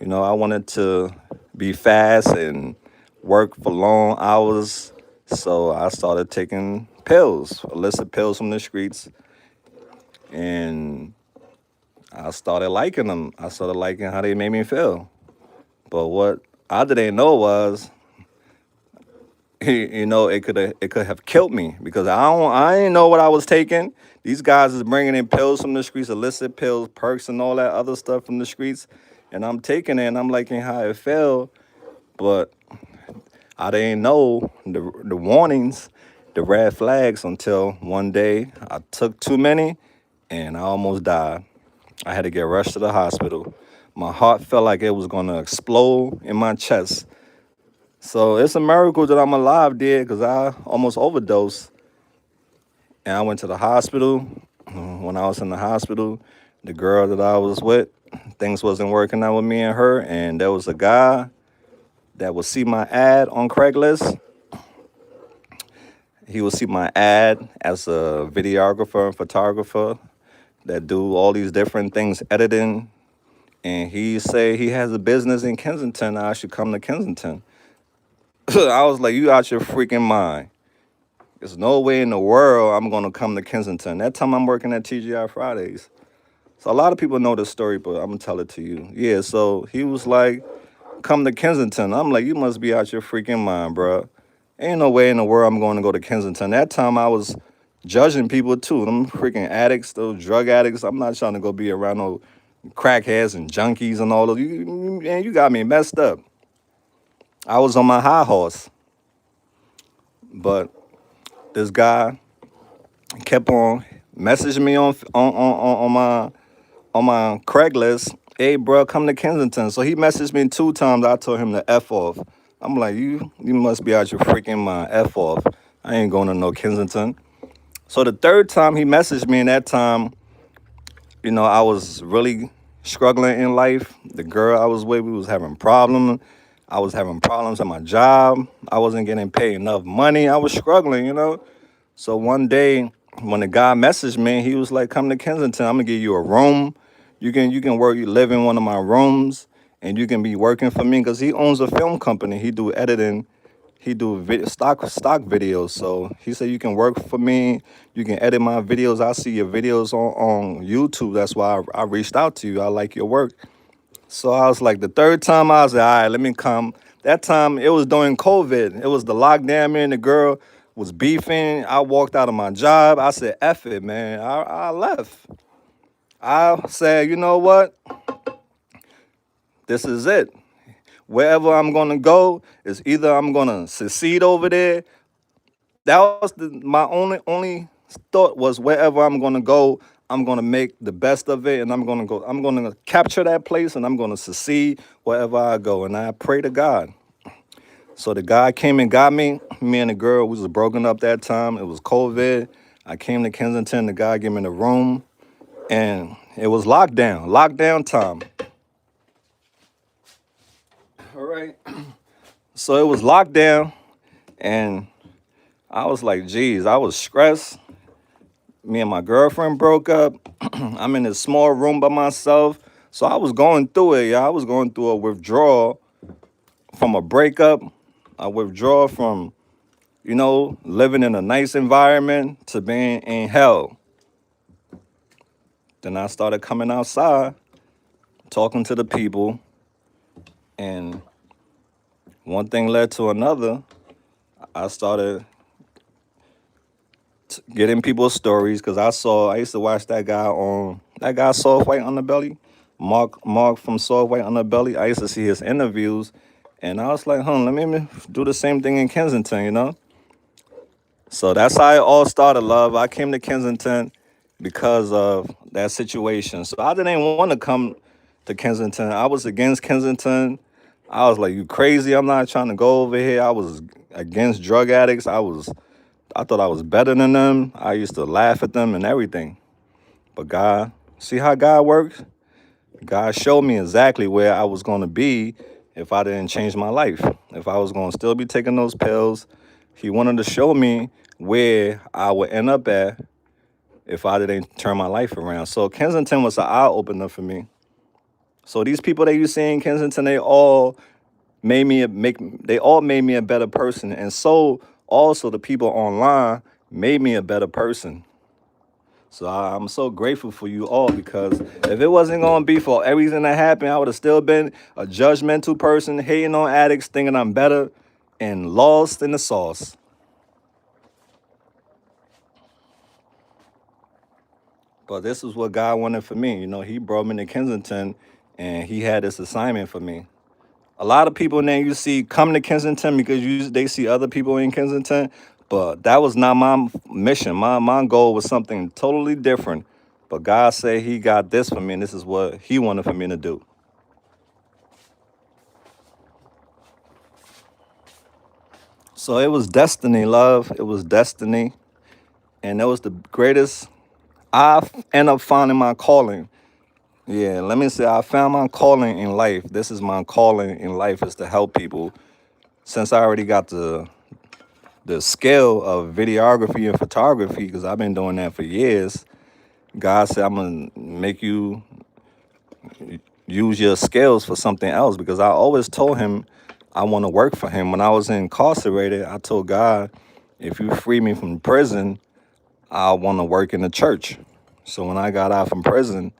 You know, I wanted to be fast and work for long hours. So I started taking pills, illicit pills from the streets, and I started liking them. I started liking how they made me feel. But what I didn't know was it could have killed me because I didn't know what I was taking. These guys is bringing in pills from the streets, illicit pills, perks, and all that other stuff from the streets, and I'm taking it and I'm liking how it felt, but I didn't know the warnings, the red flags until one day I took too many and I almost died. I had to get rushed to the hospital. My heart felt like it was gonna explode in my chest. So it's a miracle that I'm alive, dear, because I almost overdosed. And I went to the hospital. When I was in the hospital, the girl that I was with, things wasn't working out with me and her. And there was a guy that would see my ad on Craigslist. He would see my ad as a videographer and photographer that do all these different things, editing. And he say he has a business in Kensington. I should come to Kensington. I was like, you out your freaking mind. There's no way in the world I'm gonna come to Kensington. That time I'm working at TGI Fridays. So a lot of people know this story, but I'm gonna tell it to you. Yeah, so he was like, come to Kensington. I'm like, you must be out your freaking mind, bro. Ain't no way in the world I'm going to go to Kensington. That time I was judging people too. Them freaking addicts, those drug addicts. I'm not trying to go be around no crackheads and junkies and all those. And you got me messed up. I was on my high horse, but this guy kept on messaging me on my Craigslist. Hey, bro, come to Kensington. So he messaged me 2 times. I told him to f off. I'm like, you must be out your freaking mind. F off. I ain't going to no Kensington. So the third time he messaged me, and that time, I was really struggling in life. The girl I was with, we was having problems. I was having problems at my job. I wasn't getting paid enough money. I was struggling. So one day when the guy messaged me, he was like, "Come to Kensington. I'm gonna give you a room. You can work. You live in one of my rooms, and you can be working for me because he owns a film company. He do editing. He do stock videos. So he said you can work for me. You can edit my videos. I see your videos on YouTube. That's why I reached out to you. I like your work. So I was like, the third time I was like, all right, let me come. That time it was during COVID. It was the lockdown, man. The girl was beefing. I walked out of my job. I said, F it, man. I left. I said, you know what? This is it. Wherever I'm gonna go is either I'm gonna succeed over there. That was my only thought was wherever I'm gonna go, I'm gonna make the best of it, and I'm gonna go. I'm gonna capture that place, and I'm gonna succeed wherever I go. And I pray to God. So the guy came and got me. Me and the girl we was broken up that time. It was COVID. I came to Kensington. The guy gave me the room, and it was lockdown time. All right. So it was lockdown, and I was like, geez, I was stressed. Me and my girlfriend broke up. I'm in this small room by myself. So I was going through it, yeah. I was going through a withdrawal from a breakup, a withdrawal from, living in a nice environment to being in hell. Then I started coming outside, talking to the people, and one thing led to another. I started getting people's stories because I used to watch that guy Soft White Underbelly, Mark from Soft White Underbelly. I used to see his interviews, and I was like, let me do the same thing in Kensington. So that's how it all started, love. I came to Kensington because of that situation. So I didn't want to come to Kensington. I was against Kensington. I was like, you crazy? I'm not trying to go over here. I was against drug addicts. I thought I was better than them. I used to laugh at them and everything. But God, see how God works? God showed me exactly where I was going to be if I didn't change my life. If I was going to still be taking those pills, He wanted to show me where I would end up at if I didn't turn my life around. So Kensington was an eye opener for me. So these people that you see in Kensington, they all made me a better person, and so also the people online made me a better person. So I'm so grateful for you all because if it wasn't gonna be for everything that happened, I would have still been a judgmental person, hating on addicts, thinking I'm better, and lost in the sauce. But this is what God wanted for me. He brought me to Kensington, and He had this assignment for me. A lot of people now you see come to Kensington because they see other people in Kensington, but that was not my mission. My goal was something totally different. But God said He got this for me, and this is what He wanted for me to do. So it was destiny, love. It was destiny, and it was the greatest. I end up finding my calling. Yeah, let me say I found my calling in life. This is my calling in life is to help people. Since I already got the skill of videography and photography, because I've been doing that for years, God said I'm gonna make you use your skills for something else. Because I always told Him I want to work for Him. When I was incarcerated, I told God, if you free me from prison, I want to work in the church. So when I got out from prison,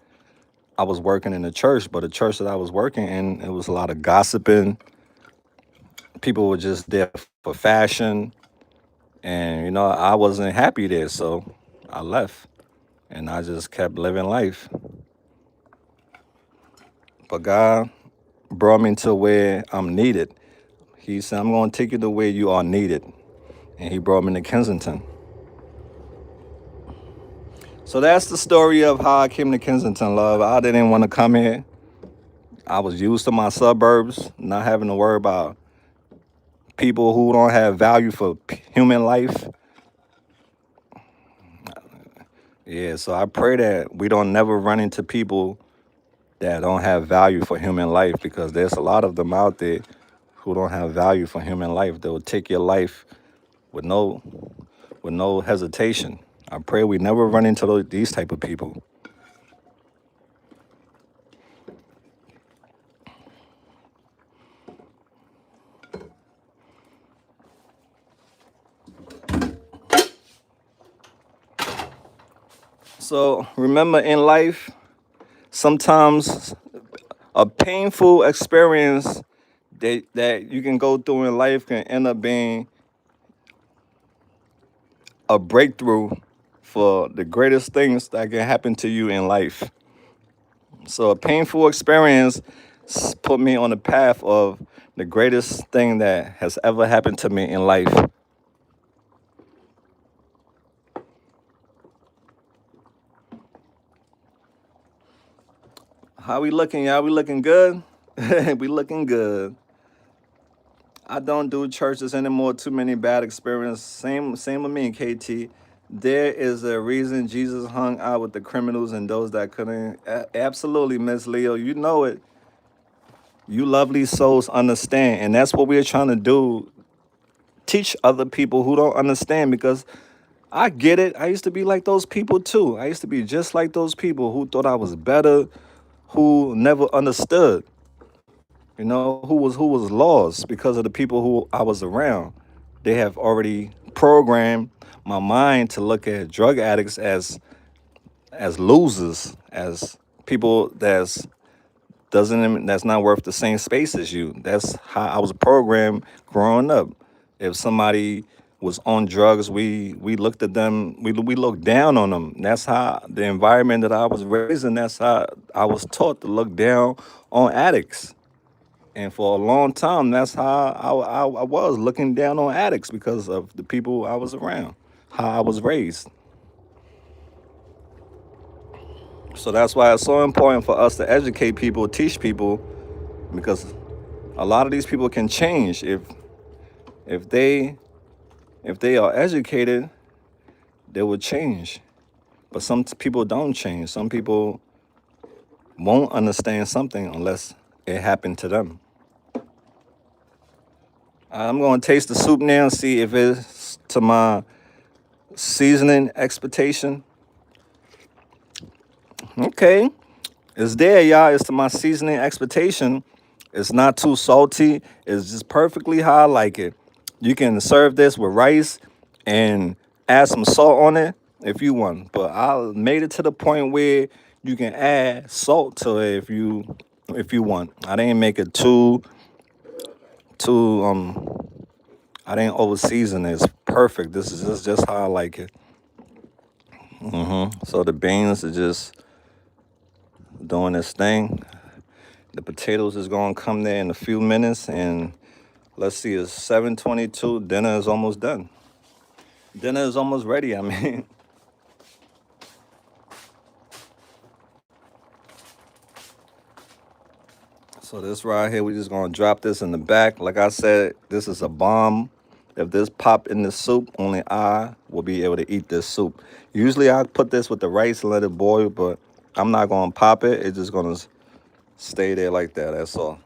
I was working in the church, but the church that I was working in, it was a lot of gossiping. People were just there for fashion, and I wasn't happy there, so I left, and I just kept living life. But God brought me to where I'm needed. He said, "I'm going to take you to where you are needed," and He brought me to Kensington. So that's the story of how I came to Kensington, love. I didn't want to come here. I was used to my suburbs, not having to worry about people who don't have value for human life. Yeah, so I pray that we don't never run into people that don't have value for human life, because there's a lot of them out there who don't have value for human life. They will take your life with no hesitation. I pray we never run into these type of people. So remember, in life, sometimes a painful experience that you can go through in life can end up being a breakthrough for the greatest things that can happen to you in life. So a painful experience put me on the path of the greatest thing that has ever happened to me in life. How we looking, y'all? We looking good? We looking good. I don't do churches anymore. Too many bad experiences. Same with me and KT. There is a reason Jesus hung out with the criminals and those that couldn't. Absolutely, Miss Leo. You know it. You lovely souls understand. And that's what we're trying to do. Teach other people who don't understand, because I get it. I used to be like those people too. I used to be just like those people who thought I was better, who never understood, who was lost because of the people who I was around. They have already programmed my mind to look at drug addicts as losers, as people that's not worth the same space as you. That's how I was programmed growing up. If somebody was on drugs, we looked at them, we looked down on them. That's how the environment that I was raised in. That's how I was taught to look down on addicts. And for a long time, that's how I was looking down on addicts, because of the people I was around, how I was raised. So that's why it's so important for us to educate people, teach people, because a lot of these people can change if they if they are educated, they will change. But some people don't change. Some people won't understand something unless it happened to them. I'm going to taste the soup now and see if it's to my seasoning expectation. Okay, it's there, y'all. It's to my seasoning expectation. It's not too salty. It's just perfectly how I like it. You can serve this with rice and add some salt on it if you want. But I made it to the point where you can add salt to it if you want. I didn't make it too. I didn't over season it. It's perfect. This is just how I like it. So the beans are just doing this thing. The potatoes is gonna come there in a few minutes, and let's see, it's 7:22. Dinner is almost done. Dinner is almost ready. I mean, So this right here, we just gonna drop this in the back. Like I said, this is a bomb. If this pop in the soup, only I will be able to eat this soup. Usually I put this with the rice and let it boil, but I'm not gonna pop it. It's just gonna stay there like that. That's all.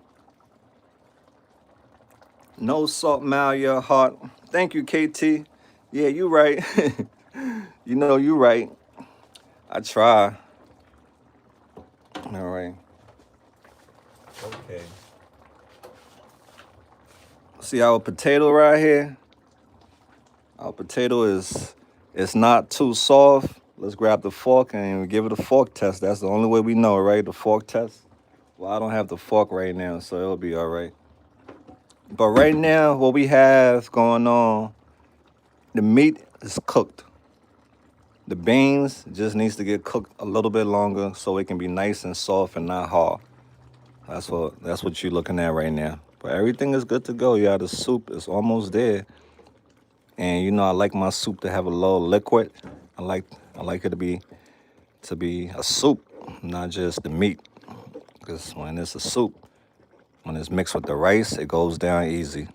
No salt, Malia heart. Thank you, KT. Yeah, you right. You know you right. I try. All right. Okay. See our potato right here? Our potato is it's not too soft. Let's grab the fork and give it a fork test. That's the only way we know, right? The fork test. Well, I don't have the fork right now, so it'll be all right. But right now, what we have going on, the meat is cooked. The beans just needs to get cooked a little bit longer so it can be nice and soft and not hard. That's what you're looking at right now. But everything is good to go. Yeah, the soup is almost there. And you know I like my soup to have a little liquid. I like I like it to be a soup, not just the meat. Because when it's a soup, when it's mixed with the rice, it goes down easy.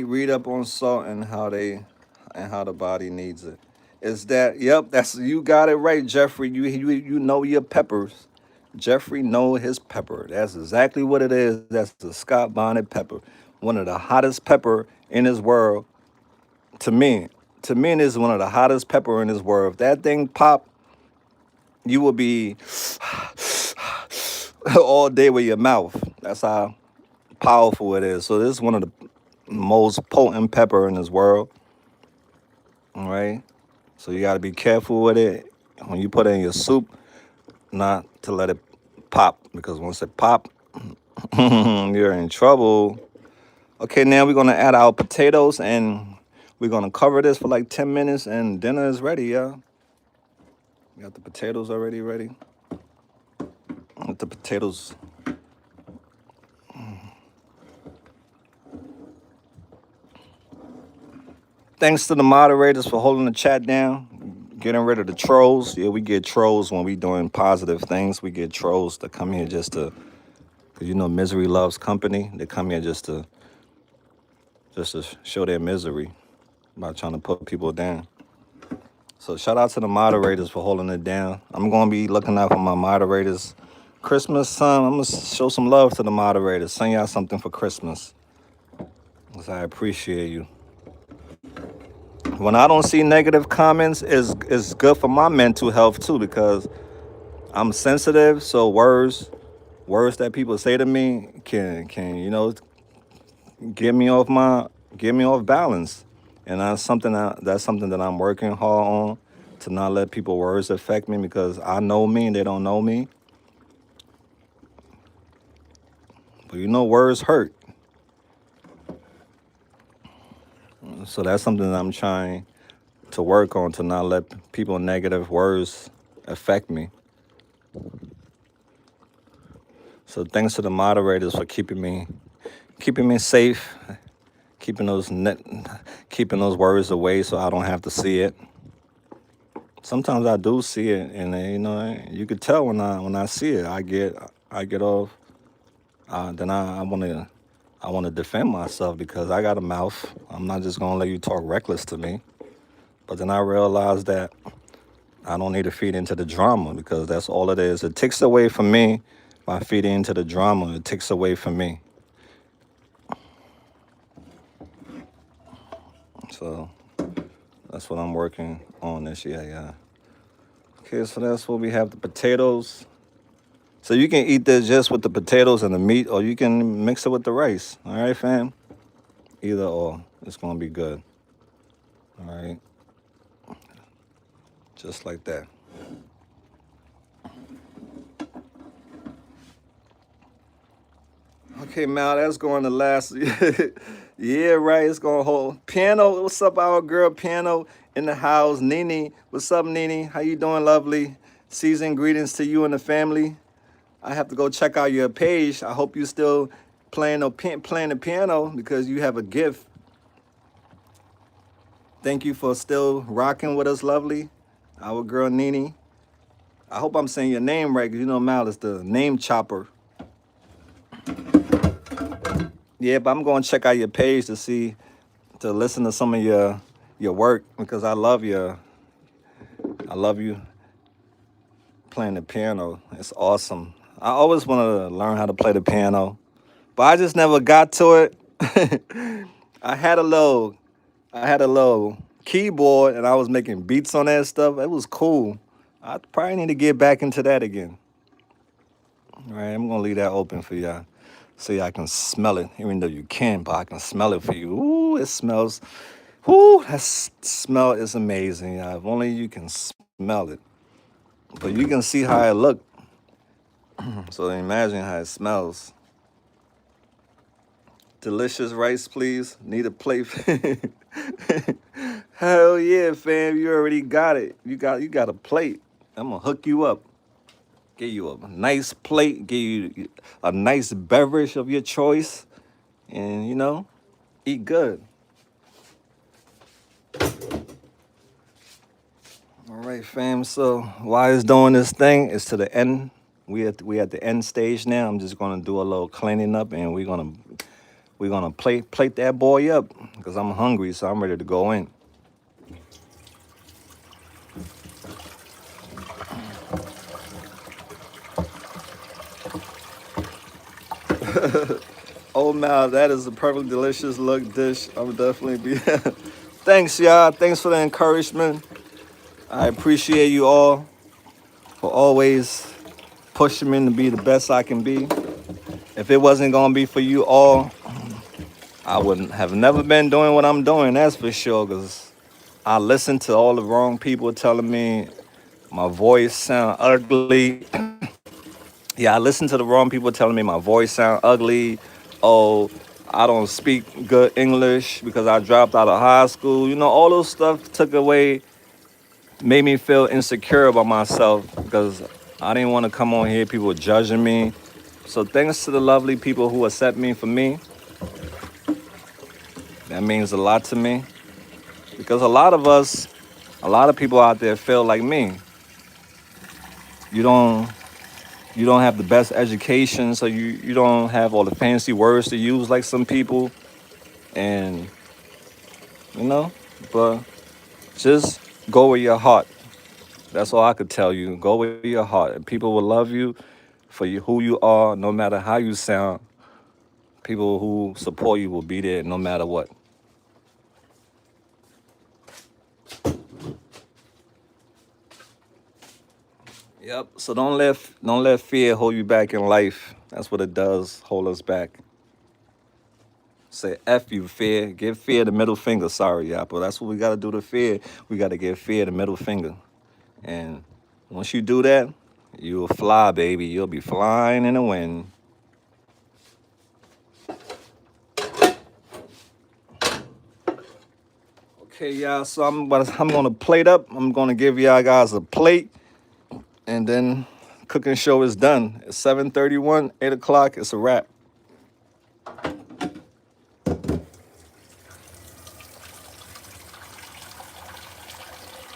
Read up on salt and how the body needs it. Is that yep? That's you got it right, Jeffrey. You know your peppers. Jeffrey know his pepper. That's exactly what it is. That's the Scott bonnet pepper, one of the hottest pepper in this world. To me, to me, it is one of the hottest pepper in this world. If that thing pop, you will be all day with your mouth. That's how powerful it is. So this is one of the most potent pepper in this world. All right. So you got to be careful with it when you put it in your soup, not to let it pop because once it pop, you're in trouble. Okay, now we're gonna add our potatoes and we're gonna cover this for like 10 minutes and dinner is ready, y'all. We got the potatoes already ready. Let the potatoes. Thanks to the moderators for holding the chat down, getting rid of the trolls. Yeah, we get trolls when we doing positive things. We get trolls that come here just to, cause you know misery loves company. They come here just to show their misery by trying to put people down. So shout out to the moderators for holding it down. I'm gonna be looking out for my moderators. Christmas time, I'm gonna show some love to the moderators. Send y'all something for Christmas. Cause I appreciate you. When I don't see negative comments, is good for my mental health too because I'm sensitive. So words that people say to me can get me off my get me off balance, and that's something that I'm working hard on to not let people words affect me because I know me and they don't know me. But you know words hurt, so that's something that I'm trying to work on to not let people negative words affect me. So thanks to the moderators for keeping me safe, keeping keeping those words away so I don't have to see it. Sometimes I do see it, and you could tell when I see it. I get off. Then I want to defend myself because I got a mouth. I'm not just gonna let you talk reckless to me. But then I realized that I don't need to feed into the drama because that's all it is. It takes away from me by feeding into the drama. It takes away from me. So that's what I'm working on this year. Yeah. Okay, so that's what we have. The potatoes. So you can eat this just with the potatoes and the meat, or you can mix it with the rice. All right, fam? Either or. It's going to be good. All right? Just like that. Okay, Mal, that's going to last. Yeah, right. It's going to hold. Piano, what's up, our girl? Piano in the house. Nene, what's up, Nene? How you doing, lovely? Season greetings to you and the family. I have to go check out your page. I hope you still playing the piano because you have a gift. Thank you for still rocking with us, lovely. Our girl Nene. I hope I'm saying your name right, because you know Mal is the name chopper. Yeah, but I'm going to check out your page to listen to some of your work because I love you playing the piano. It's awesome. I always wanted to learn how to play the piano, but I just never got to it. I had a little I had a little keyboard and I was making beats on that stuff. It was cool. I probably need to get back into that again. All right, I'm gonna leave that open for y'all so y'all can smell it, even though you can, but I can smell it for you. Ooh, it smells. Ooh, smell is amazing. Y'all. If only you can smell it, but you can see how it look. So imagine how it smells. Delicious rice, please. Need a plate. Hell yeah, fam! You already got it. You got a plate. I'm gonna hook you up. Give you a nice plate. Give you a nice beverage of your choice, and eat good. All right, fam. So why is doing this thing? It's to the end. We at the end stage now. I'm just gonna do a little cleaning up, and we're gonna plate that boy up because I'm hungry, so I'm ready to go in. Oh man, that is a perfectly delicious look dish. I'm definitely be. Thanks, y'all. Thanks for the encouragement. I appreciate you all for always pushing me to be the best I can be. If it wasn't gonna be for you all, I wouldn't have never been doing what I'm doing. That's for sure. Cause I listened to all the wrong people telling me my voice sound ugly. Yeah, I listened to the wrong people telling me my voice sound ugly. Oh, I don't speak good English because I dropped out of high school. All those stuff took away, made me feel insecure about myself because I didn't want to come on here. People were judging me. So thanks to the lovely people who accept me for me, that means a lot to me. Because a lot of people out there feel like me. You don't you don't have the best education, so you don't have all the fancy words to use like some people. And you know, but just go with your heart. That's all I could tell you. Go with your heart, and people will love you for who you are, no matter how you sound. People who support you will be there no matter what. Yep. So don't let fear hold you back in life. That's what it does. Hold us back. Say F you, fear. Give fear the middle finger. Sorry, y'all, but that's what we gotta do to fear. We gotta give fear the middle finger. And once you do that, you will fly, baby. You'll be flying in the wind. Okay, y'all. So I'm gonna plate up. I'm gonna give y'all guys a plate, and then cooking show is done. It's 7:31, 8 o'clock. It's a wrap.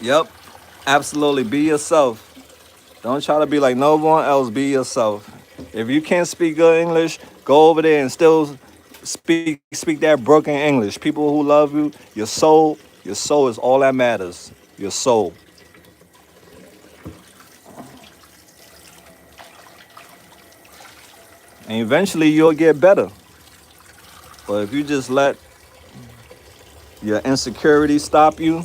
Yep. Absolutely. Be yourself. Don't try to be like no one else. Be yourself. If you can't speak good English, go over there and still speak that broken English. People who love you, your soul is all that matters. Your soul. And eventually you'll get better. But if you just let your insecurity stop you,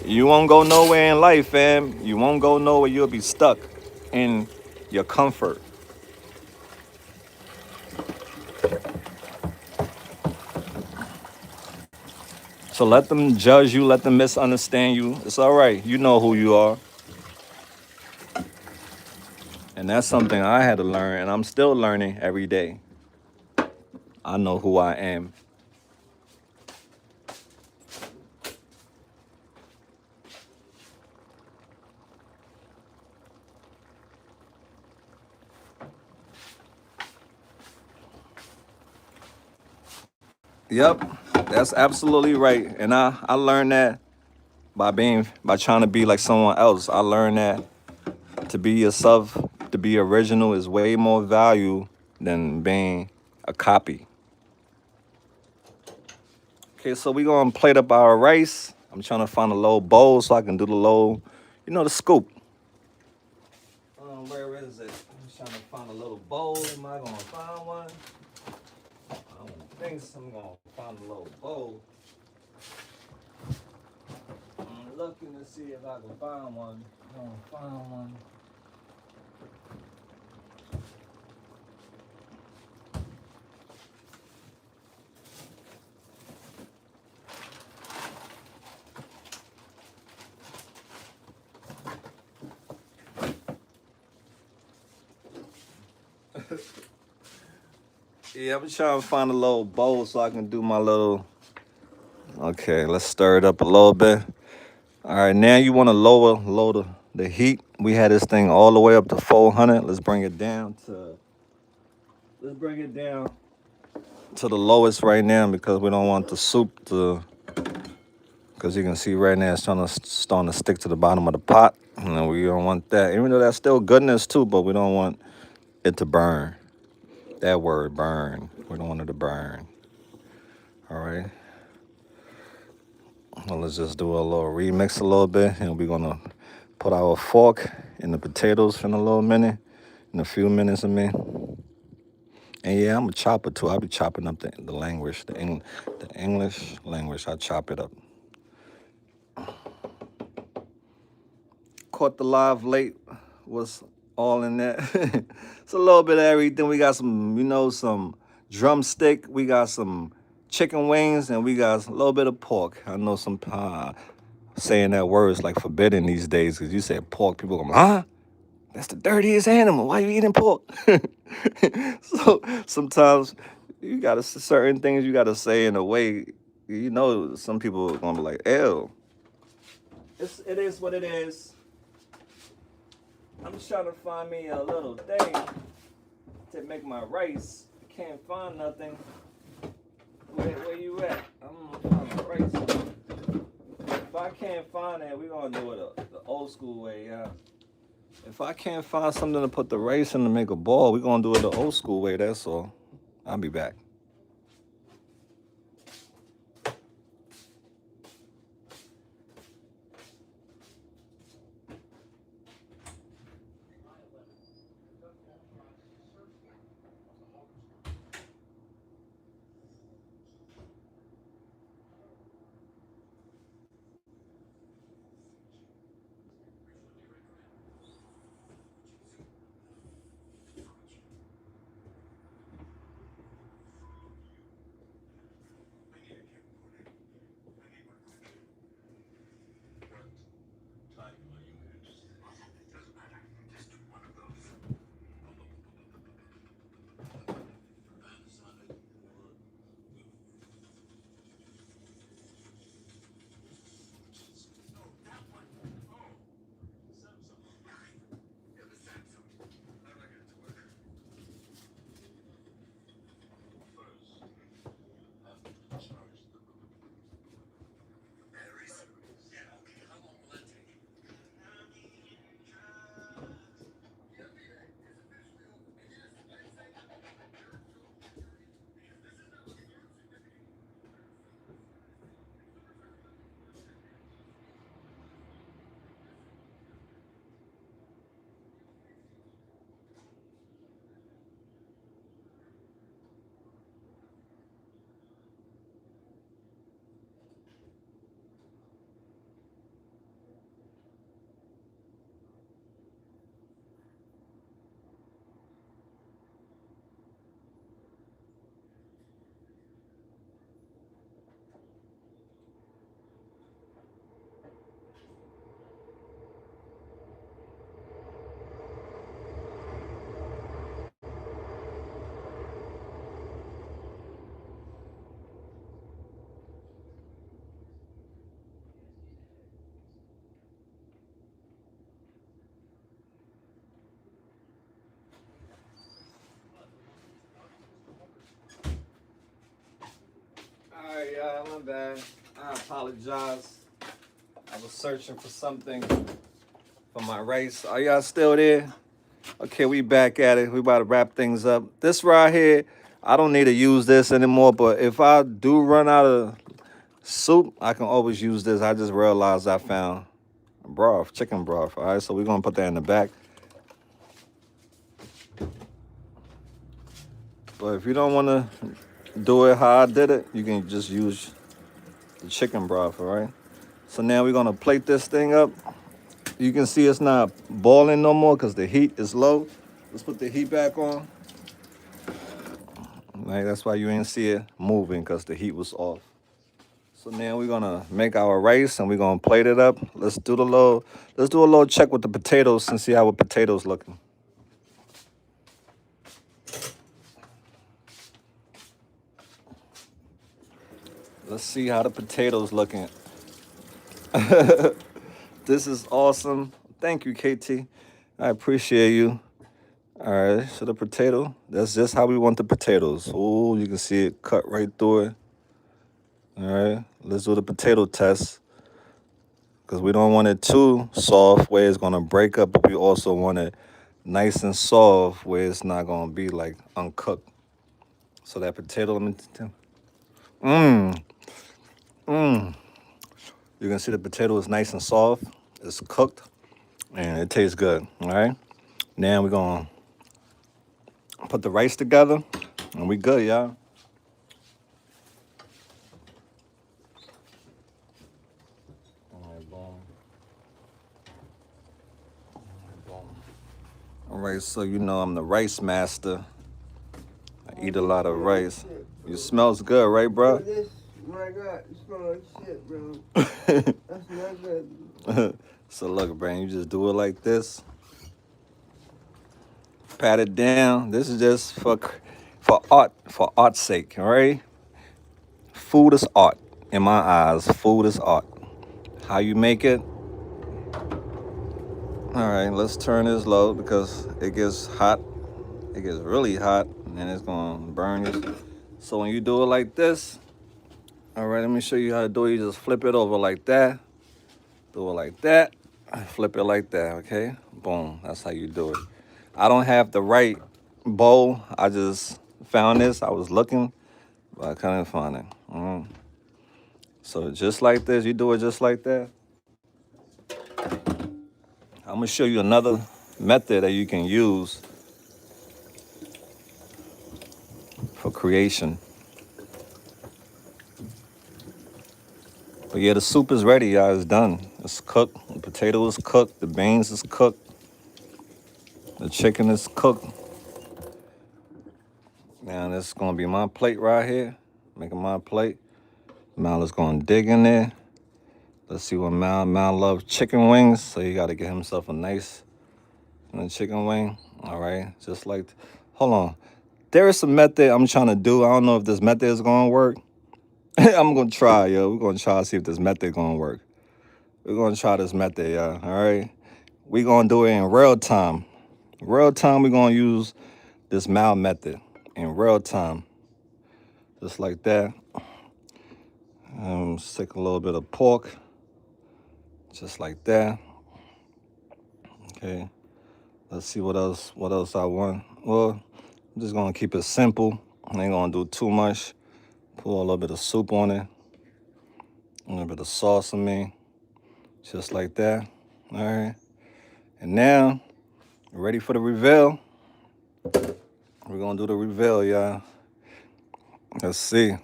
you won't go nowhere in life, fam. You won't go nowhere. You'll be stuck in your comfort. So let them judge you, let them misunderstand you. It's all right. You know who you are. And that's something I had to learn, and I'm still learning every day. I know who I am. Yep, that's absolutely right. And I learned that by trying to be like someone else. I learned that to be yourself, to be original is way more value than being a copy. Okay, so we gonna plate up our rice. I'm trying to find a little bowl so I can do the little, the scoop. Where is it? I'm trying to find a little bowl. Am I gonna find one? I don't think so. I'm gonna find a little bowl. I'm looking to see if I can find one. I'm gonna find one. Yeah, I'm trying to find a little bowl so I can do my little. Okay, let's stir it up a little bit. All right, now you want to lower the heat. We had this thing all the way up to 400. Let's bring it down to the lowest right now because we don't want the soup to. Because you can see right now it's starting to stick to the bottom of the pot, and we don't want that. Even though that's still goodness too, but we don't want it to burn. That word, burn. We don't want it to burn. All right. Well, let's just do a little remix a little bit, and we're gonna put our fork in the potatoes in a little minute, in a few minutes, I mean. And yeah, I'm a chopper too. I'll be chopping up the language, the English language. I chop it up. Caught the live late was all in there. It's a little bit of everything. We got some, some drumstick. We got some chicken wings, and we got a little bit of pork. I know some saying that word is like forbidden these days because you say pork, people go, huh? That's the dirtiest animal. Why you eating pork? So sometimes you gotta certain things you gotta say in a way. Some people are gonna be like, "Ew." It is what it is. I'm just trying to find me a little thing to make my rice. I can't find nothing. Where you at? I'm gonna find my rice. If I can't find it, we're gonna do it the old school way, yeah. If I can't find something to put the rice in to make a ball, we're gonna do it the old school way, that's all. I'll be back. sorry, y'all. My bad. I apologize. I was searching for something for my race. Are y'all still there? Okay, we back at it. We about to wrap things up. This right here, I don't need to use this anymore, but if I do run out of soup, I can always use this. I just realized I found broth, chicken broth. All right, so we're gonna put that in the back. But if you don't want to do it how I did it, you can just use the chicken broth. All right. So now we're gonna plate this thing up. You can see it's not boiling no more because the heat is low. Let's put the heat back on. Right, that's why you ain't see it moving because the heat was off. So now we're gonna make our rice and we're gonna plate it up. Let's do a little check with the potatoes and see how the potatoes looking. Let's see how the potatoes looking. This is awesome. Thank you, KT. I appreciate you. All right, so the potato, that's just how we want the potatoes. Oh, you can see it cut right through it. All right, let's do the potato test because we don't want it too soft where it's gonna break up, but we also want it nice and soft where it's not gonna be like uncooked. So that potato, mmm, mmm. You can see the potato is nice and soft. It's cooked and it tastes good. All right, now we're gonna put the rice together and we good, y'all. All right, boom. All right, so you know I'm the rice master. I eat a lot of rice. Shit, It bro. smells good, right, Bro, bro? this, my God, it smells like shit, bro. That's not good. So look, man, you just do it like this. Pat it down. This is just for art's sake, all right? Food is art in my eyes. Food is art. How you make it? All right, let's turn this low because it gets hot. It gets really hot, and it's gonna burn you. So when you do it like this, all right, let me show you how to do it. You just flip it over like that. Do it like that. Flip it like that, okay? Boom. That's how you do it. I don't have the right bowl. I just found this. I was looking, but I couldn't find it. So just like this, you do it just like that. I'm gonna show you another method that you can use for creation. But yeah, the soup is ready, y'all. It's done. It's cooked. The potato is cooked. The beans is cooked. The chicken is cooked. Now this is gonna be my plate right here. Making my plate. Mal is gonna dig in there. Let's see what Mal loves chicken wings, so you gotta get himself a nice chicken wing. All right, just like. Hold on. There is some method I'm trying to do. I don't know if this method is gonna work. I'm gonna try, yo. We're gonna try to see if this method gonna work. We're gonna try this method, y'all. All right. We're gonna do it in real time. Real time, we're gonna use this Mal method in real time. Just like that. Stick a little bit of pork. Just like that. Okay. Let's see what else I want. Well, I'm just gonna keep it simple. I ain't gonna do too much. Pour a little bit of soup on it. A little bit of sauce on me. Just like that. All right. And now, ready for the reveal. We're gonna do the reveal, y'all. Let's see.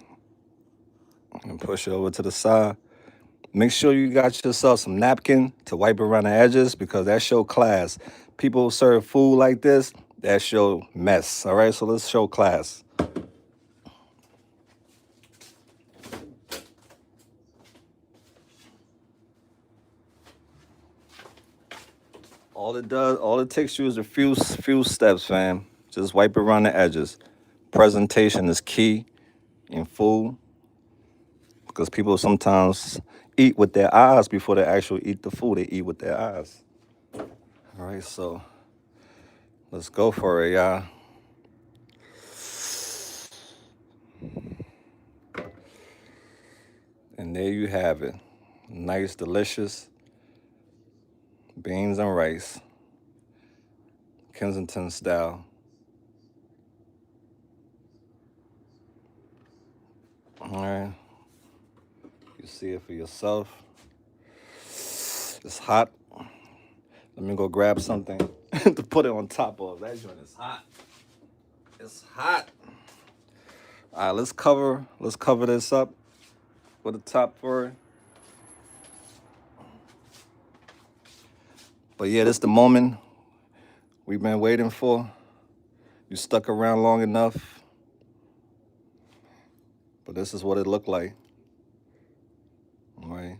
And push it over to the side. Make sure you got yourself some napkin to wipe around the edges because that show class. People serve food like this, that show mess. All right, so let's show class. All it takes you is a few steps, fam. Just wipe around the edges. Presentation is key in food because people sometimes eat with their eyes before they actually eat the food. They eat with their eyes. All right, so let's go for it, y'all. And there you have it. Nice, delicious beans and rice, Kensington style. All right. You see it for yourself. It's hot. Let me go grab something to put it on top of. That joint is hot. It's hot. All right, let's cover this up with the top for it. But yeah, this is the moment we've been waiting for. You stuck around long enough. But this is what it looked like. All right.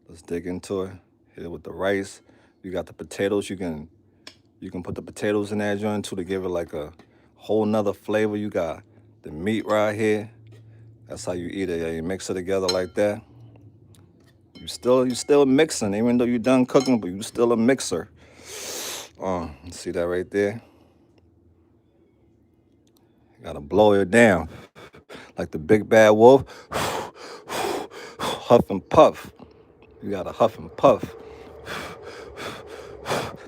Let's dig into it. Hit it with the rice. You got the potatoes. You can put the potatoes in that joint too to give it like a whole nother flavor. You got the meat right here. That's how you eat it. Yeah, you mix it together like that. You still mixing, even though you're done cooking, but you still a mixer. See that right there? You gotta blow it down like the big bad wolf. Huff and puff. You gotta huff and puff.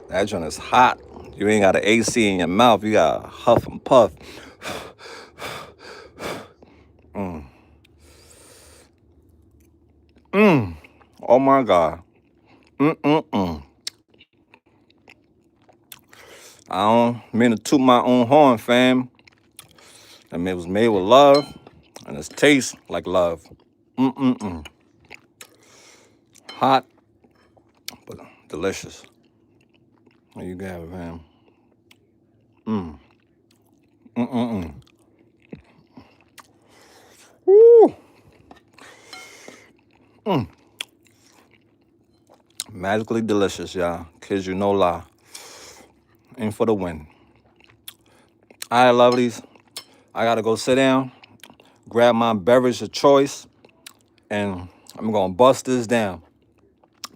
That joint is hot. You ain't got an AC in your mouth. You got huff and puff. Oh my God. I don't mean to toot my own horn, fam. I mean, it was made with love, and it tastes like love. Hot, but delicious. There you got it, fam. Woo. Magically delicious, y'all. Kids, you no lie. In for the win. All right, lovelies. I gotta go sit down, grab my beverage of choice, and I'm gonna bust this down.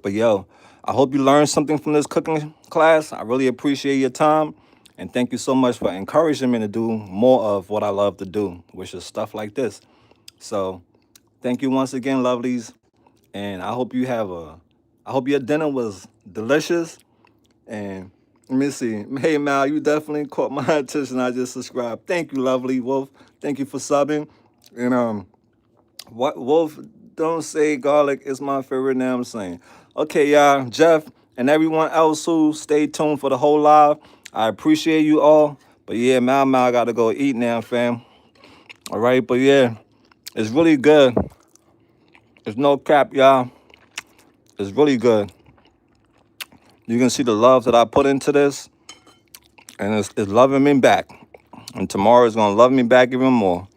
But yo, I hope you learned something from this cooking class. I really appreciate your time. And thank you so much for encouraging me to do more of what I love to do, which is stuff like this. So thank you once again, lovelies. And I hope your dinner was delicious. And let me see. Hey, Mal, you definitely caught my attention. I just subscribed. Thank you, lovely Wolf. Thank you for subbing. And what Wolf, don't say garlic is my favorite now I'm saying. Okay, y'all, Jeff and everyone else who stayed tuned for the whole live. I appreciate you all. But yeah, Mal gotta go eat now, fam. All right, but yeah, it's really good. It's no cap, y'all. It's really good. You can see the love that I put into this, and it's loving me back. And tomorrow is gonna love me back even more.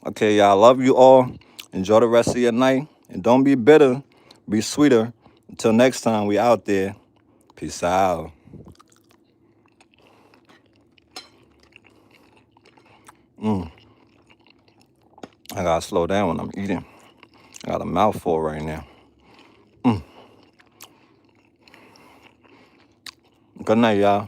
Okay, y'all, love you all. Enjoy the rest of your night. And don't be bitter, be sweeter. Until next time, we out there. Peace out. I gotta slow down when I'm eating. I got a mouthful right now. Good night, y'all.